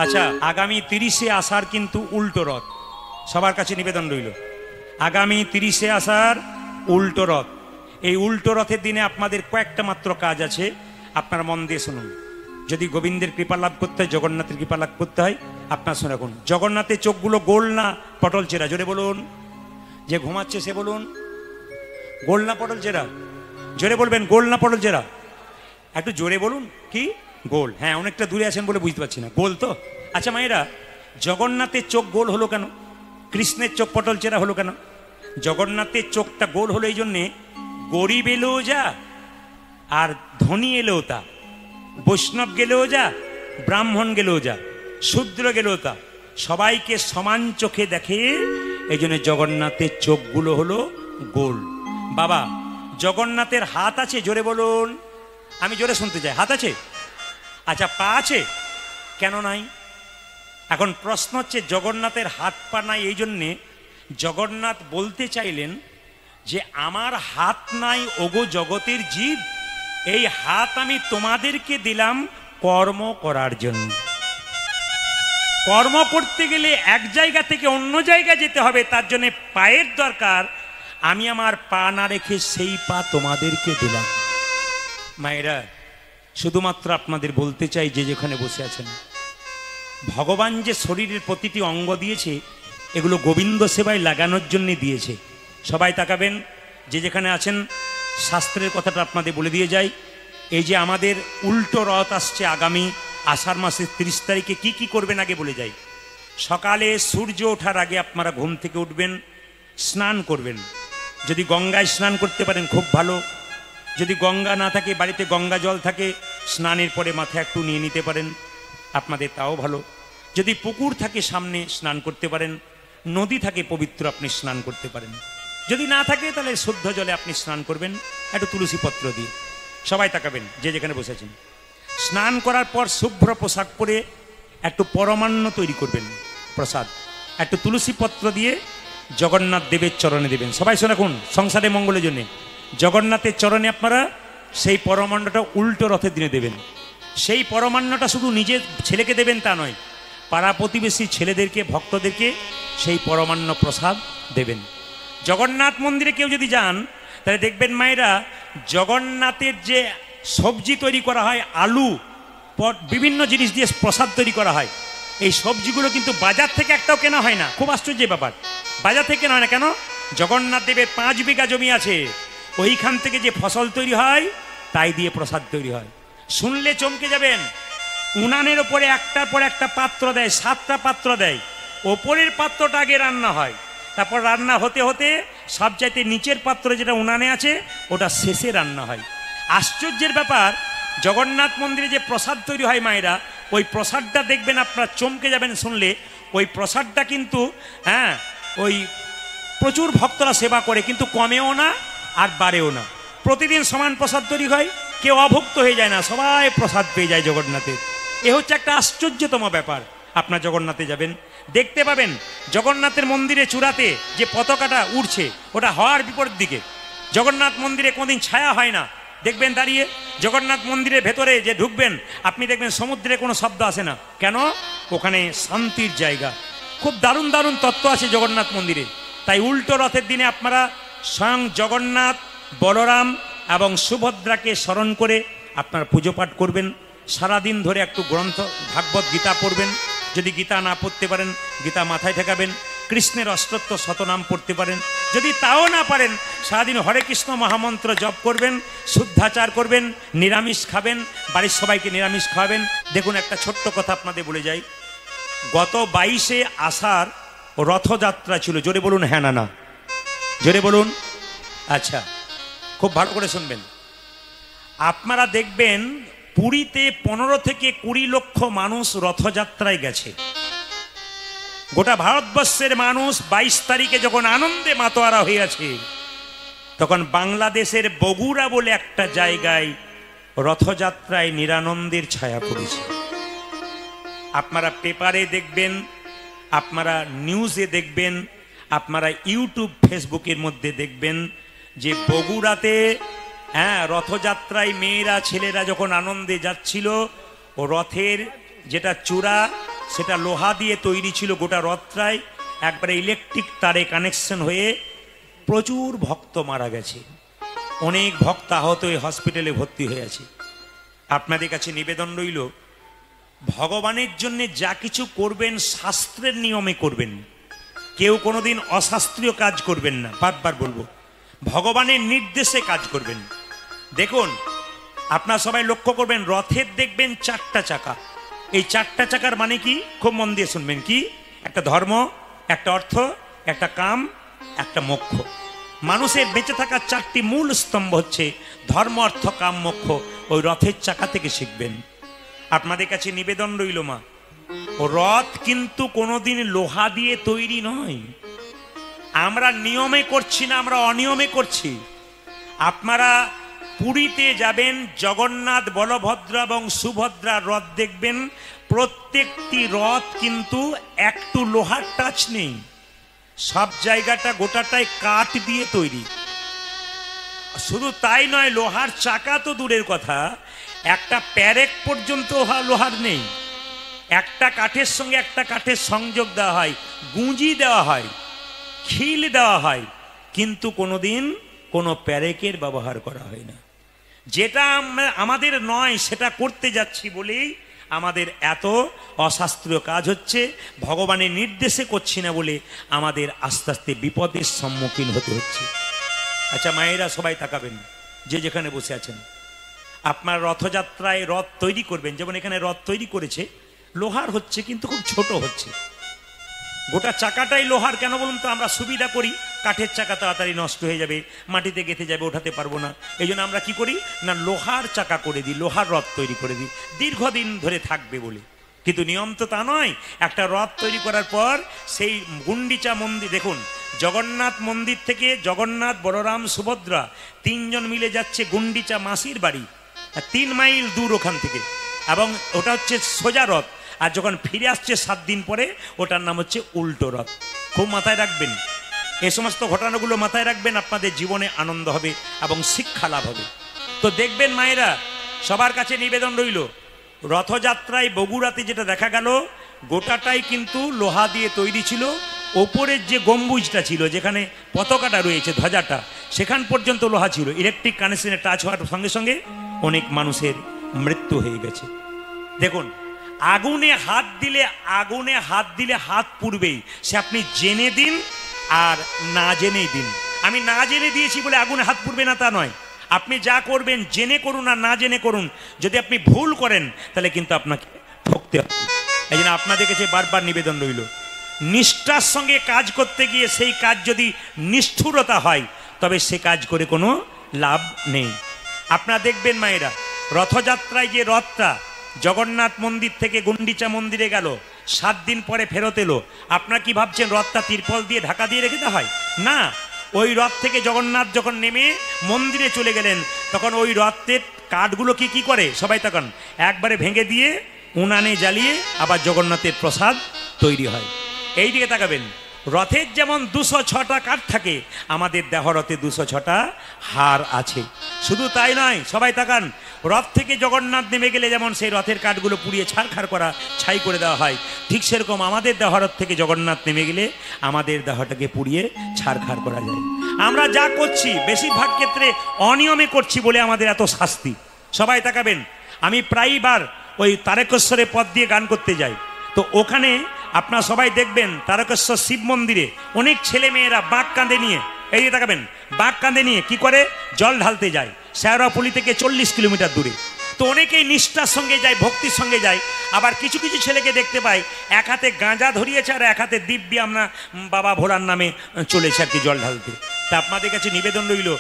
আচ্ছা, আগামী 30শে আষাঢ় কিন্তু উল্টো রথ, সবার কাছে নিবেদন রইল। আগামী 30শে আষাঢ় উল্টো রথ। এই উল্টো রথের দিনে আপনাদের কয়েকটা মাত্র কাজ আছে, আপনারা মন দিয়ে শুনুন। যদি গোবিন্দের কৃপা লাভ করতে হয়, জগন্নাথের কৃপা লাভ করতে হয়, আপনার শুনে রাখুন। জগন্নাথের চোখগুলো গোল না পটল চেরা? জোরে বলুন। যে ঘুমাচ্ছে সে বলুন গোল না পটল চেরা? জোরে বলবেন গোল না পটল চেরা? একটু জোরে বলুন। কি গোল? হ্যাঁ, অনেকটা দূরে আছেন বলে বুঝতে পারছি না। গোল তো? আচ্ছা মায়েরা, জগন্নাথের চোখ গোল হলো কেন? কৃষ্ণের চোখ পটল চেরা হলো কেন? জগন্নাথের চোখটা গোল হলো এই জন্যে, গরিব এলেও যা আর ধনী এলেও তা, বৈষ্ণব গেলেও যা, ব্রাহ্মণ গেলেও যা, শূদ্র গেলেও তা, সবাইকে সমান চোখে দেখে। এই জন্য জগন্নাথের চোখগুলো হলো গোল। বাবা, জগন্নাথের হাত আছে? জোরে বলুন। আমি জোরে শুনতে চাই। হাত আছে? আচ্ছা, পা আছে? কেন নাই? এখন প্রশ্ন হচ্ছে, জগন্নাথের হাত পা নাই এই জন্যে জগন্নাথ বলতে চাইলেন যে আমার হাত নাই ওগো জগতের জীব, এই হাত আমি তোমাদেরকে দিলাম কর্ম করার জন্য। কর্ম করতে গেলে এক জায়গা থেকে অন্য জায়গায় যেতে হবে, তার জন্য পায়ের দরকার। আমি আমার পা না রেখে সেই পা তোমাদেরকে দিলাম। মায়েরা, শুধুমাত্র আপনাদের বলতে চাই, যে যেখানে বসে আছেন, ভগবান যে শরীরের প্রতিটি অঙ্গ দিয়েছে, এগুলো গোবিন্দ সেবায় লাগানোর জন্য দিয়েছে। সবাই তাকাবেন, যে যেখানে আছেন। শাস্ত্রের কথাটা আপনাদের বলে দিয়ে যাই। এই যে আমাদের উল্টো রথ আসছে আগামী আষাঢ় মাসের 30 তারিখে, কি কি করবেন আগে বলে যাই। সকালে সূর্য ওঠার আগে আপনারা ঘুম থেকে উঠবেন, স্নান করবেন। যদি গঙ্গায় স্নান করতে পারেন খুব ভালো। যদি গঙ্গা না থাকে, বাড়িতে গঙ্গা জল থাকে, স্নানের পরে মাথায় একটু নিয়ে নিতে পারেন, আপনাদের তাও ভালো। যদি পুকুর থাকে সামনে, স্নান করতে পারেন। নদী থাকে পবিত্র, আপনি স্নান করতে পারেন। যদি না থাকে তাহলে শুদ্ধ জলে আপনি স্নান করবেন, একটু তুলসী পত্র দিয়ে। সবাই তাকাবেন, যে যেখানে বসেছেন। স্নান করার পর শুভ্র পোশাক পরে একটু পরমান্ন তৈরি করবেন, প্রসাদ একটু তুলসী পত্র দিয়ে জগন্নাথ দেবের চরণে দেবেন। সবাই শোনা কোন সংসারে মঙ্গলের জন্য জগন্নাথের চরণে আপনারা সেই পরমান্নটা উল্টো রথের দিনে দেবেন। সেই পরমান্নটা শুধু নিজের ছেলেকে দেবেন তা নয়, পাড়া প্রতিবেশী ছেলেদেরকে, ভক্তদেরকে সেই পরমান্ন প্রসাদ দেবেন। জগন্নাথ মন্দিরে কেউ যদি যান, তাহলে দেখবেন মায়েরা, জগন্নাথের যে সবজি তৈরি করা হয়, আলু, বিভিন্ন জিনিস দিয়ে প্রসাদ তৈরি করা হয়, এই সবজিগুলো কিন্তু বাজার থেকে একটাও কেনা হয় না। খুব আশ্চর্যের ব্যাপার, বাজার থেকে কেনা হয় না। কেন? জগন্নাথ দেবের 5 বিঘা জমি আছে, ওইখান থেকে যে ফসল তৈরি হয় তাই দিয়ে প্রসাদ তৈরি হয়। শুনলে চমকে যাবেন। উনানের ওপরে একটার পর একটা পাত্র দেয়, 7টা পাত্র দেয়। ওপরের পাত্রটা আগে রান্না হয়, তারপর রান্না হতে হতে সবচাইতে নিচের পাত্র যেটা উনানে আছে ওটা শেষে রান্না হয়। আশ্চর্যের ব্যাপার, জগন্নাথ মন্দিরে যে প্রসাদ তৈরি হয় মায়েরা, ওই প্রসাদটা দেখবেন আপনারা চমকে যাবেন শুনলে। ওই প্রসাদটা কিন্তু ওই প্রচুর ভক্তরা সেবা করে, কিন্তু কমেও না আর বাড়েও না। প্রতিদিন সমান প্রসাদ তৈরি হয়, কেউ অভুক্ত হয়ে যায় না, সবাই প্রসাদ পেয়ে যায় জগন্নাথের। এ হচ্ছে একটা আশ্চর্যতম ব্যাপার। আপনার জগন্নাথে যাবেন, দেখতে পাবেন জগন্নাথের মন্দিরে চূড়াতে যে পতাকাটা উঠছে, ওটা হওয়ার বিপরীত দিকে। জগন্নাথ মন্দিরে কোনোদিন ছায়া হয় না, দেখবেন দাঁড়িয়ে। জগন্নাথ মন্দিরের ভেতরে যে ঢুকবেন, আপনি দেখবেন সমুদ্রে কোনো শব্দ আসে না। কেন? ওখানে শান্তির জায়গা। খুব দারুণ দারুণ তত্ত্ব আছে জগন্নাথ মন্দিরে। তাই উল্টো রথের দিনে আপনারা স্বয়ং জগন্নাথ, বলরাম এবং সুভদ্রাকে স্মরণ করে আপনারা পুজো পাঠ করবেন। সারাদিন ধরে একটু গ্রন্থ ভাগবত গীতা পড়বেন। যদি গীতা না পড়তে পারেন, গীতা মাথায় ঠেকাবেন। কৃষ্ণের অষ্টত্ব শতনাম পড়তে পারেন। যদি তাও না পারেন, সারাদিন হরে কৃষ্ণ মহামন্ত্র জপ করবেন, শুদ্ধাচার করবেন, নিরামিষ খাবেন, বাড়ির সবাইকে নিরামিষ খাওয়াবেন। দেখুন, একটা ছোট্ট কথা আপনাদের বলে যাই। গত 22শে আষাঢ় রথযাত্রা ছিল। জোরে বলুন হ্যাঁ না না? জোরে বলুন। আচ্ছা, খুব ভালো করে শুনবেন। আপনারা দেখবেন পুরীতে 15 থেকে 20 লক্ষ মানুষ রথযাত্রায় গেছে। গোটা ভারতবর্ষের মানুষ 22 তারিখে যখন আনন্দে মাতোয়ারা হয়ে আছে, তখন বাংলাদেশের বগুড়া বলে একটা জায়গায় রথযাত্রায় নিরানন্দের ছায়া পড়েছে। আপনারা পেপারে দেখবেন, আপনারা নিউজে দেখবেন, আপনারা ইউটিউব ফেসবুকের মধ্যে দেখবেন যে বগুড়াতে রথযাত্রায় মেয়েরা ছেলেরা যখন আনন্দে যাচ্ছিল, ও রথের যেটা চূড়া সেটা লোহা দিয়ে তৈরি ছিল। গোটা রথটায় একবারে ইলেকট্রিক তারে কানেকশন হয়ে প্রচুর ভক্ত মারা গেছে, অনেক ভক্ত আহত হয়ে হসপিটালে ভর্তি হয়ে আছে। আপনাদের কাছে নিবেদন রইল, ভগবানের জন্য যা কিছু করবেন শাস্ত্রের নিয়মে করবেন, কেউ কোনোদিন অশাস্ত্রীয় কাজ করবেন না। বারবার বলবো, ভগবানের নির্দেশে কাজ করবেন। দেখুন, আপনারা সবাই লক্ষ্য করবেন, রথের দেখবেন 4টা চাকা। এই 4টা চাকার মানে কি? খুব মন দিয়ে শুনবেন। কি? একটা ধর্ম, একটা অর্থ, একটা কাম, একটা মোক্ষ। মানুষের বেঁচে থাকার 4টি মূল স্তম্ভ হচ্ছে ধর্ম, অর্থ, কাম, মোক্ষ। ওই রথের চাকা থেকে শিখবেন। আপনাদের কাছে নিবেদন রইল মা, রথ কিন্তু কোনোদিন লোহা দিয়ে তৈরি নয়। আমরা নিয়মে করছি না, আমরা অনিয়মে করছি। আপনারা পুরীতে যাবেন, জগন্নাথ, বলভদ্র এবং সুভদ্রার রথ দেখবেন, প্রত্যেকটি রথ কিন্তু একটু লোহার টাচ নেই। সব জায়গাটা গোটাটাই কাঠ দিয়ে তৈরি। শুধু তাই নয়, লোহার চাকা তো দূরের কথা, একটা প্যারেক পর্যন্ত লোহার নেই। একটা কাঠের সঙ্গে একটা কাঠের সংযোগ দেওয়া হয়, গুঁজি দেওয়া হয়, খিল দেওয়া হয়, কিন্তু কোনোদিন কোনো প্যারেকের ব্যবহার করা হয় না। যেটা আমাদের নয় সেটা করতে যাচ্ছি বলেই আমাদের এত অশাস্ত্রীয় কাজ হচ্ছে। ভগবানের নির্দেশে করছি না বলে আমাদের আস্তে আস্তে বিপদের সম্মুখীন হতে হচ্ছে। আচ্ছা মায়েরা সবাই তাকাবেন, যে যেখানে বসে আছেন। আপনার রথযাত্রায় রথ তৈরি করবেন, যেমন এখানে রথ তৈরি করেছে, লোহার হচ্ছে কিন্তু খুব ছোট হচ্ছে। গোটা চাকাটাই লোহার। কেন বলুন তো? আমরা সুবিধা করি, কাঠের চাকা তাড়াতাড়ি নষ্ট হয়ে যাবে, মাটিতে গেঁথে যাবে, ওঠাতে পারবো না। এই জন্য আমরা কি করি না, লোহার চাকা করে দিই, লোহার রথ তৈরি করে দিই, দীর্ঘদিন ধরে থাকবে বলে। কিন্তু নিয়ম তো তা নয়। একটা রথ তৈরি করার পর সেই গুন্ডিচা মন্দির দেখুন, জগন্নাথ মন্দির থেকে জগন্নাথ, বলরাম, সুভদ্রা 3 জন মিলে যাচ্ছে গুন্ডিচা মাসির বাড়ি, 3 মাইল দূর ওখান থেকে, এবং ওটা হচ্ছে সোজা রথ। আর যখন ফিরে আসছে 7 দিন পরে, ওটার নাম হচ্ছে উল্টো রথ। খুব মাথায় রাখবেন, এই সমস্ত ঘটনাগুলো মাথায় রাখবেন, আপনাদের জীবনে আনন্দ হবে এবং শিক্ষা লাভ হবে। তো দেখবেন মায়েরা, সবার কাছে নিবেদন রইল, রথযাত্রায় বগুড়াতে যেটা দেখা গেল, গোটাটাই কিন্তু লোহা দিয়ে তৈরি ছিল। ওপরের যে গম্বুজটা ছিল, যেখানে পতাকাটা রয়েছে, ধ্বজাটা, সেখান পর্যন্ত লোহা ছিল। ইলেকট্রিক কানেকশনে টাচ হওয়ার সঙ্গে সঙ্গে অনেক মানুষের মৃত্যু হয়ে গেছে। দেখুন, আগুনে হাত দিলে হাত পুড়বেই, সে আপনি জেনে দিন আর না জেনেই দিন। আমি না জেনে দিয়েছি বলে আগুনে হাত পুড়বে না তা নয়। আপনি যা করবেন জেনে করুন আর না জেনে করুন, যদি আপনি ভুল করেন তাহলে কিন্তু আপনাকে ঠকতে হবে। এই জন্য আপনাদের কাছে বারবার নিবেদন রইল, নিষ্ঠার সঙ্গে কাজ করতে গিয়ে সেই কাজ যদি নিষ্ঠুরতা হয়, তবে সে কাজ করে কোনো লাভ নেই। আপনারা দেখবেন মায়েরা, রথযাত্রায় যে রথটা জগন্নাথ মন্দির থেকে গুন্ডিচা মন্দিরে গেল, 7 দিন পরে ফেরত এলো, আপনারা কি ভাবছেন রথটা তিরপল দিয়ে ঢাকা দিয়ে রেখে দেওয়া হয়? না, ওই রথ থেকে জগন্নাথ যখন নেমে মন্দিরে চলে গেলেন, তখন ওই রথের কাঠগুলো কি করে সবাই তখন একবারে ভেঙে দিয়ে উনানে জ্বালিয়ে আবার জগন্নাথের প্রসাদ তৈরি হয়। এই দিকে তাকাবেন, রথের যেমন 206টা কাঠ থাকে, আমাদের দেহরথে 206টা হাড় আছে। শুধু তাই নয়, সবাই তাকান, রথ থেকে জগন্নাথ নেমে গেলে যেমন সেই রথের কাঠগুলো পুড়িয়ে ছাড়খাড় করা, ছাই করে দেওয়া হয়, ঠিক সেরকম আমাদের দেহরথ থেকে জগন্নাথ নেমে গেলে আমাদের দেহটাকে পুড়িয়ে ছাড়খাড় করা যায়। আমরা যা করছি বেশিরভাগ ক্ষেত্রে অনিয়মে করছি বলে আমাদের এত শাস্তি। সবাই তাকাবেন, আমি প্রায়বার ওই তারকেশ্বরের পথ দিয়ে গান করতে যাই, তো ওখানে আপনারা সবাই দেখবেন তারকেশ্বর শিব মন্দিরে অনেক ছেলে মেয়েরা বাঁক কাঁধে নিয়ে, এই যে তাকাবেন, বাঁক কাঁধে নিয়ে কি করে জল ঢালতে যায়, শেওড়াফুলি থেকে 40 কিলোমিটার দূরে। তো অনেকেই নিষ্ঠার সঙ্গে যায়, ভক্তির সঙ্গে যায়। আবার কিছু কিছু ছেলেকে দেখতে পাই, এক হাতে গাঁজা ধরিয়েছে আর এক হাতে দিব্যি আমরা বাবা ভোলার নামে চলেছে আর কি জল ঢালতে। তা আপনাদের কাছে নিবেদন রইল,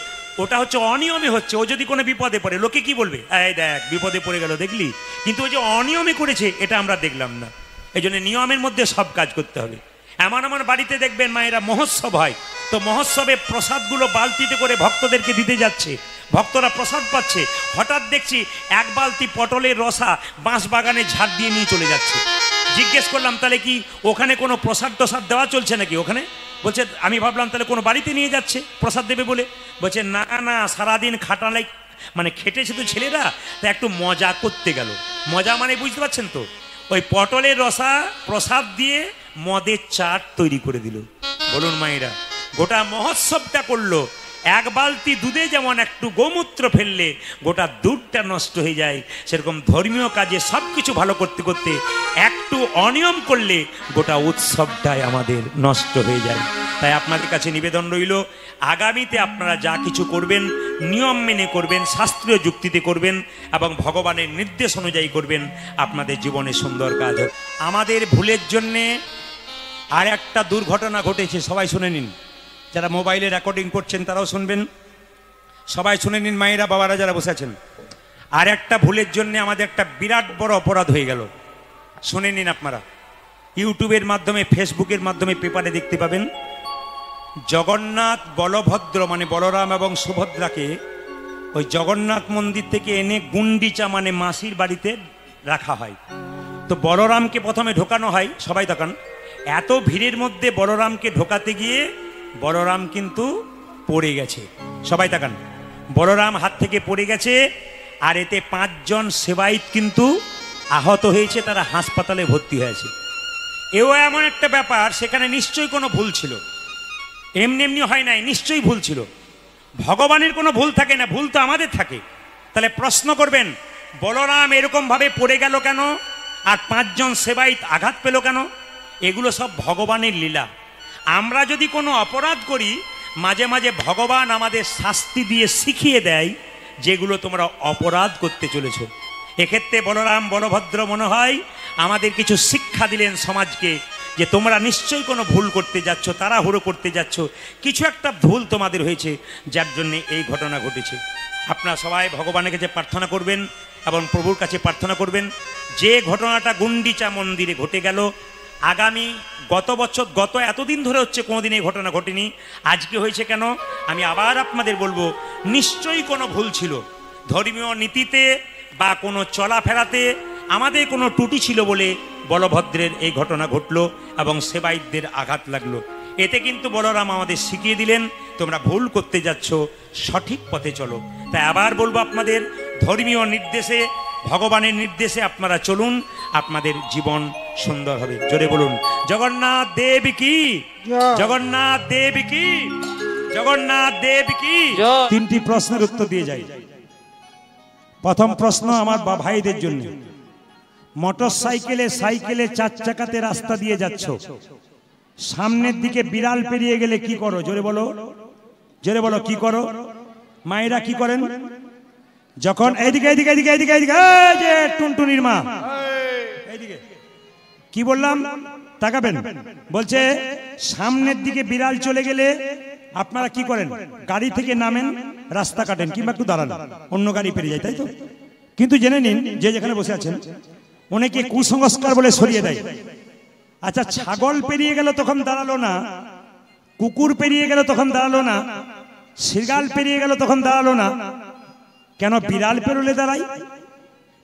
ওটা হচ্ছে অনিয়মে হচ্ছে। ও যদি কোনো বিপদে পড়ে, লোকে কি বলবে, এই দেখ বিপদে পড়ে গেল দেখলি, কিন্তু ও যে অনিয়মে করেছে এটা আমরা দেখলাম না। এই জন্য নিয়মের মধ্যে সব কাজ করতে হবে। এমন এমন বাড়িতে দেখবেন মায়েরা মহোৎসব হয়, তো মহোৎসবে প্রসাদগুলো বালতিতে করে ভক্তদেরকে দিতে যাচ্ছে, ভক্তরা প্রসাদ পাচ্ছে, হঠাৎ দেখছি 1 বালতি পটলের রসা বাঁশ বাগানে ঝাড় দিয়ে নিয়ে চলে যাচ্ছে। জিজ্ঞেস করলাম, তাহলে কি ওখানে কোনো প্রসাদ টসাদ দেওয়া চলছে নাকি ওখানে? বলছে, আমি ভাবলাম তাহলে কোনো বাড়িতে নিয়ে যাচ্ছে প্রসাদ দেবে বলে। বলছে না না, সারাদিন খাটালাই মানে খেটেছে তো ছেলেরা, তা একটু মজা করতে গেল। মজা মানে বুঝতে পারছেন তো, ওই পটলের রসা প্রসাদ দিয়ে মদের চাট তৈরি করে দিল। বলুন মায়েরা, গোটা মহোৎসবটা করলো। এক বালতি দুধে যেমন একটু গোমূত্র ফেললে গোটা দুধটা নষ্ট হয়ে যায়, সেরকম ধর্মীয় কাজে সব কিছু ভালো করতে করতে একটু অনিয়ম করলে গোটা উৎসবটাই আমাদের নষ্ট হয়ে যায়। তাই আপনাদের কাছে নিবেদন রইল, আগামীতে আপনারা যা কিছু করবেন নিয়ম মেনে করবেন, শাস্ত্রীয় যুক্তিতে করবেন এবং ভগবানের নির্দেশ অনুযায়ী করবেন, আপনাদের জীবনে সুন্দর কাজ হবে। আমাদের ভুলের জন্যে আর একটা দুর্ঘটনা ঘটেছে, সবাই শুনে নিন। যারা মোবাইলে রেকর্ডিং করছেন তারাও শুনবেন, সবাই শুনে নিন মায়েরা বাবারা যারা বসে আছেন। আর একটা ভুলের জন্য আমাদের একটা বিরাট বড় অপরাধ হয়ে গেল, শুনে নিন আপনারা। ইউটিউবের মাধ্যমে, ফেসবুকের মাধ্যমে, পেপারে দেখতে পাবেন। জগন্নাথ বলভদ্র মানে বলরাম এবং সুভদ্রাকে ওই জগন্নাথ মন্দির থেকে এনে গুন্ডিচা মানে মাসির বাড়িতে রাখা হয়। তো বলরামকে প্রথমে ঢোকানো হয়, সবাই দেখান। এত ভিড়ের মধ্যে বলরামকে ঢোকাতে গিয়ে বলরাম কিন্তু পড়ে গেছে, সবাই তাকান। বলরাম হাত থেকে পড়ে গেছে, আর এতে 5 জন সেবাইত কিন্তু আহত হয়েছে, তারা হাসপাতালে ভর্তি হয়েছে। এও এমন একটা ব্যাপার, সেখানে নিশ্চয়ই কোনো ভুল ছিল, এমনি এমনি হয় নাই, নিশ্চয়ই ভুল ছিল। ভগবানের কোনো ভুল থাকে না, ভুল তো আমাদের থাকে। তাহলে প্রশ্ন করবেন, বলরাম এরকম ভাবে পড়ে গেল কেন, আর 5 জন সেবাইত আঘাত পেল কেন? এগুলো সব ভগবানের লীলা। আমরা যদি কোনো অপরাধ করি, মাঝে মাঝে ভগবান আমাদের শাস্তি দিয়ে শিখিয়ে দেয় যেগুলো তোমরা অপরাধ করতে চলেছ। এক্ষেত্রে বলরাম বলভদ্র মনে হয় আমাদের কিছু শিক্ষা দিলেন সমাজকে, যে তোমরা নিশ্চয়ই কোনো ভুল করতে যাচ্ছ, তাড়াহুড়ো করতে যাচ্ছ, কিছু একটা ভুল তোমাদের হয়েছে, যার জন্যে এই ঘটনা ঘটেছে। আপনারা সবাই ভগবানের কাছে প্রার্থনা করবেন এবং প্রভুর কাছে প্রার্থনা করবেন, যে ঘটনাটা গুন্ডিচা মন্দিরে ঘটে গেল, আগামী গত এতদিন ধরে হচ্ছে, কোনোদিন এই ঘটনা ঘটেনি, আজকে হয়েছে কেন? আমি আবার আপনাদের বলবো, নিশ্চয়ই কোনো ভুল ছিল ধর্মীয় নীতিতে বা কোনো চলাফেরাতে, আমাদের কোনো ত্রুটি ছিল বলে বলভদ্রের এই ঘটনা ঘটলো এবং সেবাইতদের আঘাত লাগলো। এতে কিন্তু বলরাম আমাদের শিখিয়ে দিলেন, তোমরা ভুল করতে যাচ্ছ, সঠিক পথে চলো। তাই আবার বলবো, আপনাদের ধর্মীয় নির্দেশে, ভগবানের নির্দেশে আপনারা চলুন, আপনাদের জীবন সুন্দর হবে। জোরে বলুন জগন্নাথ দেব কি, জগন্নাথ দেব কি, জগন্নাথ দেব কি। 3টি প্রশ্নের উত্তর দিয়ে যাই। প্রথম প্রশ্ন আমার ভাইদের জন্য। মোটর সাইকেলে, 4 চাকাতে রাস্তা দিয়ে যাচ্ছ, সামনের দিকে বিড়াল পেরিয়ে গেলে কি করো? জোরে বলো, জোরে বলো, কি করো? মায়েরা কি করেন যখন এইদিকে এইদিকে এইদিকে এইদিকে এইদিকে, যে টুনটুনির মা, এইদিকে কি বললাম তাকাবেন, বলছে সামনের দিকে বিড়াল চলে গেলে আপনারা কি করেন? গাড়ি থেকে নামেন, রাস্তা কাটেন, কিংবা একটু দাঁড়ান, অন্য গাড়ি পেরিয়ে যায়, তাই তো? কিন্তু জেনে নিন, যে যেখানে বসে আছেন, অনেকে কুসংস্কার বলে সরিয়ে দেয়। আচ্ছা, ছাগল পেরিয়ে গেল তখন দাঁড়ালো না, কুকুর পেরিয়ে গেল তখন দাঁড়ালো না, শৃগাল পেরিয়ে গেল তখন দাঁড়ালো না, কেন বিড়াল পেরোলে দাঁড়াই?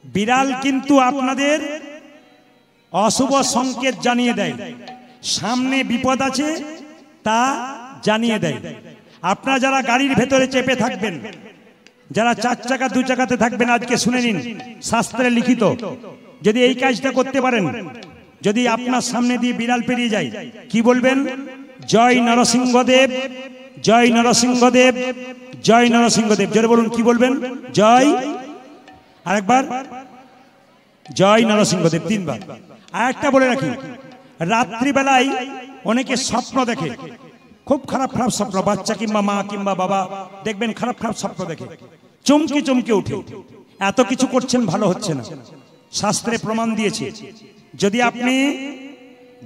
বিড়াল কিন্তু আপনাদের অশুভ সংকেত জানিয়ে দেয়, সামনে বিপদ আছে তা জানিয়ে দেয়। আপনারা যারা গাড়ির ভেতরে চেপে থাকবেন, যারা 4 চাকা 2 চাকাতে থাকবেন, আজকে শুনে নিন, শাস্ত্রে লিখিত, যদি এই কাজটা করতে পারেন, যদি আপনার সামনে দিয়ে বিড়াল পেরিয়ে যায়, কি বলবেন? জয় নরসিংহদেব, জয় নরসিংহদেব, জয় নরসিংহদেব। জোরে বলুন, কি বলবেন? জয়, আরেকবার জয় নরসিংহদেব, 3 বার। আর একটা বলে রাখি, রাত্রিবেলায় অনেকে স্বপ্ন দেখে, খুব খারাপ খারাপ স্বপ্ন, বাচ্চা কিংবা মা কিংবা বাবা দেখবেন খারাপ খারাপ স্বপ্ন দেখে, চমকে চমকে উঠে, এত কিছু করছেন, ভালো হচ্ছে না। শাস্ত্রে প্রমাণ দিয়েছে, যদি আপনি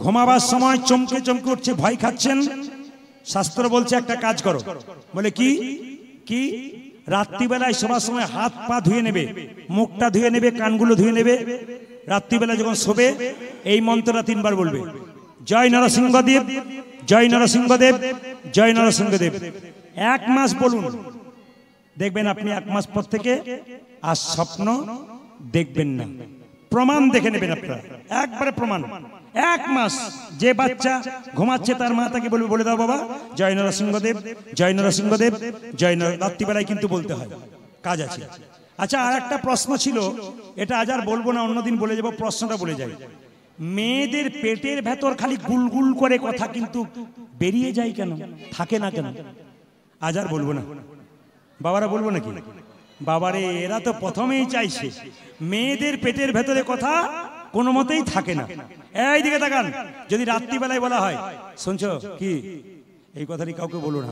ঘুমাবার সময় চমকে চমকে উঠছে, ভয় খাচ্ছেন, শাস্ত্র বলছে একটা কাজ করো। বলে কি? কি? রাত্রিবেলায় শোবার সময় হাত পা ধুয়ে নেবে, মুখটা ধুয়ে নেবে, কানগুলো ধুয়ে নেবে, রাত্রিবেলা যখন শোবে এই মন্ত্রটা 3 বার বলবে, জয় নরসিংহদেব, জয় নরসিংহদেব, জয় নরসিংহদেব। 1 মাস বলুন, দেখবেন আপনি 1 মাস পর থেকে আর স্বপ্ন দেখবেন না। প্রমাণ দেখে নেবেন আপনারা, একবারে প্রমাণ। 1 মাস যে বাচ্চা ঘুমাচ্ছে তার মা তাকে বলবে, বলে দাও বাবা জয় নরসিংহদেব, জয় নরসিংহদেব, জয় নর। রাত্রিবেলায় কিন্তু বলতে হয়, কাজ আছে। আচ্ছা, আর একটা প্রশ্ন ছিল, এটা আজ আর বলবো না, অন্যদিন বলে যাবো, প্রশ্নটা বলে যাই। মেয়েদের পেটের ভেতর খালি গুলগুল করে কথা কিন্তু বেরিয়ে যায় কেন, থাকে না কেন? আজ আর বলবো না। বাবারা বলবো নাকি? বাবারে, এরা তো প্রথমেই চাইছে মেয়েদের পেটের ভেতরে কথা কোনো মতেই থাকে না। এই দিকে তাকান, যদি রাত্রিবেলায় বলা হয়, শুনছো কি এই কথাটি কাউকে বলো না,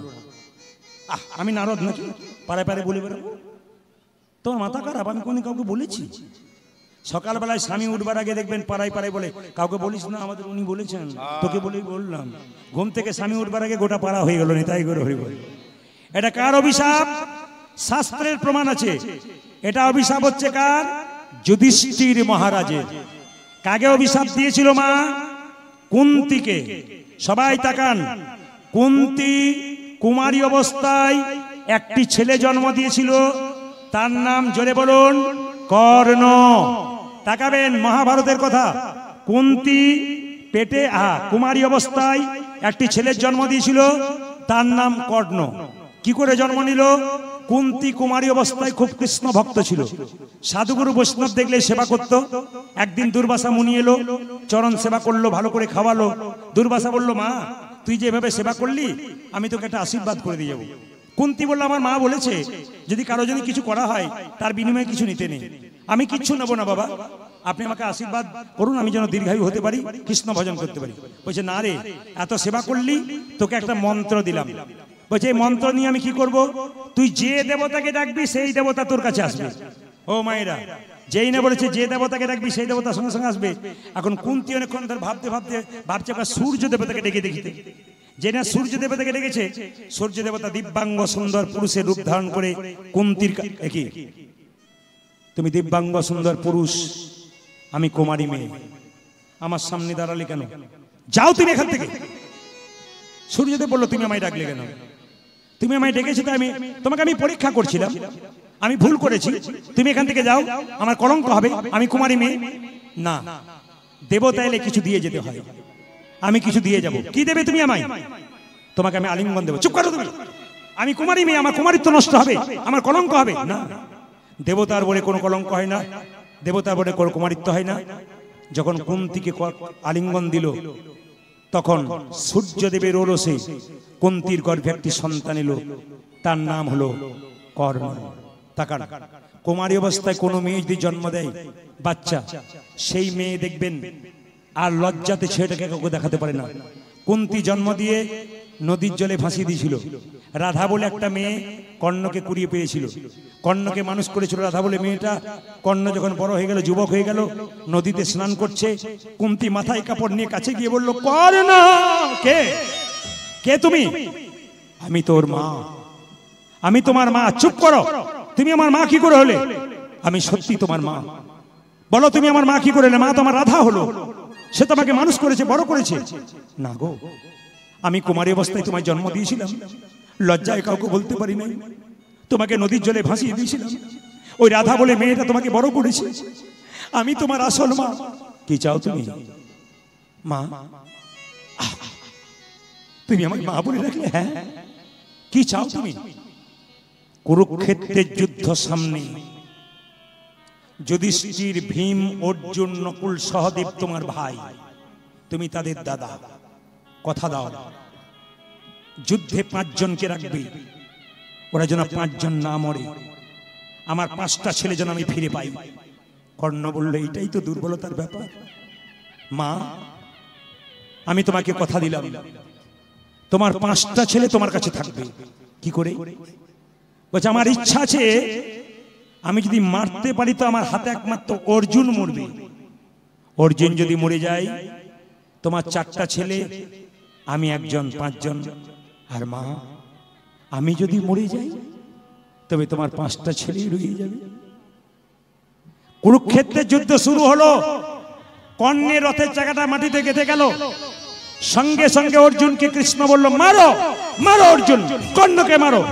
আমি নারদ নাকি পাড়ায় পাড়ায় বলে বেরোবো? তোমার মাথা খারাপ, আমি কোনদিন কাউকে বলেছি? সকালবেলায় স্বামী উঠবার আগে দেখবেন পাড়ায় পাড়ায় বলে, কাউকে বলিস না, আমাদের উনি বলেছেন, তোকে বলেই বললাম। ঘুম থেকে স্বামী উঠবার আগে গোটা পাড়া হয়ে গেল, নিতাই করে হরি বল। এটা কার অভিশাপ? শাস্ত্রের প্রমাণ আছে। এটা অভিশাপ হচ্ছে কার? যুধিষ্ঠির মহারাজের। কাকে অভিশাপ দিয়েছিল মা? কুন্তিকে। সবাই তাকান, কুন্তি কুমারী অবস্থায় একটি ছেলে জন্ম দিয়েছিল, তার নাম জোরে বলুন কর্ণ। তাকাবেন, মহাভারতের কথা। কুন্তি পেটে কুমারী অবস্থায় একটি ছেলের জন্ম দিয়েছিল, তার নাম কর্ণ। কি করে জন্ম নিল? কুন্তি কুমারী অবস্থায় খুব কৃষ্ণ ভক্ত ছিল, সাধুগুরু বৈষ্ণব দেখলে সেবা করত। একদিন দুর্বাসা মুনি এলো, চরণ সেবা করলো, ভালো করে খাওয়ালো। দুর্বাসা বলল, মা তুই যেভাবে সেবা করলি, আমি তোকে একটা আশীর্বাদ করে দিয়ে যাবো। কুন্তি বলল, আমার মা বলেছে যদি কারো যদি কিছু করা হয় তার বিনিময়ে কিছু নিতে নেই। আমি কিচ্ছু নেবো না বাবা, আপনি আমাকে আশীর্বাদ করুন, আমি যেন দীর্ঘায়ু হতে পারি, কৃষ্ণ ভজন করতে পারি। বলছে, না রে, এত সেবা করলি, তোকে একটা মন্ত্র দিলাম। বলছে, এই মন্ত্র নিয়ে আমি কি করব? তুই যে দেবতাকে ডাকবি সেই দেবতা তোর কাছে আসবে। ও মায়েরা, যেই না বলেছে যে দেবতাকে ডাকবি সেই দেবতা সঙ্গে সঙ্গে আসবে। এখন কুন্তি অনেকক্ষণ ধরে ভাবতে ভাবতে ভাবছে সূর্য দেবতাকে ডেকে দেখিতে। যে না সূর্য দেবতাকে ডেকেছে, সূর্য দেবতা দিব্যাঙ্গ সুন্দর পুরুষের রূপ ধারণ করে কুন্তির কি, তুমি দিব্যাঙ্গ সুন্দর পুরুষ, আমি কুমারী মেয়ে, আমার সামনে দাঁড়ালে কেন? যাও তুমি এখান থেকে। সূর্যদেব বললো, তুমি আমায় ডাকলে কেন? তুমি আমায় ডেকেছো তো, তোমাকে আমি পরীক্ষা করছিলাম, আমি ভুল করেছি, তুমি এখান থেকে যাও, আমার কলঙ্ক হবে, আমি কুমারী মেয়ে। না, দেবতা এলে কিছু দিয়ে যেতে হয়, আমি কিছু দিয়ে যাব। কি দেবে তুমি আমায়? তোমাকে আমি আলিঙ্গন দেবো। চুপ করো তুমি, আমি কুমারী মেয়ে, আমার কুমারিত্ব নষ্ট হবে, আমার কলঙ্ক হবে। না, দেবতার বলে কোনো কলঙ্ক হয় না, দেবতার বলে কোনো কুমারিত্ব হয় না। যখন কুন্তিকে আলিঙ্গন দিল, তখন সূর্যদেবের ওরসে কুন্তির গর্ভে একটি সন্তান এলো, তার নাম হলো কর্ণ। তাকান, কুমারী অবস্থায় কোনো মেয়ে যদি জন্ম দেয় বাচ্চা, সেই মেয়ে দেখবেন আর লজ্জাতে ছেলেটাকে কাউকে দেখাতে পারে না। কুন্তি জন্ম দিয়ে নদীর জলে ভাসিয়ে দিয়েছিল। রাধা বলে একটা মেয়ে কর্ণকে কুড়িয়ে পেয়েছিল, কর্ণকে মানুষ করেছিল রাধা বলে মেয়েটা। কর্ণ যখন বড় হয়ে গেল, যুবক হয়ে গেল, নদীতে স্নান করছে, কুন্তি মাথায় কাপড় নিয়ে কাছে গিয়ে বলল, কর্ণ কে? কে তুমি? আমি তোর মা, আমি তোমার মা। চুপ করো, তুমি আমার মা কি করে হলে? আমি সত্যি তোমার মা। বলো তুমি আমার মা কি করে হলে? মা তো আমার রাধা হলো, সে তোমাকে মানুষ করেছে, বড় করেছে। না গো, আমি কুমারী অবস্থায় তোমায় জন্ম দিয়েছিলাম, লজ্জায় কাউকে বলতে পারি নাই, তোমাকে নদীর জলে ভাসিয়ে দিয়েছিলাম, ওই রাধা বলে মেয়েটা তোমাকে বড় করেছে, আমি তোমার আসল মা। কি চাও তুমি? মা, তুমি আমার মা বলে রাখলে? হ্যাঁ, কি চাও তুমি? কুরুক্ষেত্রের যুদ্ধ সামনে, যুধিষ্ঠির, ভীম, অর্জুন, নকুল, সহদেব তোমার ভাই, তুমি তাদের দাদা। কথা দাও, যুদ্ধে 5 জনকে রাখবে, ওরা যেন 5 জন না মরে, আমার 5টা ছেলে যেন আমি ফিরে পাই। কর্ণ বলল, এটাই তো দুর্বলতার ব্যাপার। মা, আমি তোমাকে কথা দিলাম, তোমার 5টা ছেলে তোমার কাছে থাকবে। কি করে? বলছে, আমার ইচ্ছা আছে, আমি যদি মারতে পারি তো আমার হাতে একমাত্র অর্জুন মরবে। অর্জুন যদি মরে যায়, তোমার 4টা ছেলে, আমি একজন, 5 জন। আর মা, আমি যদি মরে যাই তবে তোমার 5টা ছেলেই রয়ে যাবে। কুরুক্ষেত্রের যুদ্ধ শুরু হলো, কর্ণের রথের চাকাটা মাটিতে গেঁথে গেল। সঙ্গে সঙ্গে অর্জুনকে কৃষ্ণ বলল, মারো মারো অর্জুন, কর্ণকে মারো।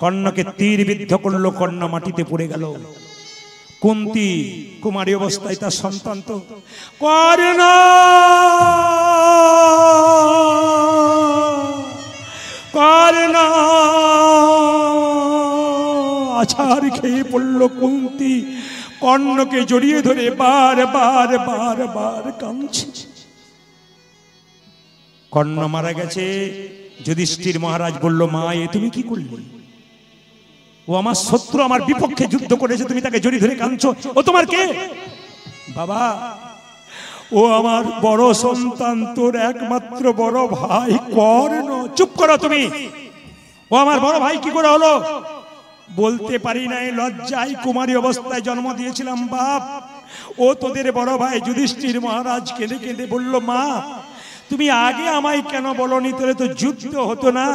কর্ণকে তীর বিদ্ধ করলো, কর্ণ মাটিতে পড়ে গেল। কুন্তি কুমারী অবস্থায়, তার সন্তান তো। কর্ণ কর্ণ আছাড় খেয়ে পড়ল কুন্তি। কর্ণকে জড়িয়ে ধরে বার বার বার বার কাঁদছে। কর্ণ মারা গেছে। যুধিষ্ঠির মহারাজ বলল, মা এ তুমি কি করলে? ও আমার শত্রু, আমার বিপক্ষে যুদ্ধ করেছে, তুমি তাকে জড়িয়ে ধরে কাঁদছো। ও তোমার কে? বাবা, ও আমার বড় সন্তান, তোর একমাত্র বড় ভাই কর্ণ। চুপ করো তুমি। ও আমার বড় ভাই কি করে হলো? বলতে পারি নাই, লজ্জায় কুমারী অবস্থায় জন্ম দিয়েছিলাম বাপ। ও তোদের বড় ভাই। যুধিষ্ঠির মহারাজ কেঁদে কেঁদে বলল, মা তুমি আগে আমায় কেন বলনি? তোরে তো যুদ্ধ হতো না।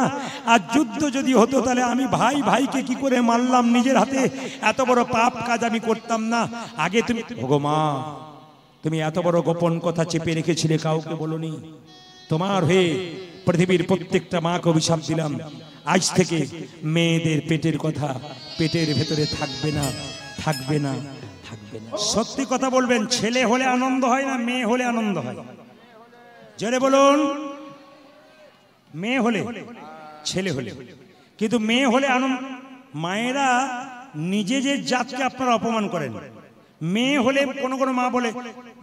আর যুদ্ধ যদি হতো তাহলে আমি ভাই ভাইকে কি করে মারলাম নিজের হাতে? এত বড় পাপ কাজ আমি করতাম না। আগে তুমি, ওগো মা, তুমি এত বড় গোপন কথা চেপে রেখেছিলে, কাউকে বলনি। তোমার হয়ে পৃথিবীর প্রত্যেকটা মাকে অভিশাপ দিলাম, আজ থেকে মেয়েদের পেটের কথা পেটের ভেতরে থাকবে না, থাকবে না, থাকবে না। সত্যি কথা বলবেন, ছেলে হলে আনন্দ হয় না মেয়ে হলে আনন্দ হয়? জোরে বলুন। মেয়ে হলে, ছেলে হলে, কিন্তু মেয়ে হলে আনন্দ। মায়েরা নিজে যে জাতকে আপনারা অপমান করেন, মেয়ে হলে কোনো কোনো মা বলে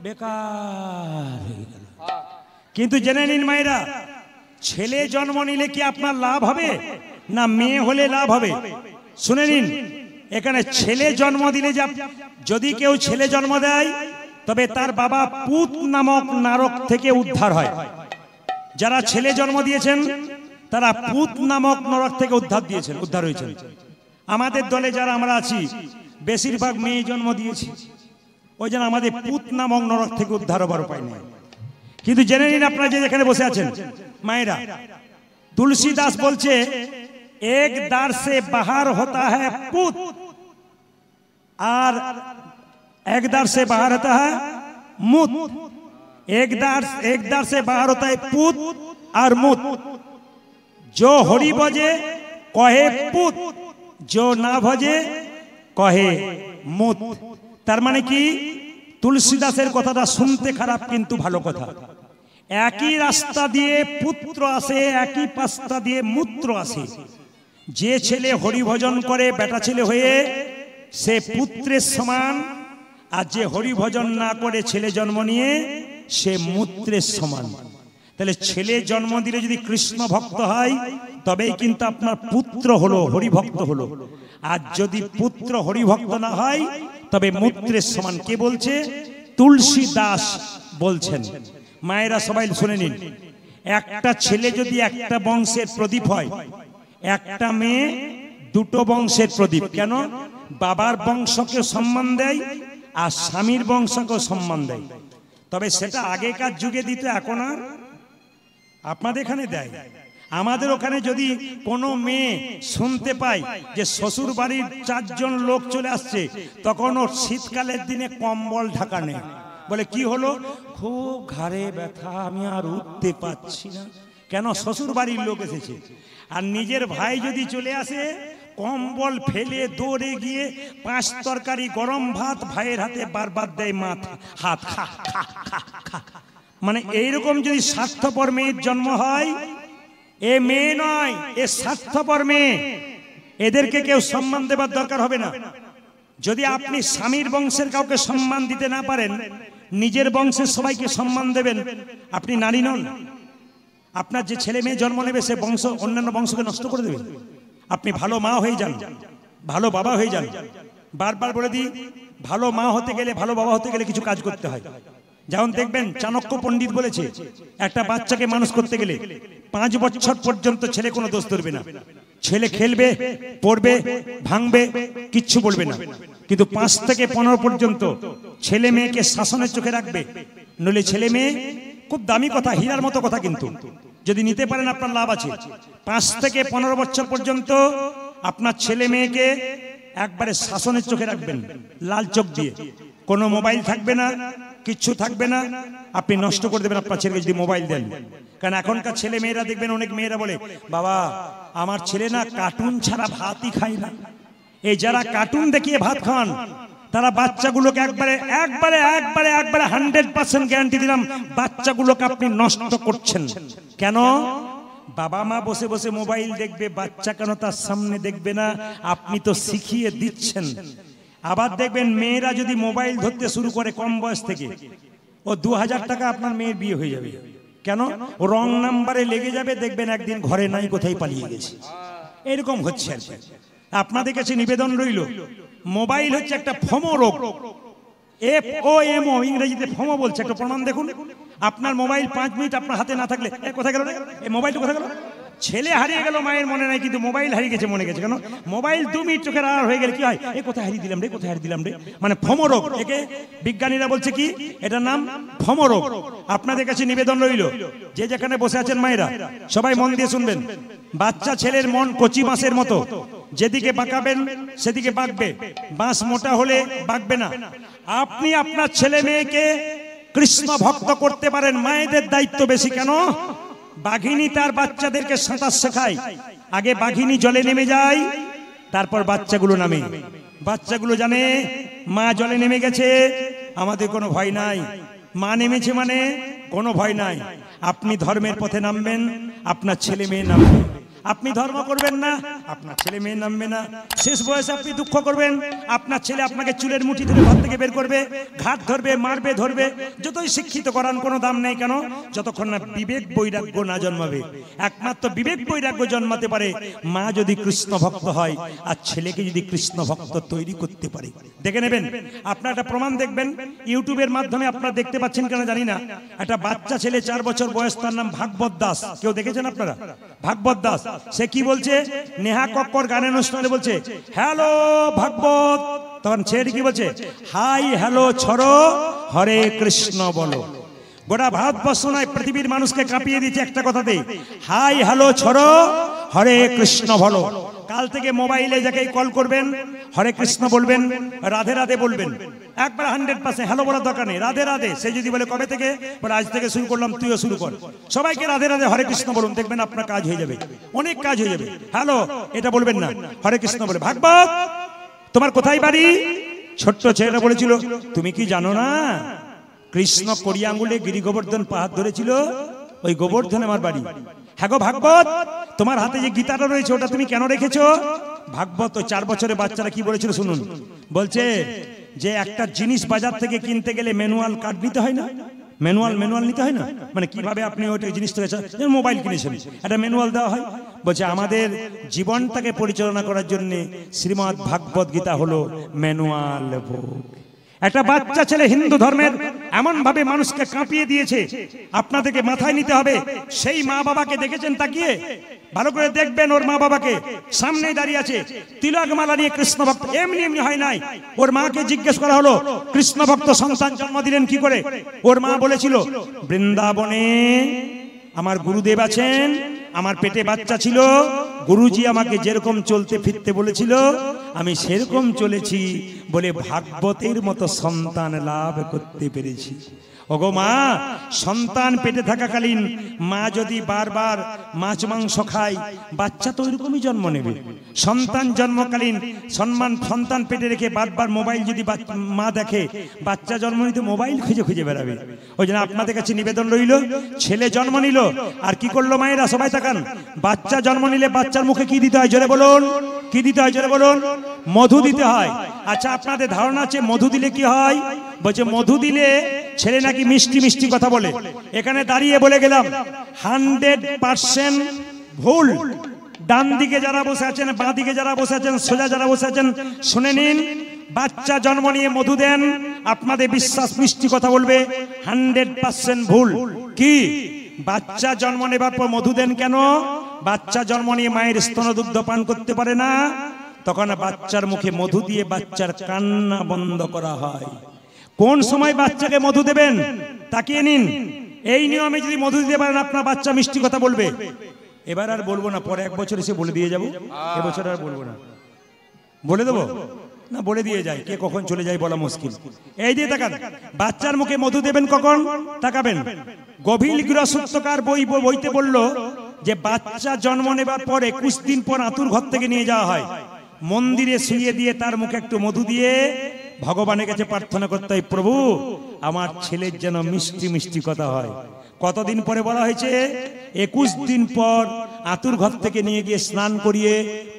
বেকার হয়ে গেল। কিন্তু জেনে নিন মায়েরা, ছেলে জন্ম নিলে কি আপনার লাভ হবে না মেয়ে হলে লাভ হবে? শুনে নিন, এখানে ছেলে জন্ম দিলে যদি কেউ ছেলে জন্ম দেয় তবে তার বাবা পুত নামক নরক থেকে উদ্ধার হয়। যারা ছেলে জন্ম দিয়েছেন তারা পুত নামক নরক থেকে উদ্ধার হয়েছেন। আমাদের দলে যারা আমরা আছি বেশিরভাগ মেয়ে জন্ম দিয়েছি, ওই জন্য আমাদের পুত নামক নরক থেকে উদ্ধার হবার উপায় নেই। কিন্তু জেনে নিন আপনারা যে এখানে বসে আছেন মায়েরা, তুলসীদাস বলছে এক দ্বার সে বাহার হতা হ্যায় পুত, আর एक दार से बाहर होता है मूत। एक दार से बाहर होता है पूत और मूत। जो हरि भजे कहे पूत, जो ना भजे कहे मूत। तार माने कि तुलसीदासेर कथाटा शुनते खराब किन्तु भालो कथा। একই রাস্তা দিয়ে পুত্র আসে, একই পাস্তা দিয়ে মূত্র আসে। যে ছেলে হরি ভজন করে বেটা ছেলে হয়ে সে পুত্রের সমান, আর যে হরি ভজন না করে ছেলে জন্ম নিয়ে সে মূত্রের সমান। তাহলে ছেলে জন্ম দিলে যদি কৃষ্ণ ভক্ত হয় তবেই কিন্তু আপনার পুত্র হলো, হরি ভক্ত হলো। আর যদি পুত্র হরি ভক্ত না হয় তবে মূত্রের সমান। কে বলছে? তুলসীদাস বলছেন। মায়েরা সবাই শুনে নিন, একটা ছেলে যদি একটা বংশের প্রদীপ হয়, একটা মেয়ে দুটো বংশের প্রদীপ। কেন? বাবার বংশকে সম্মান দেয় আর স্বামীর বংশকে সম্মান দেয়। তবে সেটা আগেকার যুগে দিত, এখন আর আপনাদের এখানে দেয়। আমাদের ওখানে যদি কোনো মেয়ে শুনতে পায় যে শ্বশুর বাড়ির 4 জন লোক চলে আসছে, তখন ওর শীতকালের দিনে কম্বল ঢাকা নেই। বলে কি হলো? খুব ঘাড়ে ব্যথা, আমি আর উঠতে পারছি না। কেন? শ্বশুর বাড়ির লোক এসেছে। আর নিজের ভাই যদি চলে আসে, কম্বল ফেলে দৌড়ে গিয়ে 5 তরকারি গরম ভাত ভাইয়ের হাতে বারবার দেয়, হাত খা খা খা খা। মানে এইরকম যদি স্বার্থপর মেয়ের জন্ম হয়, এ মেয়ে নয়, এ স্বার্থপর মেয়ে। এদেরকে কেউ সম্মান দেবার দরকার হবে না। যদি আপনি স্বামীর বংশের কাউকে সম্মান দিতে না পারেন, নিজের বংশের সবাইকে সম্মান দেবেন, আপনি নারী নন। আপনার যে ছেলে মেয়ে জন্ম নেবে সে বংশ অন্যান্য বংশকে নষ্ট করে দেবে। আপনি ভালো মা হয়ে যান, ভালো বাবা হয়ে যান। বারবার বলে দিই, ভালো মা হতে গেলে, ভালো বাবা হতে গেলে কিছু কাজ করতে হয়। যেমন দেখবেন চাণক্য পণ্ডিত বলেছে, একটা বাচ্চাকে মানুষ করতে গেলে 5 বছর পর্যন্ত ছেলে কোনো দোষ ধরবে না। ছেলে খেলবে, পড়বে, ভাঙবে, কিচ্ছু বলবে না। কিন্তু 5 থেকে 15 পর্যন্ত ছেলে মেয়েকে শাসনের চোখে রাখবে। নইলে ছেলে মেয়ে, খুব দামি কথা, হীরার মতো কথা, কিন্তু যদি নিতে পারেন আপনার লাভ আছে। 5 থেকে 15 বছর পর্যন্ত আপনার ছেলে মেয়েকে একবারে শাসনের চোখে রাখবেন, লাল চোখ দিয়ে। কোনো মোবাইল থাকবে না, কিচ্ছু থাকবে না। আপনি নষ্ট করে দেবেন আপনার ছেলেকে যদি মোবাইল দেন। কারণ এখনকার ছেলে মেয়েরা দেখবেন, অনেক মেয়েরা বলে, বাবা আমার ছেলে না কার্টুন ছাড়া ভাতই খায় না। এই যারা কার্টুন দেখিয়ে ভাত খান, তারা বাচ্চাগুলোকে একবারে 100% গ্যারান্টি দিলাম, বাচ্চাগুলোকে আপনি নষ্ট করছেন। কেন? বাবা মা বসে বসে মোবাইল দেখবে, বাচ্চা কেন তার সামনে দেখবে না? আপনি তো শিখিয়ে দিচ্ছেন। আবার দেখবেন মেয়েরা যদি মোবাইল ধরতে শুরু করে কম বয়স থেকে, ও 2000 টাকা আপনার মেয়ের বিয়ে হয়ে যাবে। কেন? ও রং নাম্বারে লেগে যাবে, দেখবেন একদিন ঘরে নাই, কোথায় পালিয়ে গেছে। এরকম হচ্ছে আর কি। আপনাদের কাছে নিবেদন রইল, মোবাইল হচ্ছে একটা ফমো রোগ। FOMO ইংরেজিতে ফমো বলছে। একটা প্রমাণ দেখুন, আপনার মোবাইল 5 মিনিট আপনার হাতে না থাকলে কোথায় গেল, এই মোবাইলটা কোথায় গেল? ছেলে হারিয়ে গেল, মায়ের মনে নাই, কিন্তু মোবাইল হারিয়ে গেছে মনে গেছে। কেন? মোবাইল 2 মিনিট চোখের আড়াল হয়ে গেলে কি হয়, কোথায় হারিয়ে দিলাম রে, কোথায় হারিয়ে দিলাম রে, মানে ফমো রোগ। একে বিজ্ঞানীরা বলছে কি, এটার নাম ফমো রোগ। আপনাদের কাছে নিবেদন রইল, যে যেখানে বসে আছেন মায়েরা, সবাই মন দিয়ে শুনবেন। বাচ্চা ছেলের মন কচি বাঁশের মতো, যেদিকে বাঁকাবেন সেদিকে বাঁকবে, বাঁশ মোটা হলে বাঁকবে না। আপনি আপনার ছেলে মেয়েকে কৃষ্ণ ভক্ত করতে পারেন, মায়েদের দায়িত্ব বেশি। কেন? বাঘিনী তার বাচ্চাদেরকে সাঁতার শেখায়, আগে বাঘিনী জলে নেমে যায়, তারপর বাচ্চাগুলো নামে। বাচ্চাগুলো জানে মা জলে নেমে গেছে, আমাদের কোনো ভয় নাই, মা নেমেছে মানে কোনো ভয় নাই। আপনি ধর্মের পথে নামবেন, আপনার ছেলে মেয়ে নামবে। আপনি ধর্ম করবেন না, আপনার ছেলে মেয়ে নামবে না। শেষ বয়সে আপনি দুঃখ করবেন, আপনার ছেলে আপনাকে চুলের মুঠি ধরে ঘর থেকে বের করবে, ঘাট ধরবে, মারবে, ধরবে। যতই শিক্ষিত করান কোনো দাম নেই। কেন? যতক্ষণ না বিবেক বৈরাগ্য না জন্মাবে। একমাত্র বিবেক বৈরাগ্য জন্মাতে পারে মা যদি কৃষ্ণ ভক্ত হয়, আর ছেলেকে যদি কৃষ্ণ ভক্ত তৈরি করতে পারে। দেখে নেবেন, আপনার একটা প্রমাণ দেখবেন ইউটিউবের মাধ্যমে, আপনারা দেখতে পাচ্ছেন কেন জানি না। একটা বাচ্চা ছেলে 4 বছর বয়স, তার নাম ভাগবত দাস। কেউ দেখেছেন আপনারা? ভাগবত দাস সে কি বলছে, নেহা কক্কর গানের অনুষ্ঠানে বলছে হ্যালো ভাগবত, তখন ছেলে কি বলছে, হাই হ্যালো ছড়ো, হরে কৃষ্ণ বলো। গোটা ভারতবর্ষ নয়, পৃথিবীর মানুষকে কাঁপিয়ে দিচ্ছে একটা কথাতে, হাই হ্যালো ছড়ো, হরে কৃষ্ণ বলো। কাল থেকে মোবাইলে যাকে কল করবেন হরে কৃষ্ণ বলবেন, রাধে রাধে বলবেন। একবার 100% হ্যালো বলার দরকার নেই, রাধে রাধে। সে যদি বলে কবে থেকে, বলে আজ থেকে শুরু করলাম, তুইও শুরু কর। সবাইকে রাধে রাধে হরে কৃষ্ণ বলুন, দেখবেন আপনার কাজ হয়ে যাবে, অনেক কাজ হয়ে যাবে। হ্যালো এটা বলবেন না, হরে কৃষ্ণ বলে, ভাগবত তোমার কোথায় বাড়ি? ছোট্ট ছেলেটা বলেছিল, তুমি কি জানো না কৃষ্ণ কড়ি আঙ্গুলে গিরি গোবর্ধন পাহাড় ধরেছিল, ওই গোবর্ধন আমার বাড়ি। হ্যাঁ গো ভাগবত, তোমার হাতে যে গীতাটা রয়েছে ওটা তুমি কেন রেখেছো? ভাগবত ওই 4 বছরের বাচ্চারা কি বলেছিল শুনুন। বলছে যে একটা জিনিস বাজার থেকে কিনতে গেলে ম্যানুয়াল কার্ড নিতে হয় না, ম্যানুয়াল নিতে হয় না, মানে কিভাবে আপনি ওই জিনিসটা, মোবাইল কিনেছেন, একটা ম্যানুয়াল দেওয়া হয়। বলছে আমাদের জীবনটাকে পরিচালনা করার জন্য শ্রীমদ্ ভাগবত গীতা হলো ম্যানুয়াল বুক। একটা বাচ্চা ছেলে হিন্দু ধর্মের এমন ভাবে মানুষকে কাঁপিয়ে দিয়েছে, আপনাদেরকে মাথায় নিতে হবে। সেই মা বাবাকে দেখেছেন তাকিয়ে, ভালো করে দেখবেন, ওর মা বাবাকে সামনেই দাঁড়িয়ে আছে, তিলক মালা নিয়ে কৃষ্ণ ভক্ত। এমনি এমনি হয় নাই। ওর মাকে জিজ্ঞেস করা হলো কৃষ্ণ ভক্ত সন্তান জন্ম দিলেন কি করে? ওর মা বলেছিল, বৃন্দাবনে আমার গুরুদেব আছেন, আমার পেটে বাচ্চা ছিল, গুরুজি আমাকে যেরকম চলতে ফিরতে বলেছিল আমি সেরকম চলেছি বলে ভাগবতের মতো সন্তান লাভ করতে পেরেছি। ওগো মা, সন্তান পেটে থাকাকালীন মা যদি বারবার মাছ মাংস খায়, বাচ্চা তো ওইরকমই জন্ম নেবে। সন্তান জন্মকালীন সন্তান পেটে রেখে বারবার মোবাইল যদি মা দেখে, বাচ্চা জন্ম নিতে মোবাইল খুঁজে খুঁজে বেড়াবে। ওই জন্য আপনাদের কাছে নিবেদন রইল, ছেলে জন্ম নিল আর কি করলো মায়েরা, সবাই তাকান। বাচ্চা জন্ম নিলে বাচ্চার মুখে কি দিতে হয় জোরে বলুন, কি দিতে হয় জোরে বলুন? মধু দিতে হয়। আচ্ছা আপনাদের ধারণা আছে মধু দিলে কি হয়? বলছে মধু দিলে ছেলে নাকি মিষ্টি মিষ্টি কথা বলে। এখানে দাঁড়িয়ে বলে গেলাম 100% ভুল। ডান দিকে যারা বসে আছেন, বাঁ দিকে যারা বসে আছেন, সোজা যারা বসে আছেন, শুনে নিন। বাচ্চা জন্ম নিয়ে মধু দেন, আপনাদের বিশ্বাস মিষ্টি কথা বলবে, 100% ভুল। কি বাচ্চা জন্ম নেবার পর মধু দেন কেন? বাচ্চা জন্ম নিয়ে মায়ের স্তনদুগ্ধ পান করতে পারে না, তখন বাচ্চার মুখে মধু দিয়ে বাচ্চার কান্না বন্ধ করা হয়। কোন সময় বাচ্চাকে মধু দেবেন তাকিয়ে নিন। এই নিয়মে যদি মধু দিতে পারেন, আপনার বাচ্চা মিষ্টি কথা বলবে। এবার আর বলবো না, পরে 1 বছর এসে বলে দিয়ে যাবো, এবছর আর বলবো না। বলে দেবো না, বলে দিয়ে যায়, কে কখন চলে যায় বলা মুশকিল। এই দিয়ে তাকান, বাচ্চার মুখে মধু দেবেন কখন তাকাবেন। গভীর গৃহসূত্রকার বইতে বলল যে বাচ্চা জন্ম নেবার পর 21 দিন পর আতুর ঘর থেকে নিয়ে যাওয়া হয়, মন্দিরে শুইয়ে দিয়ে তার মুখে একটু মধু দিয়ে ভগবানের কাছে প্রার্থনা করতে হয়, প্রভু আমার ছেলের যেন মিষ্টি মিষ্টি কথা হয়। কতদিন পরে বলা হয়েছে? 21 দিন পর আতুর ঘর থেকে নিয়ে গিয়ে স্নান করিয়ে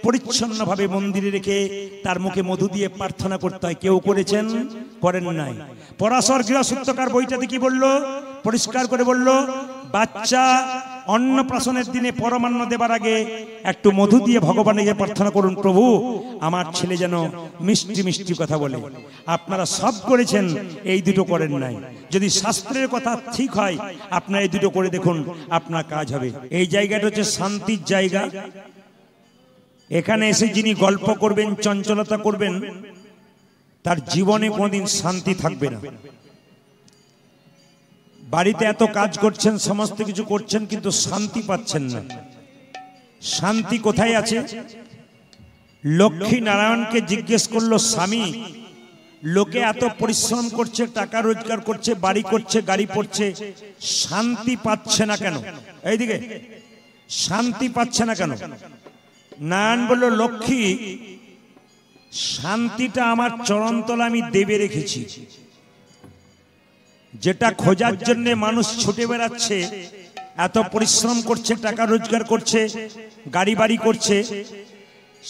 পরিচ্ছন্নভাবে মন্দিরে রেখে তার মুখে মধু দিয়ে প্রার্থনা করতে হয়। কেউ করেছেন? করেন নাই। পরাশর গৃহসূত্রকার বইটাতে কি বলল? পরিষ্কার করে বলল, বাচ্চা অন্নপ্রাশনের দিনে পরমান্ন দেবার আগে একটু মধু দিয়ে ভগবানকে প্রার্থনা করুন, প্রভু আমার ছেলে যেন মিষ্টি মিষ্টি কথা বলে। আপনারা সব করেছেন, এই দুটো করেন নাই। যদি শাস্ত্রের কথা ঠিক হয়, আপনারা এই দুটো করে দেখুন, আপনার কাজ হবে। এই জায়গাটা হচ্ছে শান্তির জায়গা। এখানে এসে যিনি গল্প করবেন, চঞ্চলতা করবেন, তার জীবনে কোনোদিন শান্তি থাকবে না। বাড়িতে এত কাজ করছেন, সমস্ত কিছু করছেন, কিন্তু শান্তি পাচ্ছেন না। শান্তি কোথায় আছে? লক্ষ্মী নারায়ণকে জিজ্ঞেস করলো, স্বামী লোকে এত পরিশ্রম করছে, টাকা রোজগার করছে, বাড়ি করছে, গাড়ি পড়ছে, শান্তি পাচ্ছে না কেন? এইদিকে শান্তি পাচ্ছে না কেন? নারায়ণ বলল, লক্ষ্মী শান্তিটা আমার চরণতলা আমি দেবে রেখেছি। যেটা খোঁজার জন্য মানুষ ছুটে বেড়াচ্ছে, এত পরিশ্রম করছে, টাকা রোজগার করছে, গাড়ি বাড়ি করছে,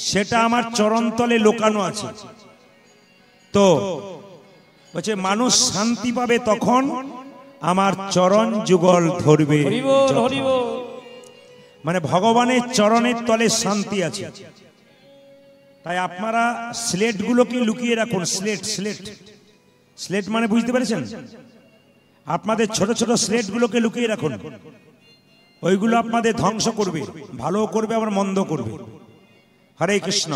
সেটা আমার চরণতলে লোকানো আছে। তো বলছে মানুষ শান্তি পাবে তখন আমার চরণ যুগল ধরবে। মানে ভগবানের চরণের তলে শান্তি আছে। তাই আপনারা স্লেট গুলোকে লুকিয়ে রাখুন। স্লেট স্লেট স্লেট মানে বুঝতে পেরেছেন? আপনাদের ছোট ছোট স্লেট গুলোকে লুকিয়ে রাখুন। ওইগুলো আপনাদের ধ্বংস করবে, ভালো করবে আবার মন্দ করবে। হরে কৃষ্ণ।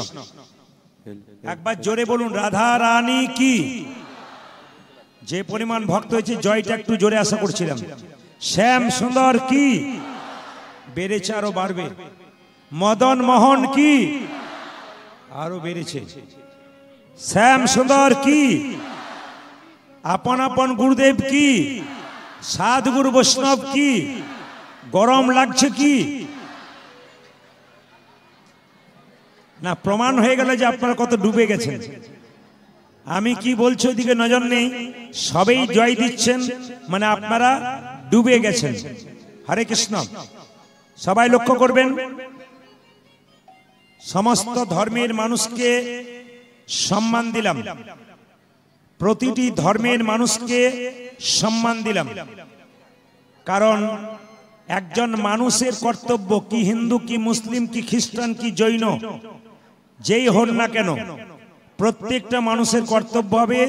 একবার জোরে বলুন, রাধা রানী কি। যে পরিমাণ ভক্ত হয়েছে, জয়টা একটু জোরে আশা করছিলাম। শ্যাম সুন্দর কি, বেড়েছে আরো বাড়বে। মদন মোহন কি, আরো বেড়েছে। শ্যাম সুন্দর কি, আপন আপন গুরুদেব কি, সাধগুরু বৈষ্ণব কি, গরম লাগছে কি না? প্রমাণ হয়ে গেল যে আপনারা কত ডুবে গেছেন। আমি কি বলছি ওইদিকে নজর নেই, সবেই জয় দিচ্ছেন, মানে আপনারা ডুবে গেছেন। হরে কৃষ্ণ। সবাই লক্ষ্য করবেন, সমস্ত ধর্মের মানুষকে সম্মান দিলাম, প্রতিটি ধর্মের মানুষকে সম্মান দিলাম, কারণ একজন মানুষের কর্তব্য, কি হিন্দু কি মুসলিম কি খ্রিস্টান কি জৈন যেই হন না কেন, প্রত্যেকটা মানুষের কর্তব্য হবে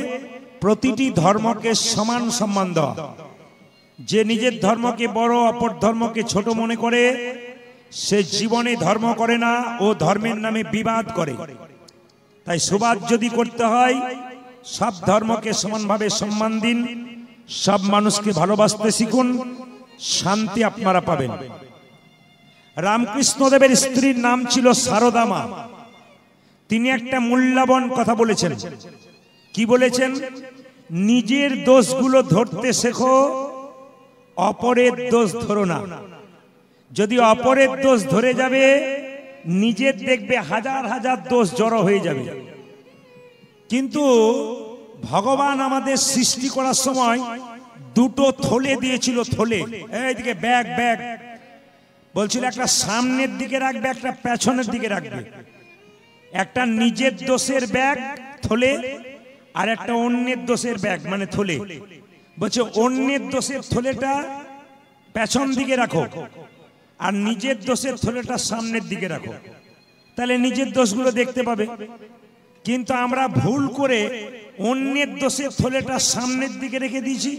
প্রতিটি ধর্মকে সমান সম্মান দেওয়া। যে নিজের ধর্মকে বড়, অপর ধর্মকে ছোট মনে করে, সে জীবনে ধর্ম করে না, ও ধর্মের নামে বিবাদ করে। তাই সুবাদ যদি করতে হয়, সব ধর্মকে সমানভাবে সম্মান দিন, সব মানুষকে ভালোবাসতে শিখুন, শান্তি আপনারা পাবেন। রামকৃষ্ণ দেবের স্ত্রীর নাম ছিল সারদা মা। তিনি একটা মূল্যবান কথা বলেছেন। কি বলেছেন? নিজের দোষগুলো ধরতে শেখো, অপরের দোষ ধরো না। যদি অপরের দোষ ধরে যাবে, নিজের দেখবে হাজার হাজার দোষ জড়ো হয়ে যাবে। কিন্তু ভগবান আমাদের সৃষ্টি করার সময় দুটো থলে দিয়েছিল। থলে, এইদিকে ব্যাগ ব্যাগ বলছিল, একটা সামনের দিকে রাখবে, একটা পেছনের দিকে রাখবে। একটা নিজের দোষের ব্যাগ থলে, আর একটা অন্যের দোষের ব্যাগ মানে থলে। বলছে অন্যের দোষের থলেটা পেছন দিকে রাখো, আর নিজের দোষের থলেটা সামনের দিকে রাখো, তাহলে নিজের দোষগুলো দেখতে পাবে। কিন্তু আমরা ভুল করে অন্যের দোষের থলেটা সামনের দিকে রেখে দিয়েছি,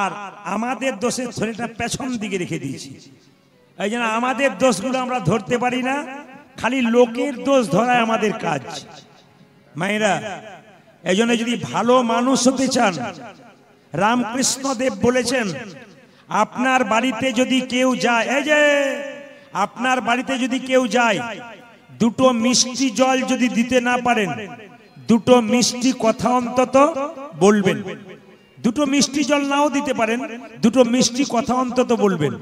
আর আমাদের দোষের থলেটা পেছন দিকে রেখে দিয়েছি। এই জন্য আমাদের দোষগুলো আমরা ধরতে পারি না, খালি লোকের দোষ ধরায় আমাদের কাজ। মায়েরা, এই জন্য যদি ভালো মানুষ হতে চান, রামকৃষ্ণ দেব বলেছেন, আপনার বাড়িতে যদি কেউ যায়, এই যে আপনার বাড়িতে যদি কেউ যায়, দুটো মিষ্টি জল যদি দিতে না পারেন, দুটো মিষ্টি কথা অন্তত বলবেন। দুটো মিষ্টি জল নাও দিতে পারেন, দুটো মিষ্টি কথা অন্তত বলবেন।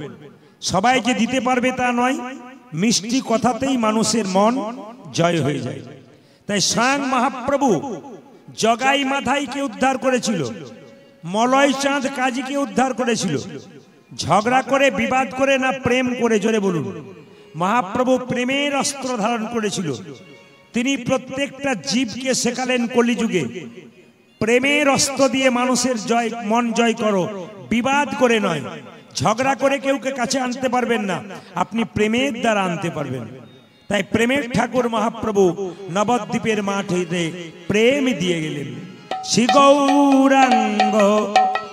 সবাই যে দিতে পারবে তা নয়, মিষ্টি কথাতেই মানুষের মন জয় হয়ে যায়। তাই স্বয়ং মহাপ্রভু জগাই মাধাইকে উদ্ধার করেছিল, মলয় চাঁদ কাজীকে উদ্ধার করেছিল, ঝগড়া করে বিবাদ করে না প্রেম করে, জোরে বলুন। মহাপ্রভু প্রেমের অস্ত্র ধারণ করেছিল। তিনি প্রত্যেকটা জীবকে শেখালেন কলিযুগে প্রেমের অস্ত্র দিয়ে মানুষের মন জয় করো, বিবাদ করে নয়। ঝগড়া করে কেউকে কাছে আনতে পারবেন না, আপনি প্রেমের দ্বারা আনতে পারবেন। তাই প্রেমের ঠাকুর মহাপ্রভু নবদ্বীপের মাঠ হইতে প্রেম দিয়ে গেলেন। শ্রী গৌরাঙ্গ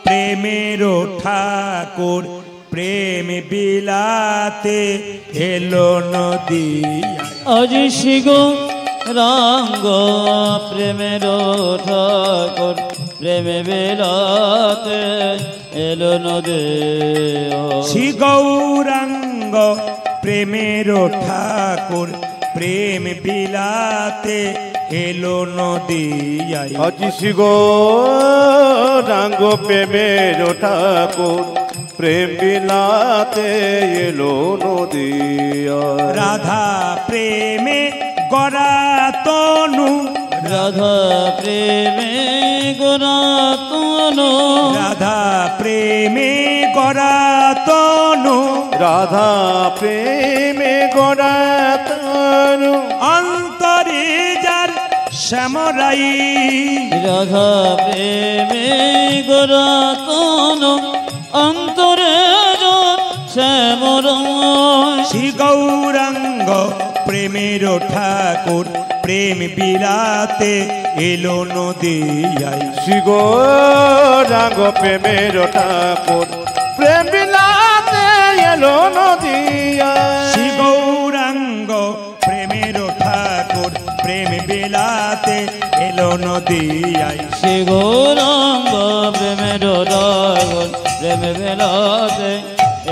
প্রেমের ঠাকুর প্রেম বিলাতে এলো নদী। আজি শ্রী গৌরাঙ্গ প্রেমের ঠাকুর প্রেম বিলাতে এলো নদী। শ্রী গৌরাঙ্গ প্রেমের ঠাকুর প্রেম বিলাতে এলো নদিয়ায়। আজি শ্রী গৌরাঙ্গ প্রেমের ঠাকুর প্রেম বিলাতে এলো নদিয়ায়। রাধা প্রেমে গড়া তনু, রাধা প্রেমে গড়া তনু, রাধা প্রেমে গড়া তনু, রাধা প্রেমে গড়া তনু, অন্তরে যার শ্যামরাই। রাধা প্রেমে গড়া তনু, অন্তরে যার শ্যামরাই। শ্রী গৌরাঙ্গ প্রেমের ঠাকুর প্রেম বিলাতে এলো নদিয়ায়। শ্রী গৌরাঙ্গ প্রেমের ঠাকুর প্রেম বিলাতে এলো নদিয়ায়। শ্রী গৌরাঙ্গ প্রেমের ঠাকুর প্রেম বিলাতে এলো নদিয়ায়। শ্রী গৌরাঙ্গ প্রেমের ঠাকুর প্রেম বিলাতে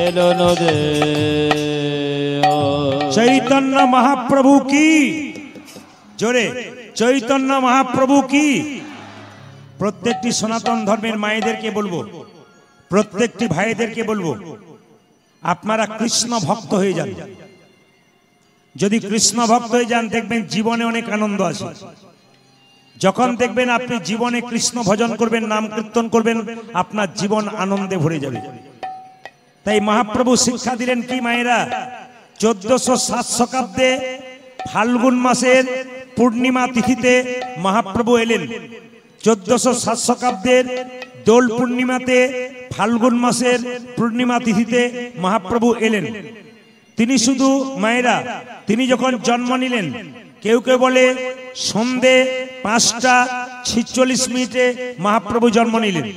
এলো নদী। চৈতন্য মহাপ্রভু কি, জোরে চৈতন্য মহাপ্রভু কি। প্রত্যেকটি সনাতন ধর্মের মায়েদেরকে বলবো, প্রত্যেকটি ভাইদেরকে বলবো, আপনারা কৃষ্ণ ভক্ত হয়ে যান। যদি কৃষ্ণ ভক্ত হয়ে যান দেখবেন জীবনে অনেক আনন্দ আছে। যখন দেখবেন আপনি জীবনে কৃষ্ণ ভজন করবেন, নাম কীর্তন করবেন, আপনার জীবন আনন্দে ভরে যাবে। তাই মহাপ্রভু শিক্ষা দিলেন কি মায়েরা, 1407 শতাব্দে ফাল্গুন মাসের পূর্ণিমা তিথিতে মহাপ্রভু এলেন। 1407 শতাব্দের দোল পূর্ণিমাতে ফাল্গুন মাসের পূর্ণিমা তিথিতে মহাপ্রভু এলেন। তিনি শুধু মায়েরা, তিনি যখন জন্ম নিলেন, কেউ কেউ বলে সন্ধে 5:46 মহাপ্রভু জন্ম নিলেন,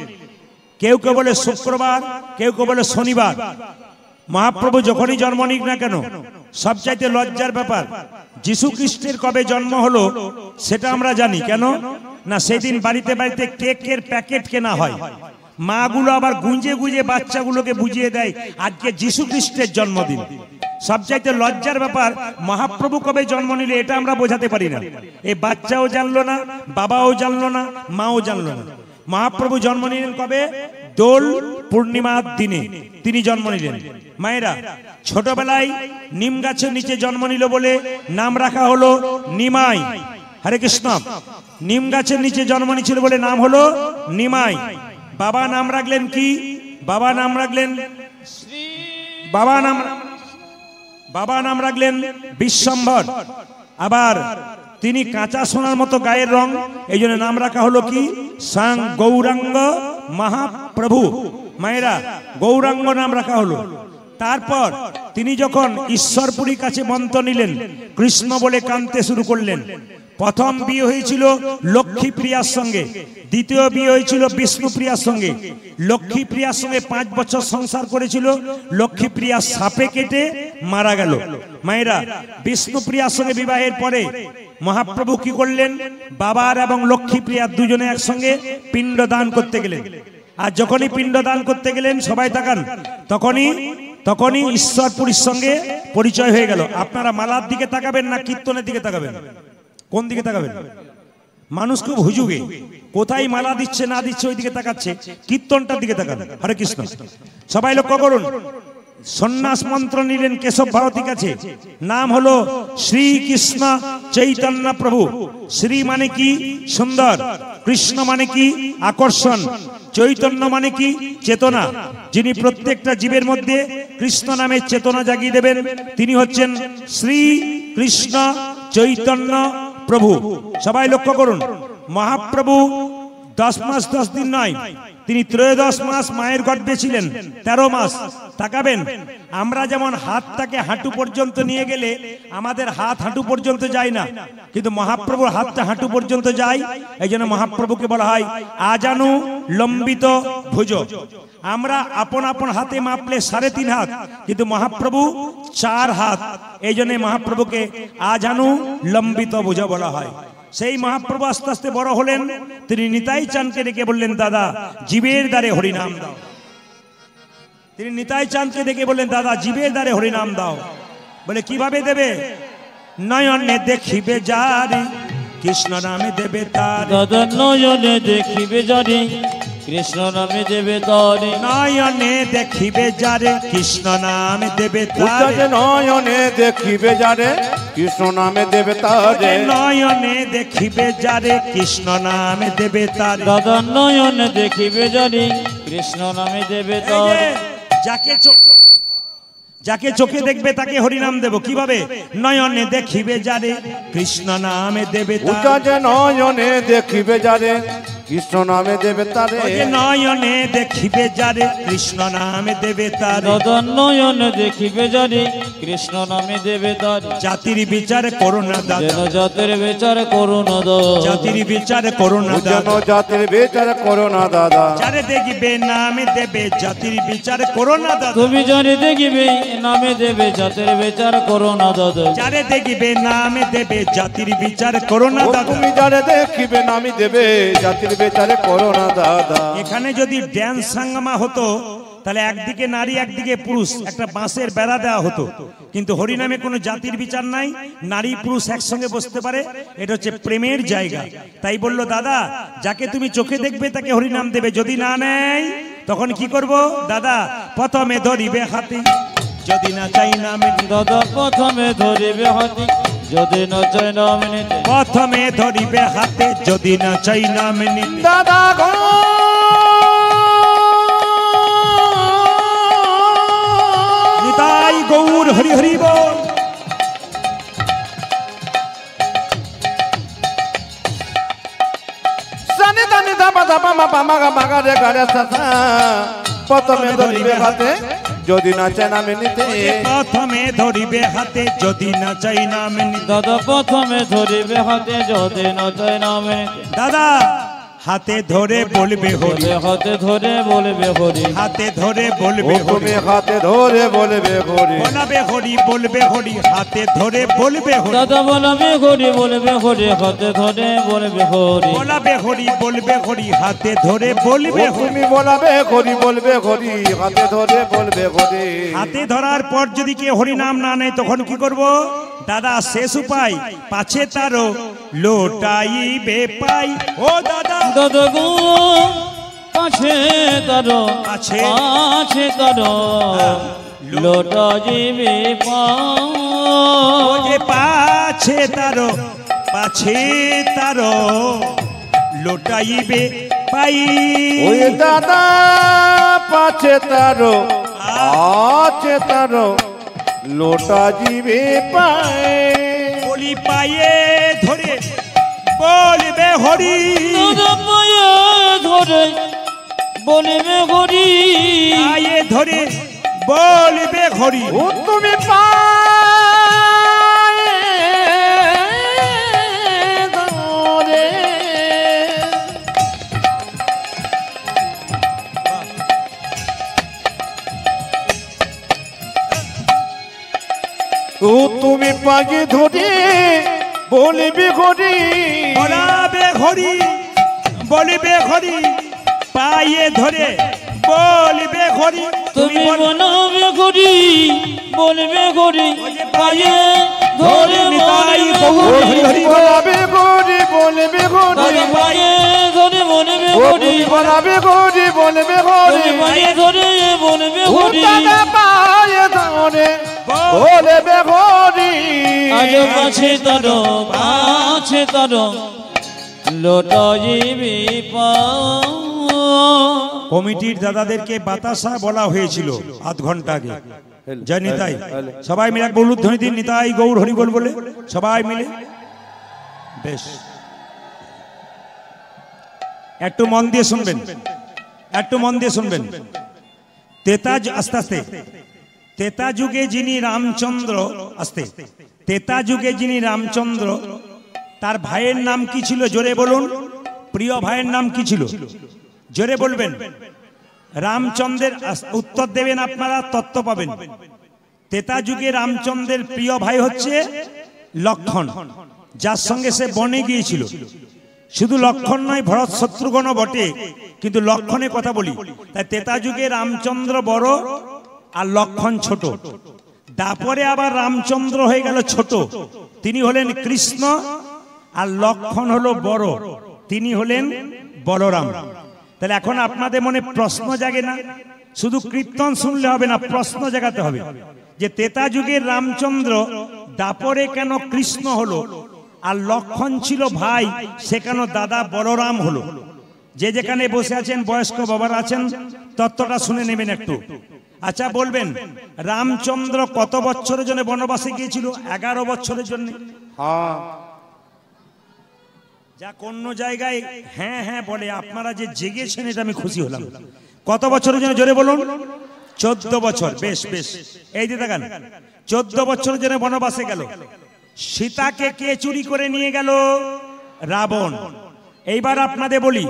কেউ কেউ বলে শুক্রবার, কেউ কেউ বলে শনিবার। মহাপ্রভু যখনই জন্ম নিক না কেন, সবচাইতে লজ্জার ব্যাপার যিশু খ্রিস্টের কবে জন্ম হলো সেটা আমরা জানি। কেন না, সেদিন বাড়িতে বাড়িতে কেকের প্যাকেট কেনা হয়, মাগুলো আবার গুঁজে গুঁজে বাচ্চাগুলোকে বুঝিয়ে দেয় আজকে যিশু খ্রিস্টের জন্মদিন। সবচাইতে লজ্জার ব্যাপার মহাপ্রভু কবে জন্ম নিলে এটা আমরা বোঝাতে পারি না। এই বাচ্চাও জানলো না, বাবাও জানলো না, মাও জানলো না। মহাপ্রভু জন্ম নিলেন কবে? দোল পূর্ণিমার দিনে তিনি জন্ম নিলেন। মায়েরা, ছোটবেলায় নিম গাছের নিচে জন্ম নিল বলে নাম রাখা হলো নিমাই। হরে কৃষ্ণ। নিম গাছের নিচে জন্ম নিয়েছিল বলে নাম হলো নিমাই। বাবা নাম রাখলেন কি? বাবা নাম রাখলেন বাবা নাম রাখলেন বিশ্বম্ভর। আবার তিনি কাঁচা সোনার মতো গায়ের রং, এই জন্য নাম রাখা হলো কি? সাং গৌরাঙ্গ মহাপ্রভু। মায়েরা, গৌরাঙ্গ নাম রাখা হলো। তারপর তিনি যখন ঈশ্বরপুরীর কাছে মন্ত্র নিলেন, কৃষ্ণ বলে কাঁদতে শুরু করলেন। প্রথম বিয়ে হয়েছিল লক্ষ্মীপ্রিয়ার সঙ্গে, দ্বিতীয় বিয়ে হয়েছিল বিষ্ণুপ্রিয়ার সঙ্গে। লক্ষ্মীপ্রিয়ার সঙ্গে 5 বছর সংসার করেছিল, লক্ষ্মীপ্রিয়া সাপে কেটে মারা গেল। মায়েরা, বিষ্ণুপ্রিয়ার সঙ্গে বিবাহের পরে মহাপ্রভু কি করলেন? বাবার এবং লক্ষ্মীপ্রিয়ার দুজনে একসঙ্গে পিণ্ড দান করতে গেলেন। আর যখনই পিণ্ড দান করতে গেলেন, সবাই তাকান, তখনই ঈশ্বরপুরীর সঙ্গে পরিচয় হয়ে গেল। আপনারা মালার দিকে তাকাবেন না কীর্তনের দিকে তাকাবেন? কোন দিকে তাকাবেন? মানুষ খুব হুজুগে, কোথায় মালা দিচ্ছে না দিচ্ছে ওই দিকে তাকাচ্ছে, কীর্তনটার দিকে তাকান। হরে কৃষ্ণ। সবাই লক্ষ্য করুন, সন্ন্যাস মন্ত্র নিলেন কেশব ভারতী কাছে। নাম হলো শ্রীকৃষ্ণ চৈতন্য প্রভু। শ্রী মানে কি? সুন্দর। কৃষ্ণ মানে কি? আকর্ষণ। চৈতন্য মানে কি? চেতনা। যিনি প্রত্যেকটা জীবের মধ্যে কৃষ্ণ নামের চেতনা জাগিয়ে দেবেন তিনি হচ্ছেন শ্রী কৃষ্ণ চৈতন্য প্রভু। সবাই লক্ষ্য করুন, মহাপ্রভু 10 মাস 10 দিন নয়, তিনি 13 মাস মায়ের গর্ভে ছিলেন, 13 মাস। তাকাবেন, আমরা যেমন হাতটাকে হাঁটু পর্যন্ত নিয়ে গেলে আমাদের হাত হাঁটু পর্যন্ত যায় না, কিন্তু মহাপ্রভুর হাতটা হাঁটু পর্যন্ত যায়। এই জন্য মহাপ্রভুকে বলা হয় আজানু লম্বিত ভুজ। আমরা আপন আপন হাতে মাপলে 3.5 হাত, কিন্তু মহাপ্রভু 4 হাত। এই জন্য মহাপ্রভুকে আজানু লম্বিত ভুজ বলা হয়। সেই মহাপ্রভু আস্তে আস্তে বড় হলেন, তিনি নিতাই চাঁদকে ডেকে বললেন, দাদা জীবের দ্বারে হরিনাম দাও। তিনি নিতাই চাঁদকে ডেকে বললেন, দাদা জীবের দ্বারে হরিনাম দাও। বলে কিভাবে দেবে? নয়নে দেখিবে যারে কৃষ্ণ নামে দেবে তার। দাদা নয়নে দেখিবে যারে কৃষ্ণ নামে দেবে তারে। নয়নে দেখিবে যারে কৃষ্ণ নামে দেবে তার। নয়নে দেখিবে যারে কৃষ্ণ নামে দেবে তারে। নয়নে দেখিবে যারে কৃষ্ণ নামে দেবে তার। দাদা নয়নে দেখিবে যারে কৃষ্ণ নামে দেবে তারে। যাকে চোখে দেখবে তাকে হরিনাম দেব। কিভাবে? নয়নে দেখিবে যারে কৃষ্ণ নামে দেবে তার। নয়নে দেখিবে যারে কৃষ্ণ নামে দেবে তারে। নয়নে দেখিবে যারে কৃষ্ণ নামে দেবে তার। দাদা নয়নে দেখিবে যারে কৃষ্ণ নামে দেবে তারে। জাতির বিচার করো না দাদা, যেন জাতির বিচার করো না দাদা। জাতির বিচার করো না দাদা, জাতির বিচার করো না দাদা। যারে দেখবে নামে দেবে জাতির বিচার করো না দাদা। তুমি যারে দেখিবে নামে দেবে জাতির বিচার করো না দাদা। যারে দেখবে নামে দেবে জাতির বিচার করো না দাদা। তুমি যারে দেখিবে নামে দেবে জাতির বিচার করো না দাদা। এখানে যদি ড্যান্স সাঙ্গামা হতো তাহলে একদিকে নারী একদিকে পুরুষ, একটা বাঁশের বেড়া দেওয়া হতো। কিন্তু হরিনামে কোনো জাতির বিচার নাই, নারী পুরুষ একসঙ্গে বসতে পারে। এটা হচ্ছে প্রেমের জায়গা। তাই বললো, দাদা যাকে তুমি চোখে দেখবে তাকে হরিনাম দেবে, যদি না নেয় তখন কি করব? দাদা প্রথমে ধরিবে হাতে যদি না চাই নামে। দাদা প্রথমে ধরিবে হাতে যদি না চাই নামে নিতে। প্রথমে ধরিবে হাতে যদি না চাই নামে নিতে। দাদা গো নিতাই গৌর হরি হরি বল। সানি দানি দাবা দাবা মা পামা গা মাগা রে গারে সাসা। প্রথমে ধরিবে হাতে যদি না চাই নামে নিতে। প্রথমে ধরিবে হাতে যদি না চাই নামে নিতে। দাদা প্রথমে ধরিবে হাতে যদি না চাই নামে নিতে। দাদা হাতে ধরে বলবে হরি, হাতে ধরে বলবে হরি। হাতে ধরে বলবে হরি, তুমি হাতে ধরে বলবে হরি। বলবে হরি বলবে হরি, হাতে ধরে বলবে হরি। দাদা বলবে হরি বলবে হরি হাতে ধরে বলবে হরি। বলবে হরি বলবে হরি, হাতে ধরে বলবে হরি। তুমি বলবে হরি বলবে হরি হাতে ধরে বলবে হরি। হাতে ধরার পর যদি কেউ হরি নাম না নেয় তখন কি করব? দাদা শেষ উপায়, পাছে তারও লোটাইবে পাই। ও দাদা দাদা গো পাছে তারো পাছে তারো লোটা জিবে পাও। ও যে পাছে তারো লোটাইবে পাই। ওই দাদা পাছে তারো আছে তারো লোটা জিবে পায়। বলি পায়ে ধরে বলবে হরি। দাদা পায়ে ধরে বলবে হরি। পায়ে ধরে বলবে হরি। ও তুমি পায়ে ধরে ও তুমি পায়ে ধরে বলবে হরি। বলাবে হরি বলবে হরি, পায়ে ধরে বলবে হরি। তুমি বলবে হরি বলবে হরি পায়ে ধরে নিতাই গৌর হরি হরি বলবে হরি বলবে হরি। পায়ে ধরে বলবে ও হরি। তুমি বলবে হরি বলবে হরি। পায়ে ধরে বলবে ও হরি। দাদা পায়ে ধরে বলবে হরি। আজ পাছে তারো লোটা জিবি পাও। কমিটির দাদাদেরকে বাতাসা বলা হয়েছিল আধ ঘন্টা আগে। জয় নিতাই, সবাই মিলে এক বলুধ্বনি দিন, নিতাই গৌর হরিবল বলে সবাই মিলে। বেশ, একটু মন দিয়ে শুনবেন, একটু মন দিয়ে শুনবেন। আস্তে আস্তে। তেতা যুগে যিনি রামচন্দ্র, আস্তে, তেতা যুগে যিনি রামচন্দ্র, তার ভাইয়ের নাম কি ছিল জোরে বলুন? প্রিয় ভাইয়ের নাম কি ছিল জোরে বলবেন? রামচন্দ্রের উত্তর দেবেন আপনারা, তত্ত্ব পাবেন। তেতা যুগে রামচন্দ্রের প্রিয় ভাই হচ্ছে লক্ষণ, যার সঙ্গে সে বনে গিয়েছিল। শুধু লক্ষণ নয়, ভরত শত্রুঘ্ন বটে, কিন্তু লক্ষণের কথা বলি। তাই তেতা যুগে রামচন্দ্র বড় আর লক্ষণ ছোট। তারপরে আবার রামচন্দ্র হয়ে গেল ছোট, তিনি হলেন কৃষ্ণ, আর লক্ষণ হলো বড়, তিনি হলেন বলরাম। তাহলে এখন আপনাদের মনে প্রশ্ন জাগে না? শুধু কীর্তন শুনলে হবে না, প্রশ্ন জাগাতে হবে যে তেতা যুগের রামচন্দ্র দাপরে কেন কৃষ্ণ হলো, আর লক্ষণ ছিল ভাই, সে কেন দাদা বলরাম হলো? যে যেখানে বসে আছেন, বয়স্ক বাবারা আছেন, তত্ত্বটা শুনে নেবেন একটু। আচ্ছা বলবেন, রামচন্দ্র কত বছরের জন্য বনবাসে গিয়েছিল? 11 বছরের জন্য। যা কোন জায়গায় হ্যাঁ হ্যাঁ বলে, আপনারা যে জেগেছেন এটা আমি খুশি হলাম। কত বছরের জন্য জোরে বলুন? 14 বছর। বেশ বেশ, এই যে দেখেন 14 বছরের জন্য বনবাসে গেল। সীতাকে কে চুরি করে নিয়ে গেল? রাবণ। এইবার আপনাদের বলি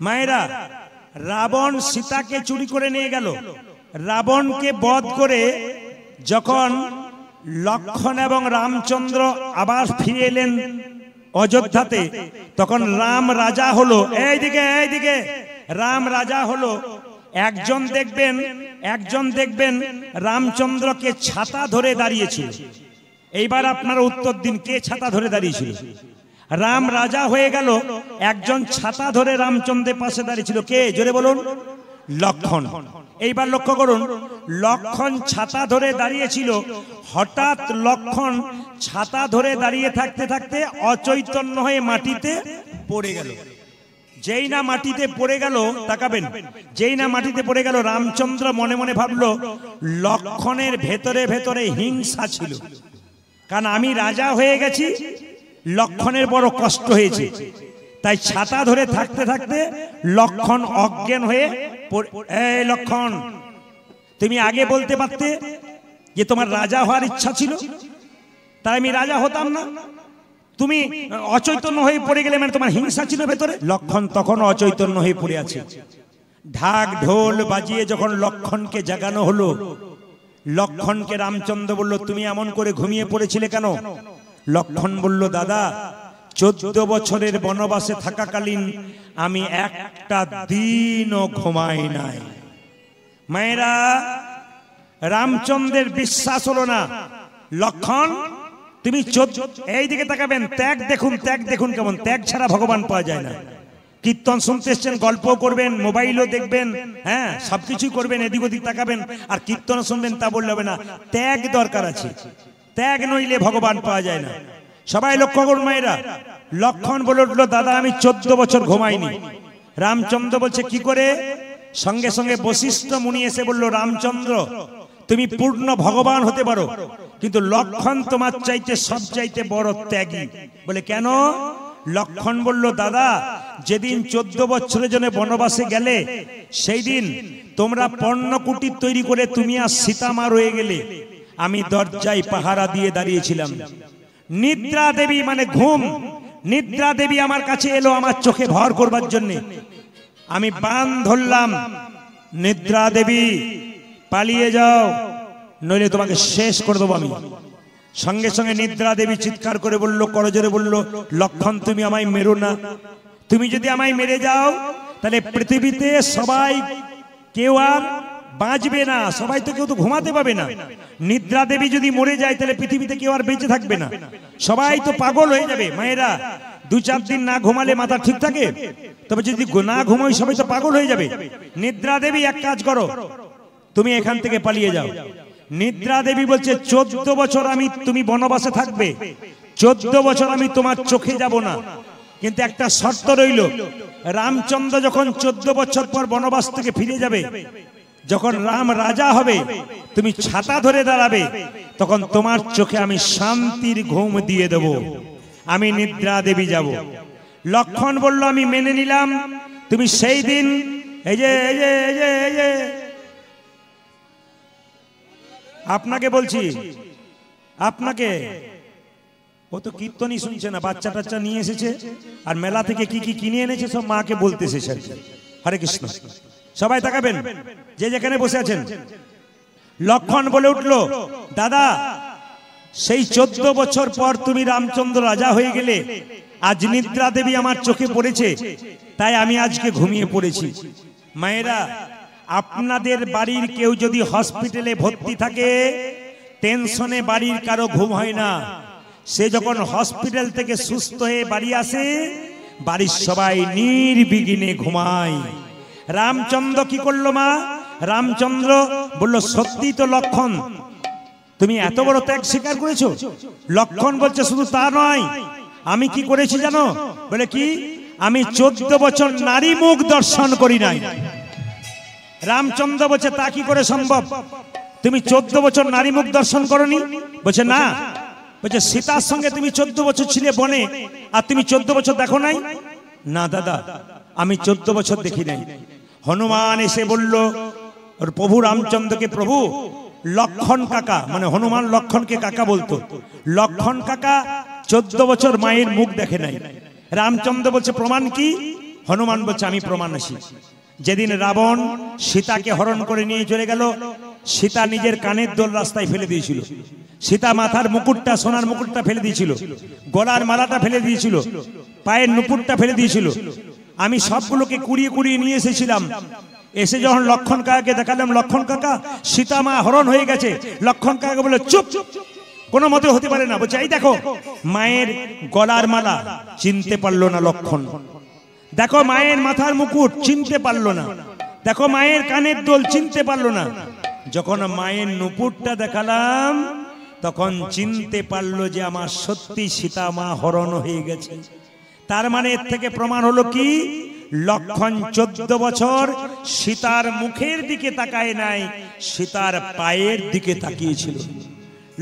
মায়েরা, রাবণ সীতাকে চুরি করে নিয়ে গেল। রাবণকে বধ করে যখন লক্ষণ এবং রামচন্দ্র আবার ফিরে এলেন অযোধ্যাতে, তখন রাম রাজা হলো। এইদিকে রাম রাজা হলো। একজন দেখবেন রামচন্দ্রকে ছাতা ধরে দাঁড়িয়েছিল। এইবার আপনারা উত্তর দিন, কে ছাতা ধরে দাঁড়িয়েছিল? রাম রাজা হয়ে গেল, একজন ছাতা ধরে রামচন্দ্রের পাশে দাঁড়িয়েছিল। কে জোরে বলুন? লক্ষণ। এইবার লক্ষ্য করুন, লক্ষণ ছাতা ধরে দাঁড়িয়েছিল। হঠাৎ লক্ষণ ছাতা ধরে দাঁড়িয়ে থাকতে থাকতে অচৈতন্য হয়ে মাটিতে পড়ে গেল। যেই না মাটিতে পড়ে গেল, তাকাবেন, যেই না মাটিতে পড়ে গেল, রামচন্দ্র মনে মনে ভাবলো লক্ষণের ভেতরে ভেতরে হিংসা ছিল, কারণ আমি রাজা হয়ে গেছি, লক্ষণের বড় কষ্ট হয়েছে। তাই ছাতা ধরে থাকতে থাকতে লক্ষণ অজ্ঞান হয়ে, এই লক্ষণ, তুমি আগে বলতে পারতে যে তোমার রাজা হওয়ার ইচ্ছা ছিল, তাই আমি রাজা হতাম না। তুমি অচৈতন্য হয়ে পড়ে গেলে, মানে তোমার হিংসা ছিল ভেতরে। লক্ষণ তখন অচৈতন্য হয়ে পড়ে আছে। ঢাক ঢোল বাজিয়ে যখন লক্ষণকে জাগানো হলো, লক্ষণকে রামচন্দ্র বলল, তুমি এমন করে ঘুমিয়ে পড়েছিলে কেন? লক্ষণ বলল, দাদা 14 বছরের বনবাসে থাকাকালীন আমি একটা দিনও ঘুমাই নাই। মায়েরা, রামচন্দ্রের বিশ্বাস হলো না। লক্ষণ, তুমি এই দিকে তাকাবেন, ত্যাগ দেখুন, ত্যাগ দেখুন কেমন। ত্যাগ ছাড়া ভগবান পাওয়া যায় না। কীর্তন শুনতে এসছেন, গল্প করবেন, মোবাইলও দেখবেন, হ্যাঁ সবকিছুই করবেন, এদিক ওদিক তাকাবেন, আর কীর্তন শুনবেন, তা বললে হবে না। ত্যাগ দরকার আছে, ত্যাগ নইলে ভগবান পাওয়া যায় না। সবাই লক্ষ্য করুন মায়েরা, লক্ষণ বলে উঠল, দাদা আমি 14 বছর ঘুমাইনি। রামচন্দ্র বলছে, কি করে? সঙ্গে সঙ্গে বশিষ্ঠ মুনি এসে বলল, রামচন্দ্র তুমি পূর্ণ ভগবান হতে পারো, কিন্তু লক্ষণ তোমার চাইতে সব চাইতে বড় ত্যাগী। বলে কেন? লক্ষণ বলল, দাদা যেদিন 14 বছরের জন্য বনবাসে গেলে, সেই দিন তোমরা পর্ণকুটির তৈরি করে তুমি আর সীতামা রয়ে গেলে, আমি দরজায় পাহারা দিয়ে দাঁড়িয়েছিলাম। নিদ্রা দেবী মানে ঘুম, নিদ্রা দেবী আমার কাছে এলো আমার চোখে ভর করবার জন্য। আমি বান ধরলাম, নিদ্রা দেবী পালিয়ে যাও, নইলে তোমাকে শেষ করে দেবো আমি। সঙ্গে সঙ্গে নিদ্রা দেবী চিৎকার করে বলল, করজোরে বলল, লক্ষণ তুমি আমায় মেরো না। তুমি যদি আমায় মেরে যাও, তাহলে পৃথিবীতে সবাই কেউ আর বাঁচবে না, সবাই তো কেউ তো ঘুমাতে পাবে না। নিদ্রা দেবী যদি মরে যায়, তাহলে পৃথিবীতে কেউ আর বেঁচে থাকবে না, সবাই তো পাগল হয়ে যাবে। মায়েরা, 2-4 দিন না ঘুমালে মাথা ঠিক থাকে, তবে যদি না ঘুমোই সবাই তো পাগল হয়ে যাবে। নিদ্রা দেবী এক কাজ করো, তুমি এখান থেকে পালিয়ে যাও। নিদ্রা দেবী বলছে, 14 বছর তুমি বনবাসে থাকবে, 14 বছর আমি তোমার চোখে যাব না। কিন্তু একটা শর্ত রইল, রামচন্দ্র যখন 14 বছর পর বনবাস থেকে ফিরে যাবে, যখন রাম রাজা হবে, তুমি ছাতা ধরে দাঁড়াবে, তখন তোমার চোখে আমি শান্তির ঘুম দিয়ে দেব, আমি নিদ্রা দেবী যাব। লক্ষণ বলল আমি মেনে নিলাম। তুমি সেই দিন এই যে আপনাকে বলছি, আপনাকে, ও তো কীর্তনই শুনছে না, বাচ্চা টাচ্চা নিয়ে এসেছে আর মেলা থেকে কি কি কিনে এনেছে সব মাকে বলতে এসেছে। হরে কৃষ্ণ। সবাই তাকাবেন যে যেখানে বসে আছেন। লক্ষণ বলে উঠলো, দাদা সেই 14 বছর পর তুমি রামচন্দ্র রাজা হয়ে গেলে, আজ নিদ্রা দেবী আমার চোখে পড়েছে, তাই আমি আজকে ঘুমিয়ে পড়েছি। মায়েরা, আপনাদের বাড়ির কেউ যদি হসপিটালে ভর্তি থাকে, টেনশনে বাড়ির কারো ঘুম হয় না। সে যখন হসপিটাল থেকে সুস্থ হয়ে বাড়ি আসে, বাড়ির সবাই নির্বিঘ্নে ঘুমায়। রামচন্দ্র কি করলো মা? রামচন্দ্র বলল, সত্যি তো লক্ষণ, তুমি এত বড় ত্যাগ স্বীকার করেছো? লক্ষণ বলছে, শুধু তা নয়, আমি কি করেছি জানো? বলে কি? আমি 14 বছর নারী মুখ দর্শন করি নাই। রামচন্দ্র বলছে, তা কি করে সম্ভব? তুমি 14 বছর নারী মুখ দর্শন করনি? বলছে না। বলছে, সীতার সঙ্গে তুমি 14 বছর ছিলে বনে, আর তুমি 14 বছর দেখো নাই? না দাদা, আমি 14 বছর দেখি নাই। হনুমান এসে বলল ওর প্রভু রামচন্দ্রকে, প্রভু লক্ষণ কাকা, মানে হনুমান লক্ষণকে কাকা বলতো, লক্ষণ কাকা 14 বছর মায়ের মুখ দেখে নাই। রামচন্দ্র বলছে, প্রমাণ কি? হনুমান বলছে, আমি প্রমাণ আছি। যেদিন রাবণ সীতাকে হরণ করে নিয়ে চলে গেল, সীতা নিজের কানের দোল রাস্তায় ফেলে দিয়েছিল, সীতা মাথার মুকুটটা, সোনার মুকুটটা ফেলে দিয়েছিল, গলার মালাটা ফেলে দিয়েছিল, পায়ের নুপুরটা ফেলে দিয়েছিল। আমি সবগুলোকে কুড়িয়ে কুড়িয়ে নিয়ে এসেছিলাম। এসে যখন লক্ষণ কাকাকে দেখালাম, লক্ষণ কাকা সীতা মা হরণ হয়ে গেছে। লক্ষণ কাকা বলে, চুপ, কোনো মতে হতে পারে না। বলছে, এই দেখো মায়ের গলার মালা, চিনতে পারলো না লক্ষণ। দেখো মায়ের মাথার মুকুট, চিনতে পারলো না। দেখো মায়ের কানের দোল, চিনতে পারলো না। যখন মায়ের নুপুরটা দেখালাম, তখন চিনতে পারলো যে আমার সত্যি সীতা মা হরণ হয়ে গেছে। তার মানে এর থেকে প্রমাণ হলো কি? লক্ষণ 14 বছর সীতার মুখের দিকে তাকায় নাই, সীতার পায়ের দিকে তাকিয়েছিল।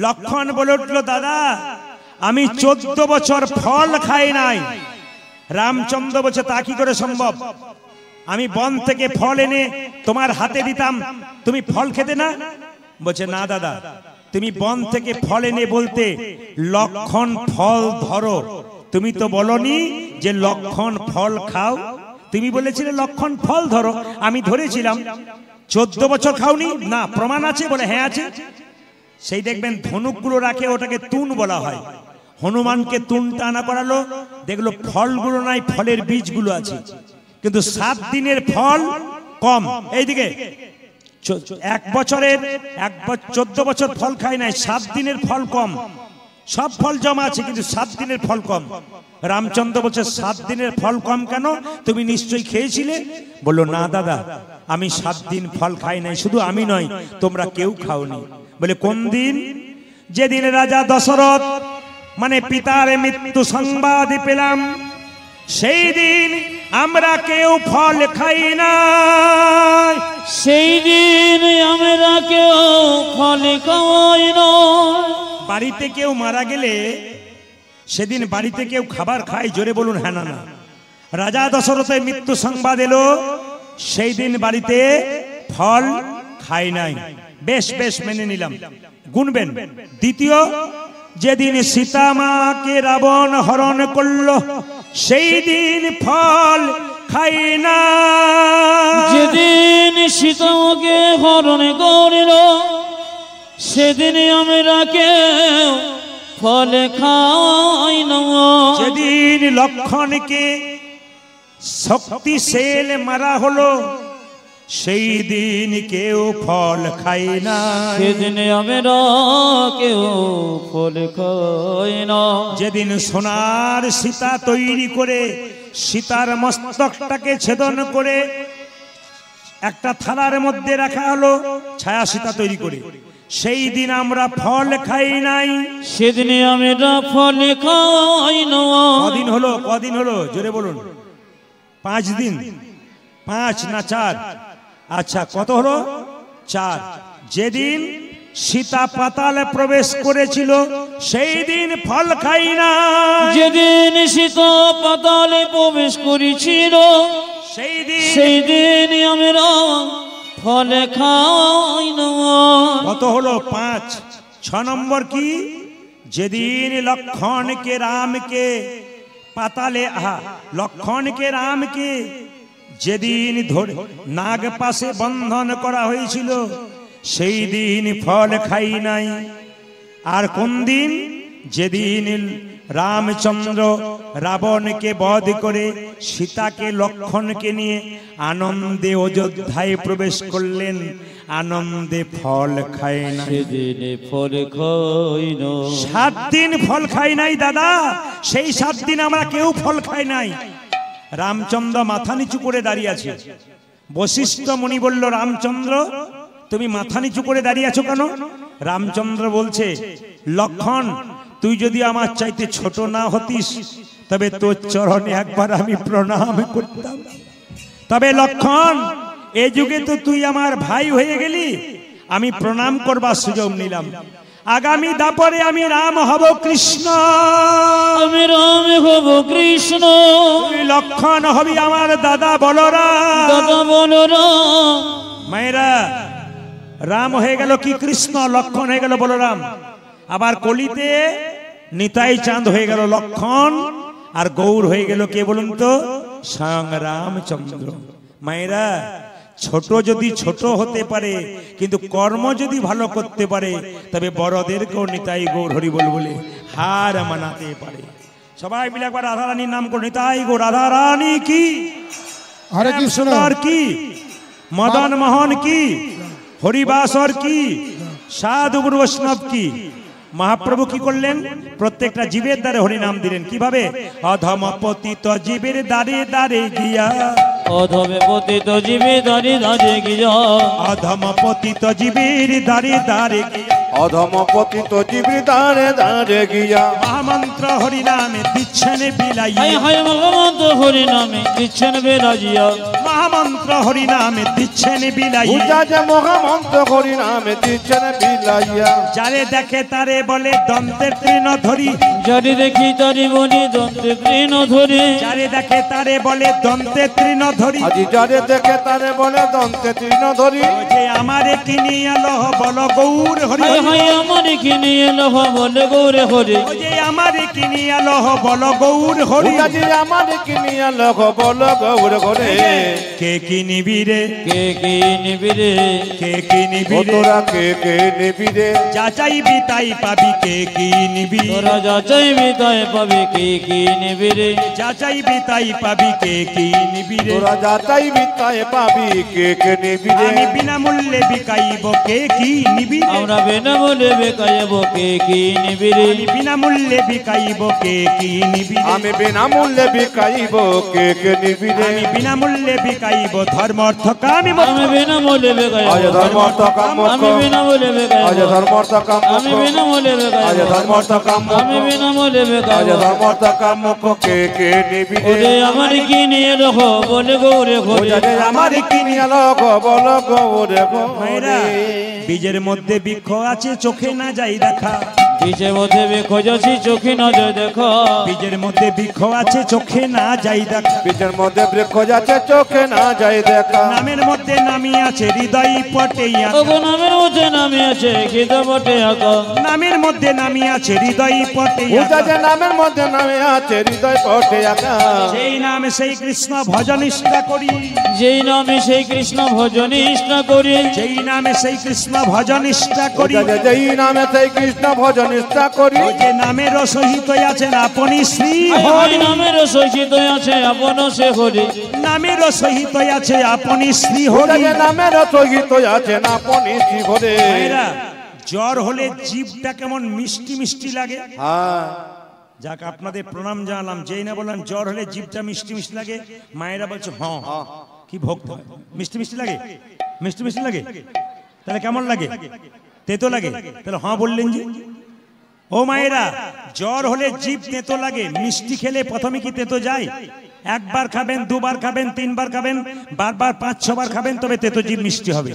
লক্ষণ বলে উঠল, দাদা আমি 14 বছর ফল খাই নাই। রামচন্দ্র বলছে, তা কি করে সম্ভব? আমি বন থেকে ফল এনে তোমার হাতে দিতাম, তুমি ফল খেতে না? বলছে, না দাদা, তুমি বন থেকে ফল এনে বলতে লক্ষণ ফল ধরো, তুমি তো বলনি যে লক্ষণ ফল খাও। তুমি বলেছিলে লক্ষণ ফল ধরো, আমি ধরেছিলাম। 14 বছর খাওনি? না। প্রমাণ আছে? বলে হ্যাঁ আছে। সেই দেখবেন ধনুকগুলো রাখে, ওটাকে তুন বলা হয়। হনুমানকে তুনটা আনা করালো, দেখলো ফলগুলো নাই, ফলের বীজগুলো আছে, কিন্তু 7 দিনের ফল কম। এইদিকে 1 বছরের 14 বছর ফল খায় নাই, 7 দিনের ফল কম। সব ফল জমা আছে, কিন্তু 7 দিনের ফল কম। রামচন্দ্র বলছে, 7 দিনের ফল কম কেন? তুমি নিশ্চয়ই খেয়েছিলে। বললো, না দাদা, আমি 7 দিন ফল খাই নাই। শুধু আমি নয়, তোমরা কেউ খাওনি। বলে, কোন দিন? যেদিন রাজা দশরথ মানে পিতার মৃত্যু সংবাদ পেলাম, সেই দিন আমরা কেউ ফল খাই না। সেই দিন আমরা কেউ ফল খাই না। বাড়িতে কেউ মারা গেলে সেদিন বাড়িতে কেউ খাবার খায়? জোরে বলুন হ্যাঁ না না। রাজা দশরথের মৃত্যু সংবাদ এলো, সেই দিন বাড়িতে ফল খাই নাই। বেশ বেশ, মেনে নিলাম। গুনবেন। দ্বিতীয়, যেদিন সীতা মাকে রাবণ হরণ করলো, সেই দিন ফল খাই না। যেদিন সীতাকে হরণ করল, সেদিন আমরা কেউ ফল খাই না। যেদিন লক্ষণকে শক্তিশাল মারা হলো, সেই দিন কেউ ফল খাই না। সেদিন আমরা কেউ ফল খাই না। যেদিন সোনার সীতা তৈরি করে সীতার মস্তকটাকে ছেদন করে একটা থালার মধ্যে রাখা হলো, ছায়া সীতা তৈরি করে, সেই দিন আমরা ফল খাই নাই। সেদিনে আমরা ফল খাই না। কদিন হলো জোরে বলুন। 5 দিন, 5 না 4? আচ্ছা, কত হলো? 4। যেদিন সীতা পাতালে প্রবেশ করেছিল সেই দিন ফল খাই না। যেদিন সীতা পাতালে প্রবেশ করেছিল সেই দিন আমরা ফল খাই না। কত হলো? 5। 6 নম্বর কি? যেদিন লক্ষণকে রামকে পাতালে লক্ষণকে রামকে যেদিন ধরে নাগ পাশে বন্ধন করা হয়েছিল সেই দিন ফল খাই নাই। আর কোন দিন? যেদিন রামচন্দ্র রাবণকে বধ করে সীতাকে লক্ষণকে নিয়ে আনন্দে অযোধ্যায় প্রবেশ করলেন, আনন্দে ফল খায় না। সেদিনে ফল খাই না। 7 দিন ফল খাই নাই দাদা। সেই 7 দিন আমরা কেউ ফল খাই নাই। রামচন্দ্র মাথা নিচু করে দাঁড়িয়ে আছে। বশিষ্ঠ মুনি বলল, রামচন্দ্র তুমি মাথা নিচু করে দাঁড়িয়ে আছো কেন? রামচন্দ্র বলছে, লক্ষণ তুই যদি আমার চাইতে ছোট না হতিস তবে তোর চরণে একবার আমি প্রণাম করতাম। তবে লক্ষণ এই যুগে তো তুই আমার ভাই হয়ে গেলি, আমি প্রণাম করবার সুযোগ নিলাম। আগামী দাপরে আমি রাম হব কৃষ্ণ। আমি রাম হব কৃষ্ণ। তুই লক্ষণ হবি আমার দাদা বলরাম। দাদা বলরাম। মায়েরা, রাম হয়ে গেল কি কৃষ্ণ, লক্ষণ হয়ে গেল বলরাম। আবার কলিতে নিতাই চাঁদ হয়ে গেল লক্ষণ, আর গৌর হয়ে গেল কে বলুন তো? স্বয়ং রামচন্দ্র। মায়েরা, ছোট যদি ছোট হতে পারে কিন্তু কর্ম যদি ভালো করতে পারে তবে বড়দেরকেও নিতাই গৌর হরি বলে হার মানাতে পারে। সবাই মিলে একবার রাধারানীর নাম করে নিতাই গৌর রাধারানী কি, হরে কৃষ্ণ কি, মদন মোহন কি, হরিবাসর কি, সাধু গুরু বৈষ্ণব কি। মহাপ্রভু কি করলেন? প্রত্যেকটা জীবের দ্বারে হরি নাম দিলেন। কিভাবে? অধম পতিত জীবের দ্বারে দ্বারে গিয়া, অধমে পতিত জীবে দাঁড়ে দাঁড়ে গিয়া, অধম পতিত জীবের দ্বারে দ্বারে গিয়া, অধম পতিত জীবি দাঁড়ে দাঁড়ে গিয়া, মহামন্ত্র হরি নামে দিচ্ছেন বিলাইয়া, হায় হায় মহামন্ত্র হরি নামে দিচ্ছেন বেরাজিয়া, মহামন্ত্র হরি নামে দিচ্ছেন বিলাইয়া, পূজা যে মহামন্ত্র হরি নামে দিচ্ছেন বিলাইয়া, যারে দেখে তারে বলে দন্তের তৃণ ধরি, যারে দেখি তারি বলি দন্তে তৃণ ধরে, যারে দেখে তারে বলে দন্তের তৃণ ধরি, আজি যারে দেখে তারে বলে দন্তে তৃণ ধরি, ও যে আমারে কিনি এলো বল গৌর হরি, হায় হায় আমারে কিনে এলো বলে গৌরে হরে, ও যে আমারে কিনি এলো বল গৌর হরি, আজি আমার কিনিয়া লোক বল গৌর ঘরে, কে কিনিবি রে, কে কে নিবি রে, কে কিনিবি রে, তোরা কে কে নিবি রে, যা চাইবি তাই পাবি, কে কিনিবি, তোরা যা চাইবি তাই পাবি, কে কে নিবি রে, যা চাইবি তাই পাবি, কে কিনিবি রে, তোরা যা চাইবি তাই পাবি, কে কে নিবি রে, আমি বিনামূল্যে বিকাইব, কে কিনিবি রে, আমরা বিনা বলে বেকাইব, কে কে নিবি রে, আমি বিনামূল্যে বিকাইব, কে কিনিবি রে, আমি বিনামূল্যে বিকাইব, কে কে নিবি রে, আমি বিনামূল্যে বিকাইব ধর্ম অর্থ কাম আমি বিনা বলে বেকাইব, আজ ধর্ম অর্থ কাম আমি বিনা বলে আজ বেকাইব, ধর্ম অর্থ কাম আমি বিনা বলে আজ বেকাইব, ধর্ম অর্থ কাম আমি বিনা বলে আজ বেকাইব, ধর্ম অর্থ কাম কে কে নিবি রে, ওরে আমার কি নিয়ে রহো বলে গৌরে ঘরে, ওরে আমার কিনিয়া লোক বল গৌরে মায়েরা, ঘরে, বীজের মধ্যে বৃক্ষ আছে চোখে না যাই দেখা, পিছে মধ্যে খোঁজাছি চোখে না যায় দেখো, বীজের মধ্যে বৃক্ষ আছে চোখে না যাই দেখা, বীজের মধ্যে বৃক্ষ যাচ্ছে চোখে না যায় দেখা, নামের মধ্যে নামি আছে হৃদয় পটে আঁকা, ওগো নামের মধ্যে নামে আছে গীতা বটে আঁকা, নামের মধ্যে নামি আছে হৃদয় পটে পূজা আঁকা, যে নামের মধ্যে নামে আছে হৃদয় পটে আঁকা, সেই নামে সেই কৃষ্ণ ভজন নিষ্ঠা করি, যেই নামে সেই কৃষ্ণ ভজন নিষ্ঠা করি, সেই নামে সেই কৃষ্ণ ভজন নিষ্ঠা করি, পূজা যে যেই নামে সেই কৃষ্ণ ভজন নিষ্ঠা করি, ও যে নামের সহিত আছেন আপনি শ্রী হায় হরি, নামের সহিত আছে আপন সে হরি, নামের সহিত আছে আপনি শ্রী পূজা হরি। যে নামের সহিত আছে না আপনি শিবরে, ভাইরা, জ্বর হলে জিভটা কেমন মিষ্টি মিষ্টি লাগে। হ্যাঁ যাক আপনাদের প্রণাম জানালাম। যেই না বললাম জ্বর হলে জিভটা মিষ্টি মিষ্টি লাগে, মায়েরা বলছে হ্যাঁ কি ভক্ত, মিষ্টি মিষ্টি লাগে, মিষ্টি মিষ্টি লাগে। তাহলে কেমন লাগে? তেতো লাগে? তাহলে হ্যাঁ বললেন যে। ও মায়েরা, জ্বর হলে জিভ তেতো লাগে, মিষ্টি খেলে প্রথমে কি তেতো যায়? একবার খাবেন, দুবার খাবেন, তিনবার খাবেন, বারবার 5-6 বার খাবেন, তবে তেতো জিভ মিষ্টি হবে।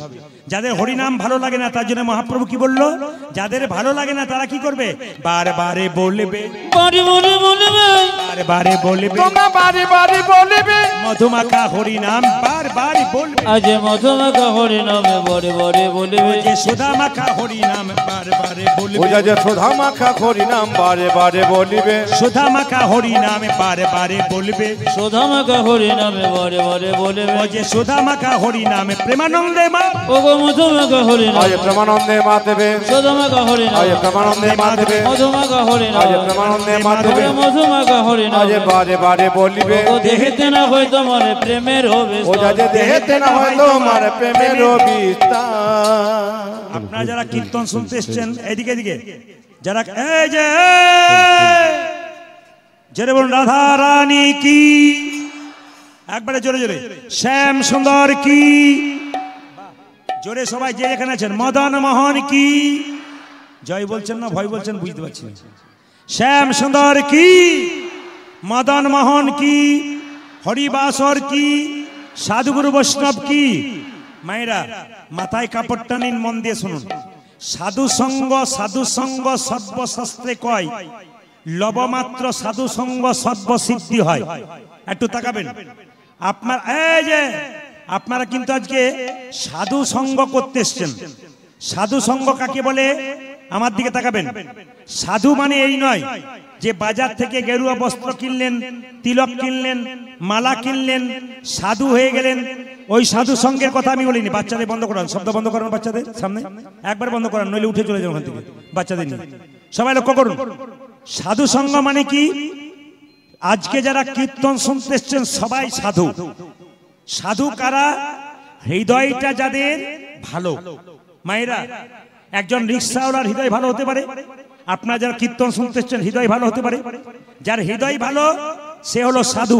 যাদের হরিনাম ভালো লাগে না, তার জন্য মহাপ্রভু কি বলল? যাদের ভালো লাগে না তারা কি করবে? বারবারে বলবে, বারে বারে বলবে, বারবারে বলবে, তোমরা বারে বারে বলবে, মধুমাখা হরিনাম বারবার বলবে। আজ মধুমাখা হরি নামে বারে বারে বলবে, যে সুধামাখা হরিনাম বারবারে বলবে, ওজা যে সুধা মাখা হরিনাম বারে বারে বলিবে, সুধামাখা হরিনাম বারবারে বলবে, সুধামাখা হরি নামে বারে বারে বলবে, ও যে সুধামাখা হরিনাম প্রেমানন্দে মা, ও গো মধুমাখা হরি আজ নামে, প্রেমানন্দে মা দেবে, সুধামাখা হরি আজ নামে, প্রেমানন্দে মা দেবে, মধুমাখা হরি আজ নামে, প্রেমানন্দে মা দেবে, মধুমাখা হরি আজ নামে, বারে বারে বলিবে, ও দেহেতে না হয় তোমার প্রেমের হবে ওজা যে দেহেতে না হয় তোমার প্রেমের বিস্তার। আপনারা যারা কীর্তন শুনতে এসছেন এদিকে এদিকে, যারা এই যে জোরে বলুন রাধা রানী কি, একবারে জোরে জোরে, শ্যাম সুন্দর কি, জোরে সবাই যে এখানে আছেন, মদন মোহন কি, জয় বলছেন না ভয় বলছেন বুঝতে পারছি না। শ্যাম সুন্দর কি, মদন মোহন কি, হরিবাসর কি, সাধুগুরু বৈষ্ণব কি। মায়েরা মাথায় কাপড়টা নিন, মন দিয়ে শুনুন। সাধু সঙ্গ সর্বশাস্ত্রে কয়, লবমাত্র সাধু সঙ্গ সর্বসিদ্ধি হয়। একটু তাকাবেন আপনার, এই যে আপনারা কিন্তু আজকে সাধু সঙ্গ করতে এসছেন। সাধু সঙ্গ কাকে বলে? আমার দিকে তাকাবেন। সাধু মানে এই নয় যে বাজার থেকে গেরুয়া বস্ত্র কিনলেন, তিলক কিনলেন, মালা কিনলেন, সাধু হয়ে গেলেন। ওই সাধু সঙ্গের কথা আমি বলিনি। বাচ্চাদের বন্ধ করান, শব্দ বন্ধ করান বাচ্চাদের সামনে, একবার বন্ধ করান, নইলে উঠে চলে যান ওখান থেকে বাচ্চাদের নিয়ে। সবাই লক্ষ্য করুন, সাধু সঙ্গ মানে কি? আজকে যারা কীর্তন শুনতে এসছেন সবাই সাধু। সাধু কারা? হৃদয়টা যাদের ভালো। মায়েরা, একজন রিক্সাওয়ালার হৃদয় ভালো হতে পারে, আপনারা যারা কীর্তন শুনতে এসছেন হৃদয় ভালো হতে পারে। যার হৃদয় ভালো সে হলো সাধু,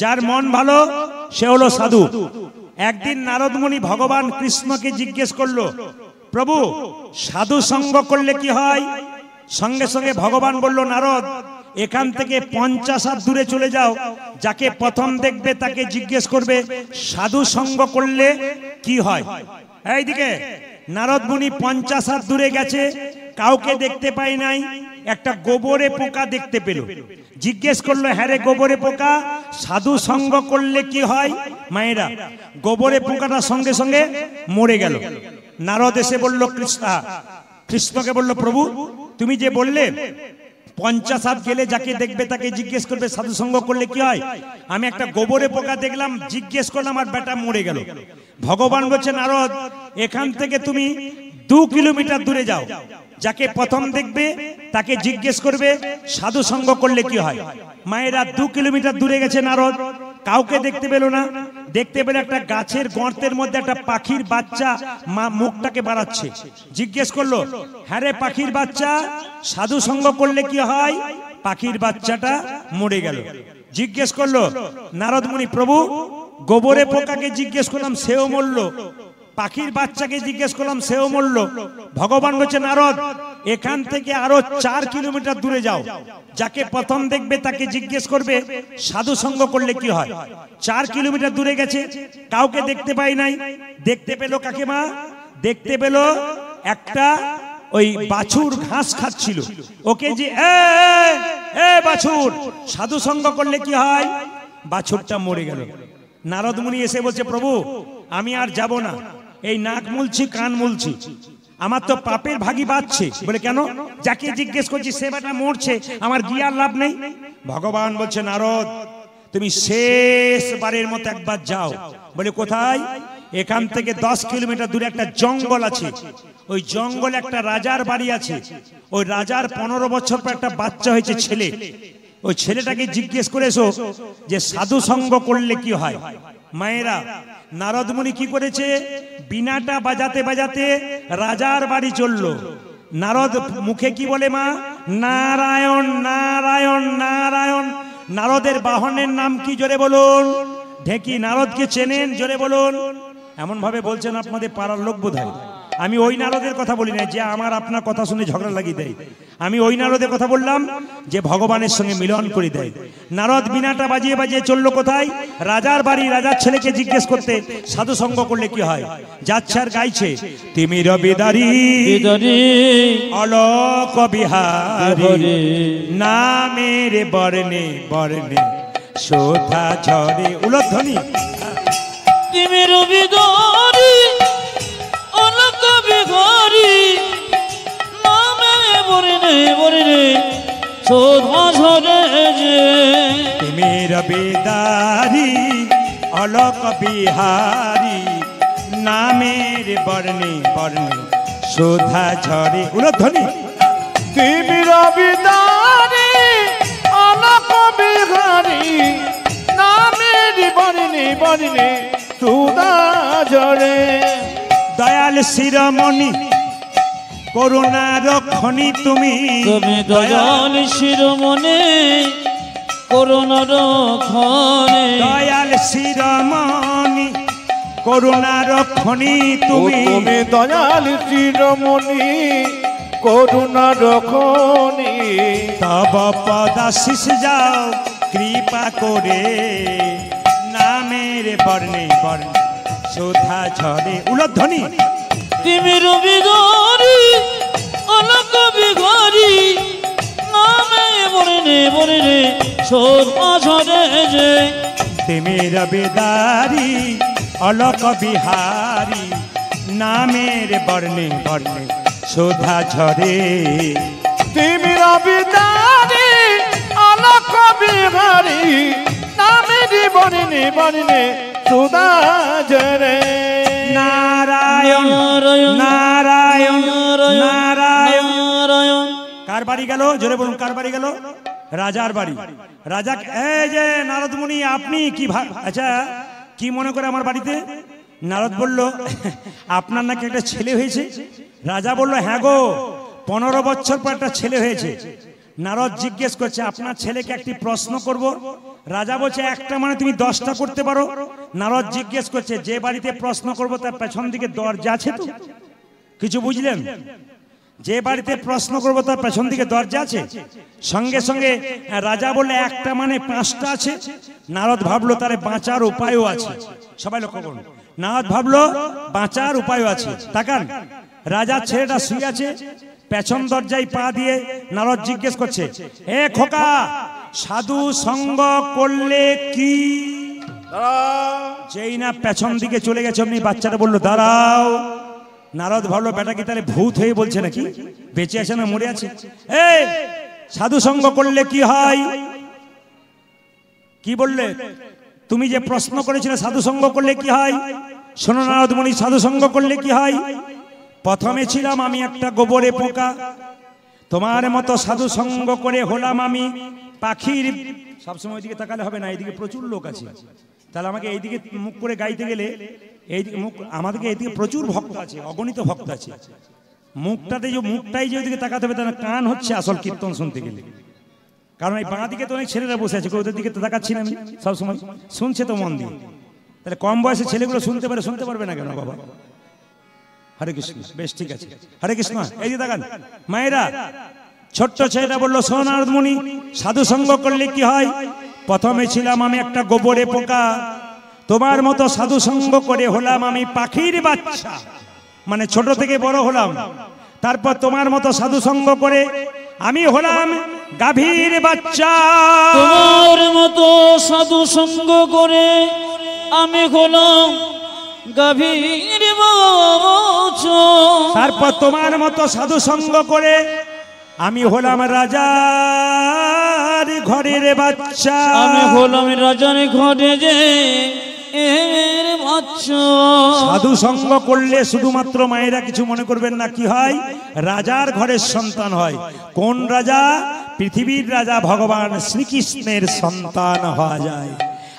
যার মন ভালো সে হলো সাধু। একদিন নারদ মুনি ভগবান কৃষ্ণকে জিজ্ঞেস করলো, প্রভু সাধু সঙ্গ করলে কি হয়? সঙ্গে সঙ্গে ভগবান বলল, নারদ এখান থেকে 50 হাত দূরে চলে যাও, যাকে প্রথম দেখবে তাকে জিজ্ঞেস করবে সাধু সঙ্গ করলে কি হয়। এইদিকে নারদ মুনি 50 হাত দূরে গেছে, কাউকে দেখতে পাই নাই, একটা গোবরে পোকা দেখতে পেল। জিজ্ঞেস করলো, হ্যাঁ রে গোবরে পোকা, সাধু সঙ্গ করলে কি হয়? মায়েরা, গোবরে পোকাটা সঙ্গে সঙ্গে মরে গেল। নারদ এসে বলল কৃষ্ণকে বলল, প্রভু তুমি যে বললে 50 হাত গেলে যাকে দেখবে তাকে জিজ্ঞেস করবে সাধু সঙ্গ করলে কি হয়, আমি একটা গোবরে পোকা দেখলাম, জিজ্ঞেস করলাম আর বেটা মরে গেল। ভগবান বলছে, নারদ এখান থেকে তুমি 2 কিলোমিটার দূরে যাও, যাকে প্রথম দেখবে তাকে জিজ্ঞেস করবে সাধু সঙ্গ করলে কি হয়। মায়েরা 2 কিলোমিটার দূরে গেছে নারদ, কাউকে দেখতে পেল না। দেখতে পেলে একটা গাছের গর্তের মধ্যে একটা পাখির বাচ্চা মা মুখটাকে বাড়াচ্ছে। জিজ্ঞেস করলো, হ্যাঁ রে পাখির বাচ্চা, সাধু সঙ্গ করলে কি হয়? পাখির বাচ্চাটা মরে গেল। জিজ্ঞেস করলো নারদ মুনি, প্রভু গোবরে পোকাকে জিজ্ঞেস করলাম সেও মরল, পাখির বাচ্চাকে জিজ্ঞেস করলাম সেও মরল। ভগবান বলছে, নারদ এখান থেকে আরো 4 কিলোমিটার দূরে যাও, যাকে প্রথম দেখবে তাকে জিজ্ঞেস করবে সাধু সঙ্গ করলে কি হয়। 4 কিলোমিটার দূরে গেছে, কাউকে দেখতে পাই নাই। দেখতে পেল কাকে মা? দেখতে পেল একটা ওই বাছুর ঘাস খাচ্ছিল। ওকে যে এ বাছুর সাধু সঙ্গ করলে কি হয়? বাছুরটা মরে গেল। নারদ মুনি এসে বলছে, প্রভু আমি আর যাব না, এই নাক মুলছি কান মুলছি, আমার তো পাপের ভাগী বাঁচছে। বলে কেন? যাকে জিজ্ঞেস করছি সে বেটা মরছে, আমার গিয়ে আর লাভ নেই। ভগবান বলছে, নারদ তুমি শেষবারের মতো একবার যাও। বলে কোথায়? এখান থেকে 10 কিলোমিটার দূরে একটা জঙ্গল আছে, ওই জঙ্গলে একটা রাজার বাড়ি আছে। ওই রাজার 15 বছর পর একটা বাচ্চা হয়েছে ছেলে, ওই ছেলেটাকে জিজ্ঞেস করে এসো যে সাধু সঙ্গ করলে কি হয়। মায়েরা, নারদ মুনি কি করেছে? বিনাটা বাজাতে বাজাতে রাজার বাড়ি চললো। নারদ মুখে কি বলে মা? নারায়ণ নারায়ণ নারায়ণ। নারদের বাহনের নাম কি? জোরে বলুন। ঢেকি। নারদকে চেনেন? জোরে বলুন। এমন ভাবে বলছেন আপনাদের পাড়ার লোক বোধ হয়। আমি ওই নারদের কথা বলি না যে আমার আপনার কথা শুনে ঝগড়া লাগিয়ে দেয়। আমি ওই নারদের কথা বললাম যে ভগবানের সঙ্গে মিলন করে দেয়। নারদ বিনাটা বাজিয়ে বাজিয়ে চললো কোথায়? রাজার বাড়ি। রাজার ছেলেকে জিজ্ঞেস করতে সাধু সঙ্গ করলে কি হয়। যাচ্ছে আর গাইছে, তিমির বিদারি অলোক বিহারি নামের বর্ণে বর্ণে শোধা ঝরে। উলধ্বনি। তিমির বিদারি অলোক বিহারি নামে বর্ণে বর্ণে শোধা ঝরে যে। তিমির বিদারি অলোক বিহারি নামের বর্ণে বর্ণে শোধা ঝরে। উলধ্বনি। তিমির বিদারি অলোক বিহারি নামের বর্ণে বর্ণে সুধা ঝরে। দয়াল শিরোমণি করুণা রক্ষণী তুমি। তুমি দয়াল শিরোমণি করুণা রক্ষণে। দয়াল শিরোমণি করুণা রক্ষণী তুমি। তুমি দয়াল শিরোমণি করুণা রক্ষণী। তব পদাশিস যাও কৃপা করে নামের বর্ণে বর্ণে শোধা ঝরে। উলধ্বনি। তিমির বিদারি অলোক বিহারি নামে বর্ণে বর্ণে শোধা ঝরে যে। তিমির বিদারি অলোক বিহারি নামের বর্ণে বর্ণে শোধা ঝরে। তিমির বিদারি অলোক বিহারি নামের বর্ণে বর্ণে সুধা ঝরে। নারায়ণ নারায়ণ নারায়ণ। কার বাড়ি গেল? জোরে বলুন, কার বাড়ি গেল? রাজার বাড়ি। রাজা, এই যে নারদ মুনি আপনি কি আচ্ছা কি মনে করে আমার বাড়িতে? নারদ বলল আপনার নাকি একটা ছেলে হয়েছে। রাজা বলল হ্যাঁ গো, 15 বছর পর একটা ছেলে হয়েছে। নারদ জিজ্ঞেস করছে আপনার ছেলেকে একটি প্রশ্ন করব। রাজা বলছে একটা মানে তুমি 10টা করতে পারো। নারদ জিজ্ঞেস করছে যে বাড়িতে প্রশ্ন করব তার পেছন দিকে দরজা আছে তো? কিছু বুঝলেন? যে বাড়িতে প্রশ্ন করব তার পেছন দিকে দরজা আছে? সঙ্গে সঙ্গে রাজা বললে একটা মানে 5টা আছে। নারদ ভাবলো তারে বাঁচার উপায়ও আছে। সবাই লক্ষ্য করুন, নারদ ভাবলো বাঁচার উপায়ও আছে। তাকান, রাজার ছেলেটা শুয়ে আছে, পেছন দরজায় পা দিয়ে নারদ জিজ্ঞেস করছে এ খোকা, সাধু সঙ্গ করলে কি? যেই না পেছন দিকে চলে গেছে অমনি বাচ্চাটা বললো দাঁড়াও। নারদ ভাবলো বেটা কি তাহলে ভূত হয়ে বলছে নাকি, বেঁচে আছে না মরে আছে? এই সাধু সঙ্গ করলে কি হয়? কি বললে? তুমি যে প্রশ্ন করেছিলে সাধু সঙ্গ করলে কি হয়, শোনো নারদ মুনি, সাধু সঙ্গ করলে কি হয়? প্রথমে ছিলাম আমি একটা গোবরে পোকা, তোমার মতো সাধু সঙ্গ করে হলাম আমি পাখির। সবসময় ওইদিকে তাকালে হবে না, এইদিকে প্রচুর লোক আছে। তাহলে আমাকে এইদিকে মুখ করে গাইতে গেলে এইদিকে মুখ, আমাদেরকে এইদিকে প্রচুর ভক্ত আছে, অগণিত ভক্ত আছে। মুখটাতে যে মুখটাই যে ওইদিকে তাকাতে হবে, তাহলে কান হচ্ছে আসল কীর্তন শুনতে গেলে। কারণ এই বাঁ দিকে তো অনেক ছেলেরা বসে আছে, ওদের দিকে তো তাকাচ্ছি না আমি সবসময়, শুনছে তো মন দিয়ে। তাহলে কম বয়সে ছেলেগুলো শুনতে পারে, শুনতে পারবে না কেন বাবা? হরে কৃষ্ণ, বেশ ঠিক আছে, হরে কৃষ্ণ। এই যে দেখান মায়েরা, ছোট্ট ছেলেটা বললো শোনো নারদ মুনি, সাধু সঙ্গ করলে কি হয়? প্রথমে ছিলাম আমি একটা গোবরে পোকা, তোমার মতো সাধু সঙ্গ করে হলাম আমি পাখির বাচ্চা, মানে ছোট থেকে বড় হলাম। তারপর তোমার মতো সাধু সঙ্গ করে আমি হলাম গাভীর বাচ্চা। তোমার মতো সাধু সঙ্গ করে আমি হলাম গাভীর বাচ্চা। তারপর তোমার মতো সাধু সঙ্গ করে আমি হলাম রাজার ঘরের বাচ্চা। আমি হলাম রাজার ঘরে যে এর বাচ্চা। সাধু সঙ্গ করলে শুধুমাত্র মায়েরা কিছু মনে করবেন না, কি হয়? রাজার ঘরের সন্তান হয়। কোন রাজা? পৃথিবীর রাজা ভগবান শ্রীকৃষ্ণের সন্তান হওয়া যায়।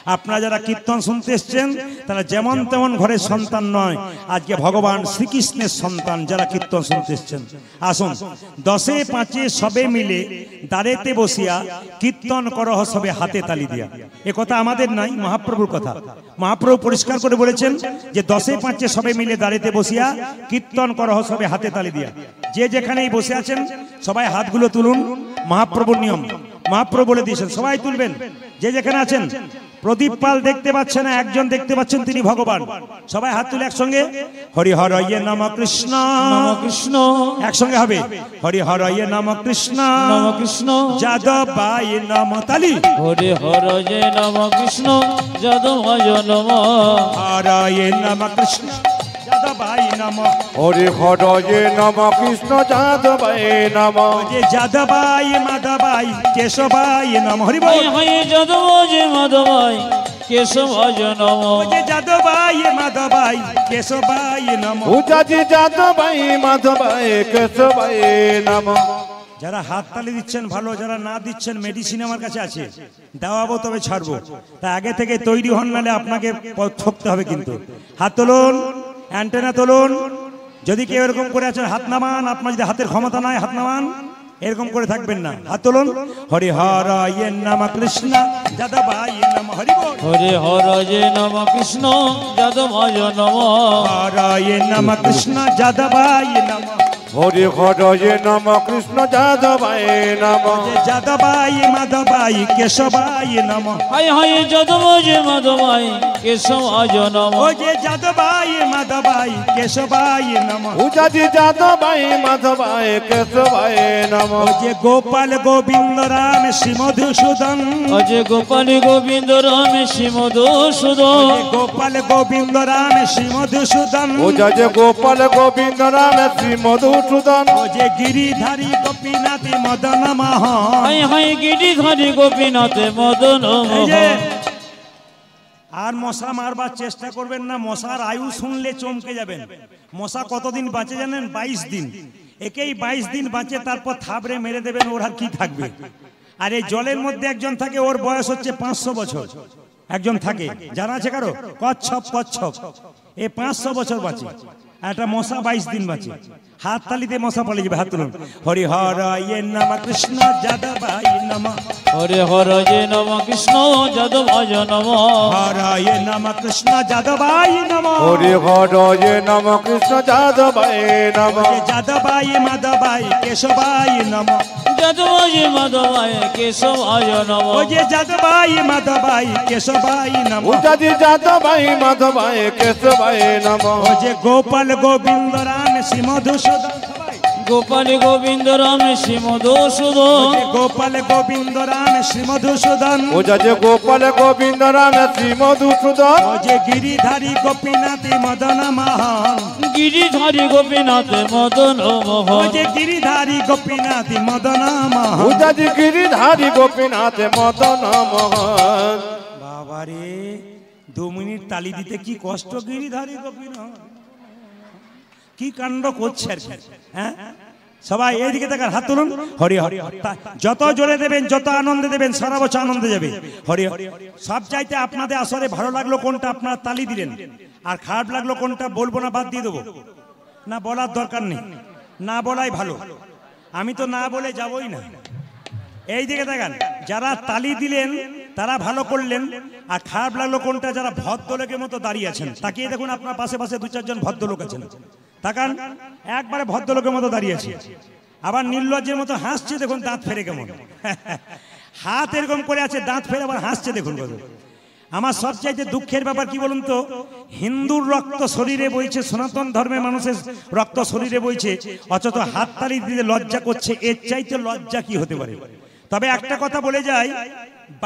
আপনারা যারা কীর্তন শুনতে এসছেন তারা যেমন তেমন ঘরের সন্তান নয়, আজকে ভগবান শ্রীকৃষ্ণের সন্তান যারা কীর্তন শুনতে এসছেন। আসুন 10-5 সবে মিলে দাঁড়েতে বসিয়া কীর্তন করহ সবে হাতে তালি দিয়া। এ কথা আমাদের নয়, মহাপ্রভুর কথা। মহাপ্রভু পরিষ্কার করে বলেছেন যে 10-5 সবে মিলে দাঁড়েতে বসিয়া কীর্তন করহ সবে হাতে তালি দিয়া। যে যেখানেই বসে আছেন সবাই হাতগুলো তুলুন, মহাপ্রভুর নিয়ম। মহাপ্রভু বলে দিয়েছেন সবাই তুলবেন, যে যেখানে আছেন। প্রদীপ পাল দেখতে পাচ্ছেন না, একজন দেখতে পাচ্ছেন, তিনি ভগবান। সবাই হাত তুলে একসঙ্গে হরি হরয়ে নম কৃষ্ণ নম কৃষ্ণ, একসঙ্গে হবে হরি হরয়ে নম কৃষ্ণ নম কৃষ্ণ, যাদবায় নম তালি। হরে হরয়ে নম কৃষ্ণ যাদবায় নম, হরয়ে নম কৃষ্ণ যাদবায় নম, হরি হরয়ে নম কৃষ্ণ যাদবায় নম, যে যাদবায় মাধবায় কেশবায় নম। হরি বল। হায় হায় যাদবায় মাধবায় কেশবায় নম, যে যাদবায় মাধবায় কেশবায় নম। উজাজি যাদবায় মাধবায় কেশবায় নম। যারা হাত তালি দিচ্ছেন ভালো, যারা না দিচ্ছেন মেডিসিন আমার কাছে আছে, দেওয়াবো তবে ছাড়বো। তা আগে থেকে তৈরি হন, নালে আপনাকে ঠকতে হবে কিন্তু। হাত তুলুন, অ্যান্টেনা তুলুন। যদি কেউ এরকম করে আছেন হাত নামান, আপনার যদি হাতের ক্ষমতা নাই হাত নামান, এরকম করে থাকবেন না। হাত তুলুন। হরি হরয়ে নম কৃষ্ণ যাদবায় নম। হরি বল। হরে হরয়ে নম কৃষ্ণ যাদবায় নম, হরয়ে নম কৃষ্ণ যাদবায় নম, হরি হরয়ে নম কৃষ্ণ যাদবায় নম, যাদবায় মাধবায় কেশবায় নম। হায় হায় যাদবায় মাধবায় কেশবায় নম, ও যে যাদবায় মাধবায় কেশবায় নম। উজাজি যাদবায় মাধবায় কেশবায় নম, ও যে গোপাল গোবিন্দ রাম শ্রী মধুসূদন, অজে গোপাল গোবিন্দ রাম শ্রী মধুসূদন, গোপাল গোবিন্দ রাম শ্রী মধুসূদন, উজাজি গোপাল গোবিন্দ রাম শ্রী মধুসূদন, ও যে গিরিধারী গোপীনাথ মদন মোহন। হায় হায় গিরিধারী গোপীনাথ মদন এই যে, মোহন। আর মশা মারবার চেষ্টা করবেন না, মশার আয়ু শুনলে চমকে যাবেন। মশা কতদিন বাঁচে জানেন? 22 দিন। একেই 22 দিন বাঁচে, তারপর থাবড়ে মেরে দেবেন, ওর আর কি থাকবে। আর এই জলের মধ্যে একজন থাকে, ওর বয়স হচ্ছে 500 বছর। একজন থাকে, জানা আছে কারো? কচ্ছপ। কচ্ছপ এ 500 বছর বাঁচে, একটা মশা 22 দিন বাঁচে। হাত তালিতে মশা পালিয়ে যাবে। হাত তুলুন। হরি হরয়ে নম কৃষ্ণ যাদবায় নম, হরে হরয়ে নম কৃষ্ণ যাদবায় নম, হরয়ে নম কৃষ্ণ যাদবায় নম, হরি হরয়ে নম কৃষ্ণ যাদবায় নম, যাদবায় মাধবায় কেশবায় নম। যাদবায় মাধবায় কেশবায় নম, ও যে যাদবায় মাধবায় কেশবায় নম। উজাজি যাদবায় মাধবায় কেশবায় নম, ও যে গোপাল গোবিন্দ রাম শ্রী মধুসূদন। গোপাল গোবিন্দ রাম শ্রী মধুসূদন, গোপাল গোবিন্দ রাম শ্রী মধুসূদন, উজাজি গোপাল গোবিন্দ রাম শ্রী মধুসূদন, ও যে গিরিধারী গোপীনাথ মদন মোহন। গিরিধারী গোপীনাথ মদন ও মোহন, যে গিরিধারী গোপীনাথ মদন মোহন। উজাজি গিরিধারী গোপীনাথ মদন মোহন। বাবারে, 2 মিনিট তালি দিতে কি কষ্ট। গিরিধারী গোপীনাথ কি কাণ্ড করছে আর কি। হ্যাঁ, সবাই এইদিকে দেখার, হাত তুলুন। হরি হরি, যত জোরে দেবেন, যত আনন্দে দেবেন, সারা বছর আনন্দে যাবে। হরি হরি। সব চাইতে আপনাদের আসরে ভালো লাগলো কোনটা? আপনারা তালি দিলেন। আর খারাপ লাগলো কোনটা? বলবো না, বাদ দিয়ে দেবো। না, বলার দরকার নেই, না বলাই ভালো। আমি তো না বলে যাবই না। এই দিকে দেখান, যারা তালি দিলেন তারা ভালো করলেন। আর খারাপ লাগলো কোনটা? যারা ভদ্রলোকের মতো দাঁড়িয়ে আছেন। তাকিয়ে দেখুন, আপনার পাশে পাশে 2-4 জন ভদ্রলোক আছেন। তাকান, একবারে ভদ্রলোকের মতো দাঁড়িয়ে আছে। আবার নির্লজ্জের মতো হাসছে, দেখুন দাঁত ফেরে কেমন। হাত এরকম করে আছে, দাঁত ফেরে আবার হাসছে, দেখুন কত। আমার সবচাইতে দুঃখের ব্যাপার কি বলুন তো? হিন্দুর রক্ত শরীরে বইছে, সনাতন ধর্মের মানুষের রক্ত শরীরে বইছে, অথচ হাততালি দিতে লজ্জা করছে। এর চাইতে লজ্জা কি হতে পারে? তবে একটা কথা বলে যাই,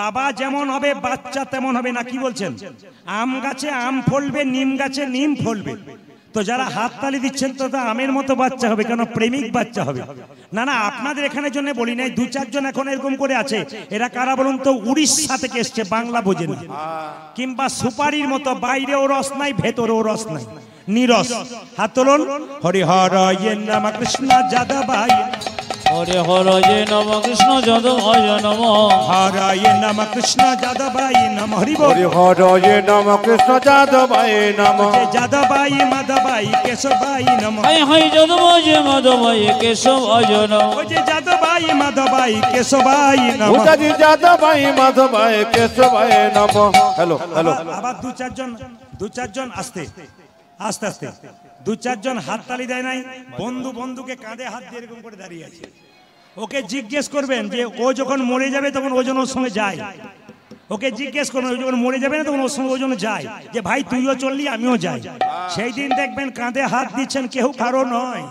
বাবা যেমন হবে বাচ্চা তেমন হবে না। কি বলছেন? আম গাছে আম ফলবে, নিম গাছে নিম ফলবে। তো যারা হাততালি দিচ্ছেন তো আমের মতো বাচ্চা হবে কেন? প্রেমিক বাচ্চা হবে। না না, আপনাদের এখানে জন্য বলি নাই। 2-4 জন এখন এরকম করে আছে। এরা কারা বলুন তো? উড়িষ্যা থেকে এসছে, বাংলা বোঝে না। কিংবা সুপারির মতো, বাইরেও রস নাই, ভেতরেও রস নাই, নিরস। হাত তুলুন। হরি হরয়ে নম কৃষ্ণ যাদবায়, হরে হরয়ে নম কৃষ্ণ যাদবায় নম হরায় নম কৃষ্ণ যাদবায় নম হরি বল হরি হরয়ে নম কৃষ্ণ যাদবায় নম যাদবায় মাধবায় কেশবায় নম হাই হাই যাদবায় মাধবায় কেশবায় নম ও যে যাদবায় মাধবায় কেশবায় নম উদাজি যাদবায় মাধবায় কেশবায় নম হ্যালো হ্যালো আবার দু চারজন আস্তে আস্তে আস্তে দু চারজন হাত তালি দেয় নাই বন্ধুকে কাঁধে হাত দিয়ে এরকম করে দাঁড়িয়ে আছে ওকে জিজ্ঞেস করবেন যে ও যখন মরে যাবে তখন ওজন ওর সঙ্গে যায় ওকে জিজ্ঞেস করবেন ও যখন মরে যাবে না তখন ওর সঙ্গে ওজন যায় যে ভাই তুইও চললি আমিও যাই সেই দিন দেখবেন কাঁধে হাত দিচ্ছেন কেউ কারো নয়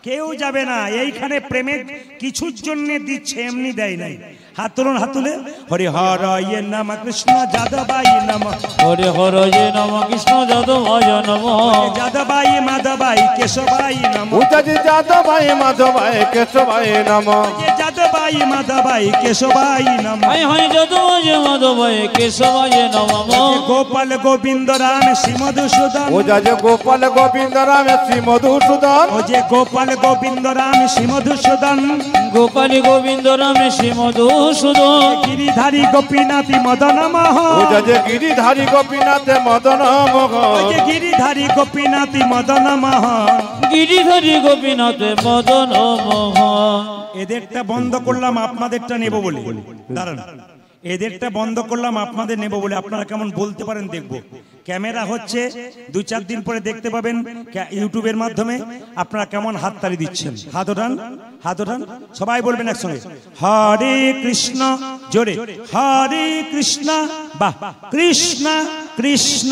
কেউ যাবে না এইখানে প্রেমে কিছুর জন্য দিচ্ছে এমনি দেয় নাই হাত তুলুন হাত তুলে হরি হরয়ে নম কৃষ্ণ যাদবায় নম হরে হরয়ে নম কৃষ্ণ যাদবায় নম যাদবায় মাধবায় কেশবায় নম উদাজি যাদবায় মাধবায় কেশবায় নম যাদবায় মাধবায় কেশবায় নম হাই হাই যাদবায় মাধবায় কেশবায় নম গোপাল গোবিন্দ রাম শ্রী মধুসূদন উদাজি গোপাল গোবিন্দ রাম শ্রী মধুসূদন ও যে গোপাল গোবিন্দ রাম শ্রী মধুসূদন গোপালী গোবিন্দ রাম শ্রী মধুসূদন গিরিধারী গোপীনাথী মদন মোহন উদাজি গিরিধারী গোপীনাথ মদন মোহন গিরিধারী গোপীনাথী মদন মোহন গিরিধারী গোপীনাথ মদন মোহন এদেরটা বন্ধ করলাম আপনাদেরটা নেব বলে দাঁড়ান এদেরটা বন্ধ করলাম আপনাদের নেব বলে আপনারা কেমন বলতে পারেন দেখবো ক্যামেরা হচ্ছে 2-4 দিন পরে দেখতে পাবেন ইউটিউবের মাধ্যমে আপনারা কেমন হাততালি দিচ্ছেন হাত ওঠান সবাই বলবেন একসঙ্গে হরে কৃষ্ণ জোরে হরে কৃষ্ণ বাহ কৃষ্ণ কৃষ্ণ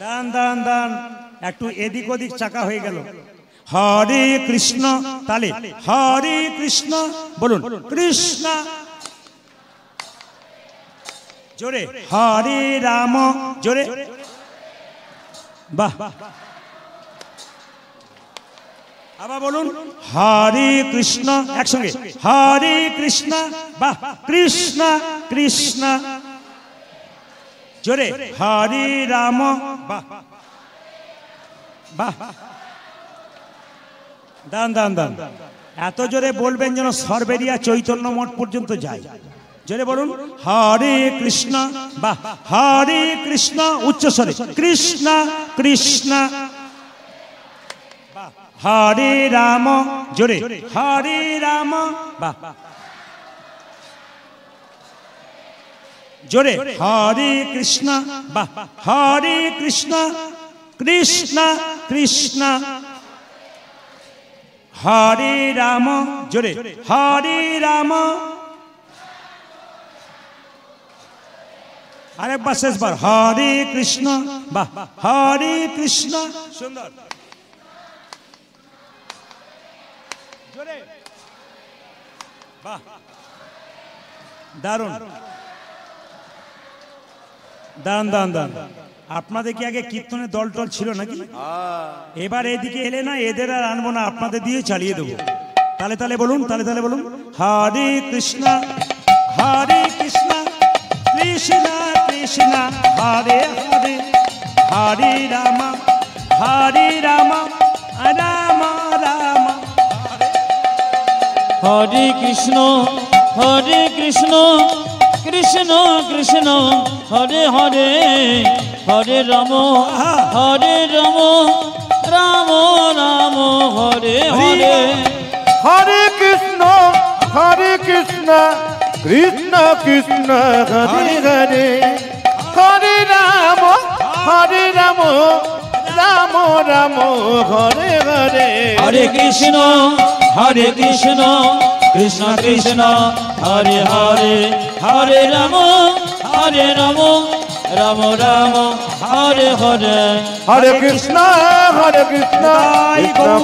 দান দান দান একটু এদিক ওদিক চাকা হয়ে গেল হরে কৃষ্ণ তালে হরে কৃষ্ণ বলুন কৃষ্ণ জোরে হরে রাম জোরে বাহ আবার বলুন হরে কৃষ্ণ একসঙ্গে হরে কৃষ্ণ বাহ কৃষ্ণ কৃষ্ণ জোরে হরে রাম বাহ বাহ দান দান দান এত জোরে বলবেন যেন সরবেরিয়া চৈতন্য মঠ পর্যন্ত যায় জোরে বলুন হরে কৃষ্ণ বাহ হরে কৃষ্ণ উচ্চস্বরে কৃষ্ণ কৃষ্ণ হরে রাম জোরে হরে রাম বাহ জোরে হরে কৃষ্ণ বাহ হরে কৃষ্ণ কৃষ্ণ কৃষ্ণ হরে রাম জোরে হরে রাম আরেকবার শেষবার হরে কৃষ্ণ বাহ হরে কৃষ্ণ সুন্দর জোরে বাহ দারুণ দান দান দান আপনাদের কি আগে কীর্তনের দল টল ছিল নাকি এবার এদিকে এলে না এদের আর আনবো না আপনাদের দিয়ে চালিয়ে দেবো তালে তালে বলুন তালে তালে বলুন হরে কৃষ্ণ কৃষ্ণ কৃষ্ণ হরে হরে হরে রাম রাম রাম হরে কৃষ্ণ কৃষ্ণ কৃষ্ণ হরে হরে হরে রাম রাম রাম হরে হরে হরে কৃষ্ণ কৃষ্ণ কৃষ্ণ হরে হরে হরে রাম রাম রাম হরে হরে হরে কৃষ্ণ কৃষ্ণ কৃষ্ণ হরে হরে হরে রাম রাম রাম হরে হরে হরে কৃষ্ণ কৃষ্ণ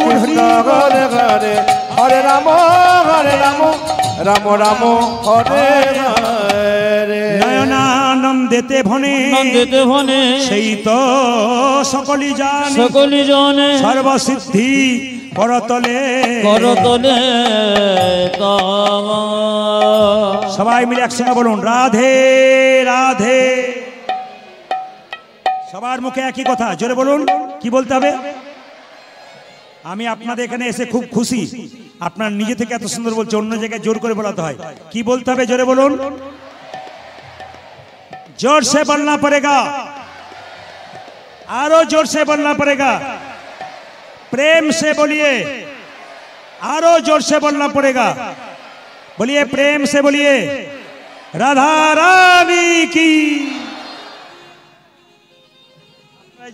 কৃষ্ণ হরে হরে হরে রাম রাম রাম হরে হরে নয়নানন্দেতে ভনে সেই তো সকলি জানে সর্বসিদ্ধি করতলে সবাই মিলে একসঙ্গে বলুন রাধে রাধে সবার মুখে একই কথা, জোরে বলুন কি বলতে হবে। আমি আপনাদের এখানে এসে খুব খুশি, আপনার নিজে থেকে এত সুন্দর বলছে, অন্য জায়গায় জোর করে বলাতে হয়। কি বলতে হবে জোরে বলুন। जोर से बोलना पड़ेगा, आरो जोर से बोलना पड़ेगा, प्रेम से बोलिए, आरो जोर से बोलना पड़ेगा, बोलिए प्रेम से बोलिए, राधा रानी की।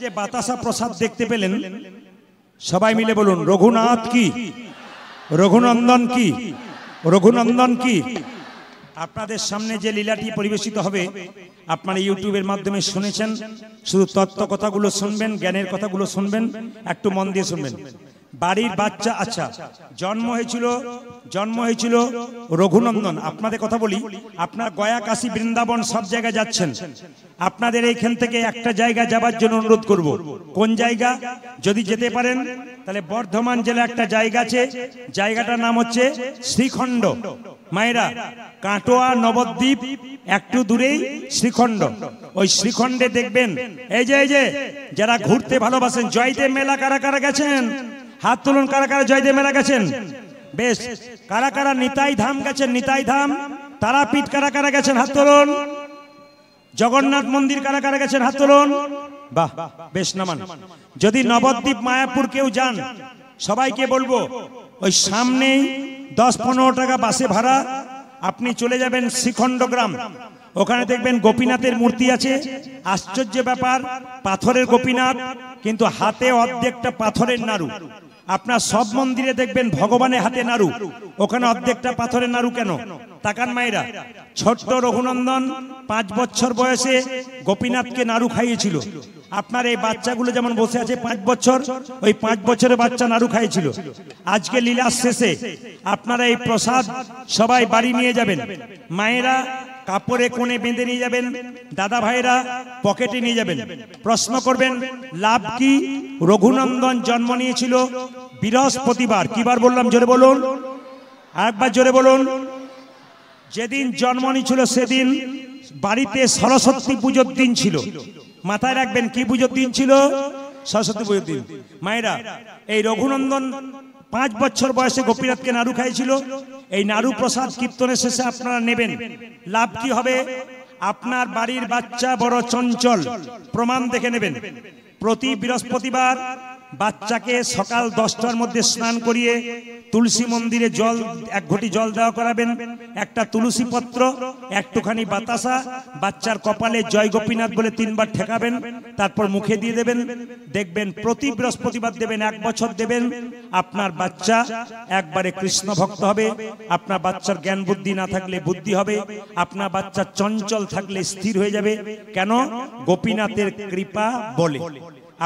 যে বাতাসা প্রসাদ দেখতে পেলেন, সবাই মিলে বলুন রঘুনাথ কি, রঘুনন্দন কি, রঘুনন্দন কি। আপনাদের সামনে যে লীলাটি পরিবেশিত হবে আপনারা ইউটিউবের মাধ্যমে শুনেছেন, শুধু তত্ত্ব কথাগুলো শুনবেন, জ্ঞানের কথাগুলো শুনবেন, একটু মন দিয়ে শুনবেন। বাড়ির বাচ্চা, আচ্ছা জন্ম হয়েছিল রঘুনন্দন। আপনাদের কথা বলি, আপনার গয়া কাশী বৃন্দাবন সব জায়গায় যাচ্ছেন, আপনাদের এইখান থেকে একটা জায়গা যাবার জন্য অনুরোধ করব। কোন জায়গা? যদি যেতে পারেন তাহলে বর্ধমান জেলা একটা জায়গা আছে, জায়গাটার নাম হচ্ছে শ্রীখণ্ড। মায়েরা, কাটোয়া নবদ্বীপ একটু দূরেই শ্রীখণ্ড। ওই শ্রীখণ্ডে দেখবেন এই যে যারা ঘুরতে ভালোবাসেন, জয়দেব মেলা কারা কারা গেছেন হাত তুলুন। কারা কারা জয়দেব মেলা গেছেন? বেশ। কারা কারা নিতাই ধাম গেছেন? নিতাই ধাম। তারাপীঠ কারা কারা গেছেন? হাত তুলুন। জগন্নাথ মন্দির কারা কারা গেছেন? হাত তুলুন। বাহ, বেশ নামান। যদি নবদ্বীপ মায়াপুর কেউ যান, সবাইকে বলবো ওই সামনেই 10-15 টাকা বাসে ভাড়া, আপনি চলে যাবেন শ্রীখণ্ড গ্রাম। ওখানে দেখবেন গোপীনাথের মূর্তি আছে। আশ্চর্য ব্যাপার, পাথরের গোপীনাথ, কিন্তু হাতে অর্ধেকটা পাথরের নাড়ু। আপনার সব মন্দিরে দেখবেন ভগবানের হাতে নাড়ু, ওখানে অর্ধেকটা পাথরের নাড়ু কেন? তাকান মায়েরা, ছোট্ট রঘুনন্দন 5 বছর বয়সে গোপীনাথকে নাড়ু খাইয়েছিল। আপনার এই বাচ্চাগুলো যেমন বসে আছে 5 বছর, ওই 5 বছরের বাচ্চা নাড়ু খাইয়েছিল। আজকে লীলার শেষে আপনারা এই প্রসাদ সবাই বাড়ি নিয়ে যাবেন। মায়েরা কাপড়ে কোণে বেঁধে নিয়ে যাবেন, দাদা ভাইরা পকেটে নিয়ে যাবেন। প্রশ্ন করবেন লাভ কি? রঘুনন্দন জন্ম নিয়েছিল বৃহস্পতিবার। কিবার বললাম? জোরে বলুন, একবার জোরে বলুন। যেদিন জন্ম নিয়েছিল সেদিন বাড়িতে সরস্বতী পুজোর দিন ছিল। মাথায় রাখবেন, কি পুজোর দিন ছিল? সরস্বতী পুজোর দিন। মায়েরা, এই রঘুনন্দন 5 বছর বয়সে গোপীনাথকে নাড়ু খাইছিল। এই নাড়ু প্রসাদ কীর্তনের শেষে আপনারা নেবেন। লাভ কি হবে? আপনার বাড়ির বাচ্চা বড় চঞ্চল, প্রমাণ দেখে নেবেন। প্রতি বৃহস্পতিবার বাচ্চাকে সকাল 10টার মধ্যে স্নান করিয়ে তুলসী মন্দিরে জল, 1 ঘটি জল দেওয়া করাবেন। একটা তুলসী পত্র, একটুখানি বাতাসা বাচ্চার কপালে জয় গোপীনাথ বলে 3 বার ঠেকাবেন, তারপর মুখে দিয়ে দেবেন। দেখবেন প্রতি বৃহস্পতিবার দেবেন, 1 বছর দেবেন। আপনার বাচ্চা একবারে কৃষ্ণ ভক্ত হবে। আপনার বাচ্চার জ্ঞান বুদ্ধি না থাকলে বুদ্ধি হবে। আপনার বাচ্চা চঞ্চল থাকলে স্থির হয়ে যাবে। কেন? গোপীনাথের কৃপা বলে।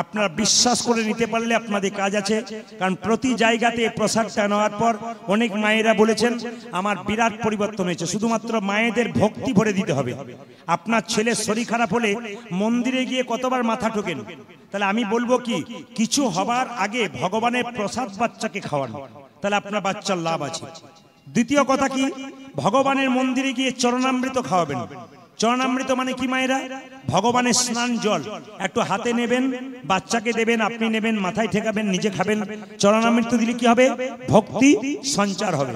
আপনারা বিশ্বাস করে নিতে পারলে আপনাদের কাজ আছে। কারণ প্রতি জায়গাতে প্রসাদটা নেওয়ার পর অনেক মায়েরা বলেছেন আমার বিরাট পরিবর্তন হয়েছে। শুধুমাত্র মায়েদের ভক্তি ভরে দিতে হবে। আপনার ছেলের শরীর খারাপ হলে মন্দিরে গিয়ে কতবার মাথা ঠোকেন? তাহলে আমি বলবো কি, কিছু হবার আগে ভগবানের প্রসাদ বাচ্চাকে খাওয়ানো, তাহলে আপনার বাচ্চার লাভ আছে। দ্বিতীয় কথা কি, ভগবানের মন্দিরে গিয়ে চরণামৃত খাওয়াবেন। চরণামৃত মানে কি মায়েরা? ভগবানের স্নান জল একটু হাতে নেবেন, বাচ্চাকে দেবেন, আপনি নেবেন, মাথায় ঠেকাবেন, নিজে খাবেন। চরণামৃত দিলে কি হবে? ভক্তি সঞ্চার হবে।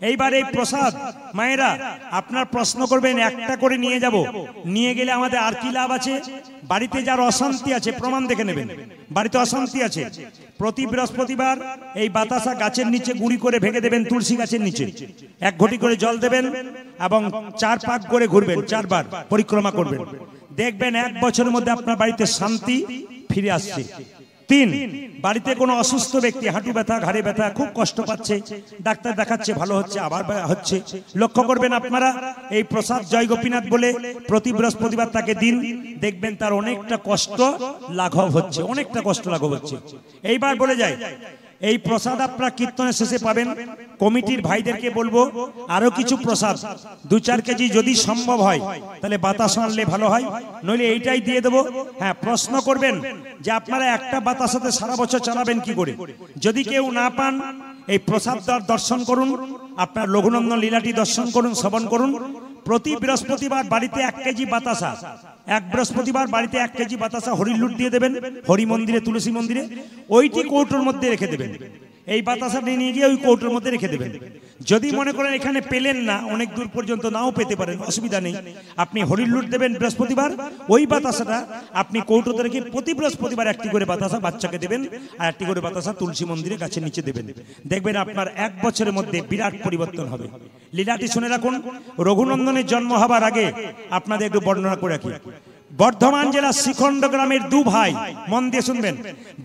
এইবার এই প্রসাদ মায়েরা আপনার প্রশ্ন করবেন, একটা করে নিয়ে যাব, নিয়ে গেলে আমাদের আর কি লাভ আছে? বাড়িতে যার অশান্তি আছে প্রমাণ দেখে নেবেন। বাড়িতে অশান্তি আছে, প্রতি বৃহস্পতিবার এই বাতাসা গাছের নিচে গুঁড়ি করে ভেঙে দেবেন, তুলসী গাছের নিচে 1 ঘটি করে জল দেবেন এবং 4 পাক করে ঘুরবেন, 4 বার পরিক্রমা করবেন। দেখবেন 1 বছরের মধ্যে আপনার বাড়িতে শান্তি ফিরে আসছে। 3, বাড়িতে কোনো অসুস্থ ব্যক্তি, হাঁটু ব্যথা, ঘাড়ে ব্যথা, খুব কষ্ট পাচ্ছে, ডাক্তার দেখাচ্ছে, ভালো হচ্ছে, আবার হচ্ছে। লক্ষ্য করবেন আপনারা এই প্রসাদ জয় গোপীনাথ বলে প্রতি বৃহস্পতিবার তাকে দিন। দেখবেন তার অনেকটা কষ্ট লাঘব হচ্ছে, অনেকটা কষ্ট লাঘব হচ্ছে। এইবার বলে যায় এই প্রসাদ আপনারা কীর্তনের শেষে পাবেন। কমিটির ভাইদেরকে বলবো আরো কিছু প্রসাদ 2-4 কেজি যদি সম্ভব হয় তাহলে বাতাসা আনলে ভালো হয়, নইলে এইটাই দিয়ে দেবো। হ্যাঁ, প্রশ্ন করবেন যে আপনারা একটা বাতাসাতে সারা বছর চালাবেন কি করে? যদি কেউ না পান এই প্রসাদ দর্শন করুন, আপনার রঘুনন্দন লীলাটি দর্শন করুন, শ্রবণ করুন। প্রতি বৃহস্পতিবার বাড়িতে 1 কেজি বাতাসা, এক বৃহস্পতিবার বাড়িতে 1 কেজি বাতাসা হরির লুট দিয়ে দেবেন হরি মন্দিরে, তুলসী মন্দিরে, ওইটি কৌটোর মধ্যে রেখে দেবেন। এই বাতাসাটা নিয়ে গিয়ে ওই কৌটোর মধ্যে রেখে দেবেন। যদি মনে করেন এখানে পেলেন না, অনেক দূর পর্যন্ত নাও পেতে পারেন, অসুবিধা নেই, আপনি হরির লুট দেবেন বৃহস্পতিবার, ওই বাতাসাটা আপনি কৌটোতে রেখে প্রতি বৃহস্পতিবার 1টি করে বাতাসা বাচ্চাকে দেবেন, আর 1টি করে বাতাসা তুলসী মন্দিরে গাছের নিচে দেবেন। দেখবেন আপনার 1 বছরের মধ্যে বিরাট পরিবর্তন হবে। লীলাটি শুনে রাখুন। রঘুনন্দনের জন্ম হবার আগে আপনাদের একটু বর্ণনা করে রাখি। বর্ধমান জেলার শ্রীখণ্ড গ্রামের 2 ভাই, মন দিয়ে শুনবেন।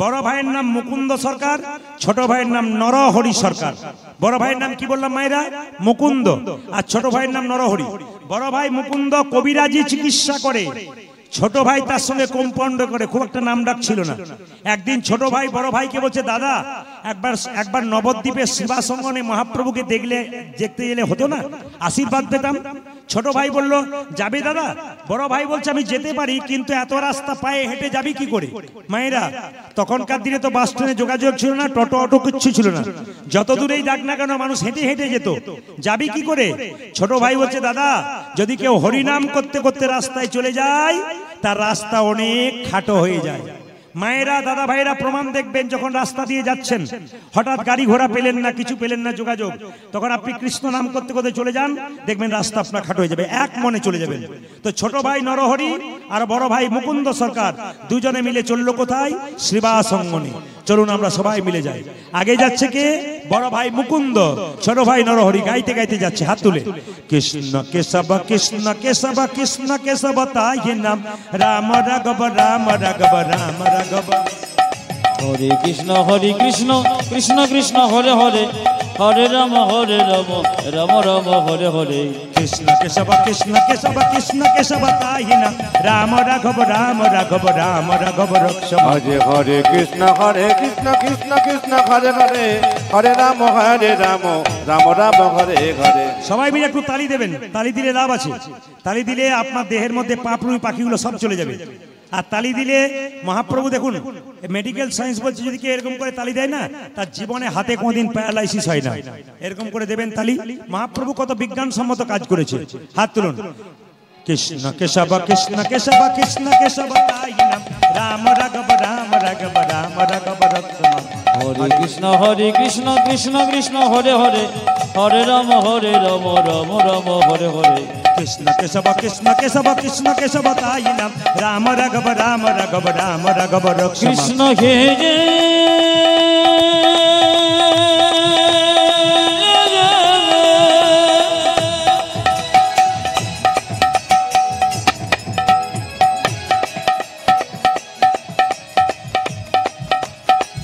বড় ভাইয়ের নাম মুকুন্দ সরকার, ছোট ভাইয়ের নাম নরহরি সরকার। বড় ভাইয়ের নাম কি বললাম মায়েরা? মুকুন্দ। আর ছোট ভাইয়ের নাম নরহরি। বড় ভাই মুকুন্দ কবিরাজি চিকিৎসা করে, ছোট ভাই তার সঙ্গে কম্পাউন্ড করে, খুব একটা নাম ডাক ছিল না। একদিন ছোট ভাই বড় ভাইকে বলছে, দাদা একবার নবদ্বীপের শিবাসঙ্গনে মহাপ্রভুকে দেখতে গেলে হতো না, আশীর্বাদ পেতাম। ছোট ভাই বলল, যাবে দাদা? বড় ভাই বলছে, আমি যেতে পারি, কিন্তু এত রাস্তা পায়ে হেঁটে যাবি কি করে? মায়েরা, তখনকার দিনে তো বাস ট্রেনে যোগাযোগ ছিল না, টোটো অটো কিচ্ছু ছিল না, যত দূরেই ডাক না কেন মানুষ হেঁটে হেঁটে যেত, যাবি কি করে? ছোট ভাই বলছে, দাদা যদি কেউ হরিনাম করতে করতে রাস্তায় চলে যায়, তার রাস্তা অনেক খাটো হয়ে যায়। মায়েরা, দাদা ভাইরা প্রমাণ দেখবেন, যখন রাস্তা দিয়ে যাচ্ছেন, হঠাৎ গাড়ি ঘোড়া পেলেন না, কিছু পেলেন না যোগাযোগ, তখন আপনি কৃষ্ণ নাম করতে করতে চলে যান, দেখবেন রাস্তা আপনার খাটো হয়ে যাবে, এক মনে চলে যাবেন। তো ছোট ভাই নরহরি আর বড় ভাই মুকুন্দ সরকার দুজনে মিলে চললো কোথায়? শ্রীবাসঙ্গনে। চলুন আমরা সবাই মিলে যাই। আগে যাচ্ছে কে? বড় ভাই মুকুন্দ, ছোট ভাই নরহরি গাইতে গাইতে যাচ্ছে, হাত তুলে। কৃষ্ণ কেশব কৃষ্ণ কেশব কৃষ্ণ কেশব তাই নাম, রাম রাঘব রাম রাঘব রাম রাঘব। হরে কৃষ্ণ কৃষ্ণ কৃষ্ণ হরে হরে, হরে রাম রাম রাম হরে হরে। কৃষ্ণ কেশব কৃষ্ণ কেশব কৃষ্ণ কেশব তাই নাম, রাম রাঘব রাম রাঘব রাম রাঘব রক্ষ। হরে হরে কৃষ্ণ কৃষ্ণ কৃষ্ণ হরে হরে, হরে রাম রাম রাম হরে হরে। সবাই মিলে একটু তালি দেবেন, তালি দিলে লাভ আছে। তালি দিলে আপনার দেহের মধ্যে পাপড়ুই পাখিগুলো সব চলে যাবে। আর তালি দিলে মহাপ্রভু দেখুন, মেডিকেল সায়েন্স বলছে, যদি কেউ এরকম করে তালি দেয় না, তার জীবনে হাতে কোনোদিন প্যারালাইসিস হয় না। এরকম করে দেবেন তালি। মহাপ্রভু কত বিজ্ঞানসম্মত কাজ করেছে। হাত তুলুন। কৃষ্ণ কেশব কৃষ্ণ কেশব কৃষ্ণ কেশব তাই নাম, রাম রাঘব রাম রাঘব রাম রাঘব রক্ষ। হরে কৃষ্ণ কৃষ্ণ কৃষ্ণ হরে হরে, হরে রাম রাম রাম হরে হরে। কৃষ্ণ কেশব কৃষ্ণ কেশব কৃষ্ণ কেশব তাই নাম, রাম রাঘব রাম রাঘব রাম রাঘব রক্ষ। কৃষ্ণ হে যে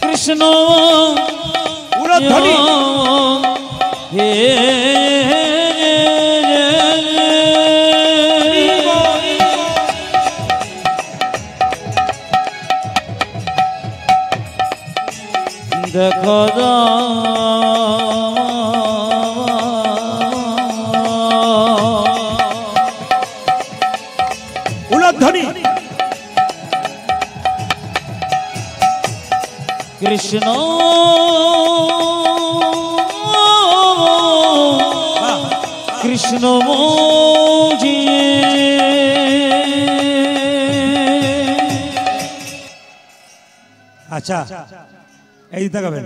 কৃষ্ণ উড়ধ্বনি। হে দেখো উলধ্বনি। কৃষ্ণ কৃষ্ণ মৌজি। আচ্ছা, এই দেখাবেন,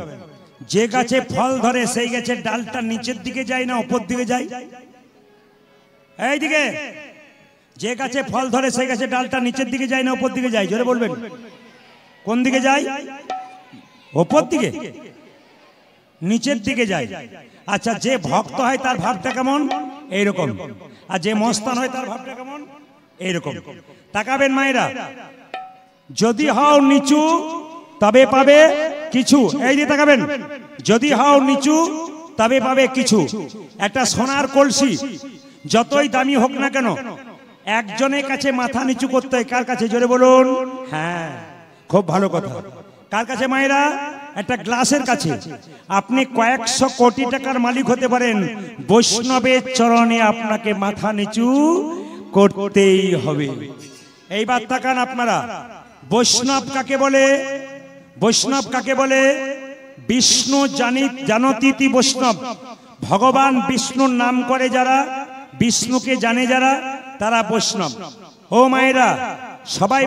যে গাছে ফল ধরে সেই গাছের ডালটা নিচের দিকে যায় না উপর দিকে যায়? এইদিকে। যে গাছে ফল ধরে সেই গাছের ডালটা নিচের দিকে যায় না উপর দিকে যায়? জোরে বলবেন, কোন দিকে যায়? উপর দিকে, নিচের দিকে যায়। আচ্ছা, যে ভক্ত হয় তার ভাবটা কেমন? এইরকম। আর যে মস্তান হয় তার ভাবটা কেমন? এইরকম। তাকাবেন মায়েরা, যদি হও নিচু তবে পাবে কিছু। এই যে তাকাবেন, যদি হও নিচু তবে পাবে কিছু। একটা সোনার কলসি যতই দামি হোক না কেন, একজনের কাছে মাথা নিচু করতে হয়। কার কাছে? জোরে বলুন। হ্যাঁ, খুব ভালো কথা। কার কাছে মায়েরা? একটা গ্লাসের কাছে। আপনি কয়েকশো কোটি টাকার মালিক হতে পারেন, বৈষ্ণবের চরণে আপনাকে মাথা নিচু করতেই হবে। এইবার তাকান আপনারা, বৈষ্ণব কাকে বলে? বৈষ্ণব কাকে বলে? বিষ্ণু জানতীতি বৈষ্ণব। ভগবান বিষ্ণুর নাম করে যারা বিষ্ণুকে জানে যারা তারা বৈষ্ণব। ও মায়েরা সবাই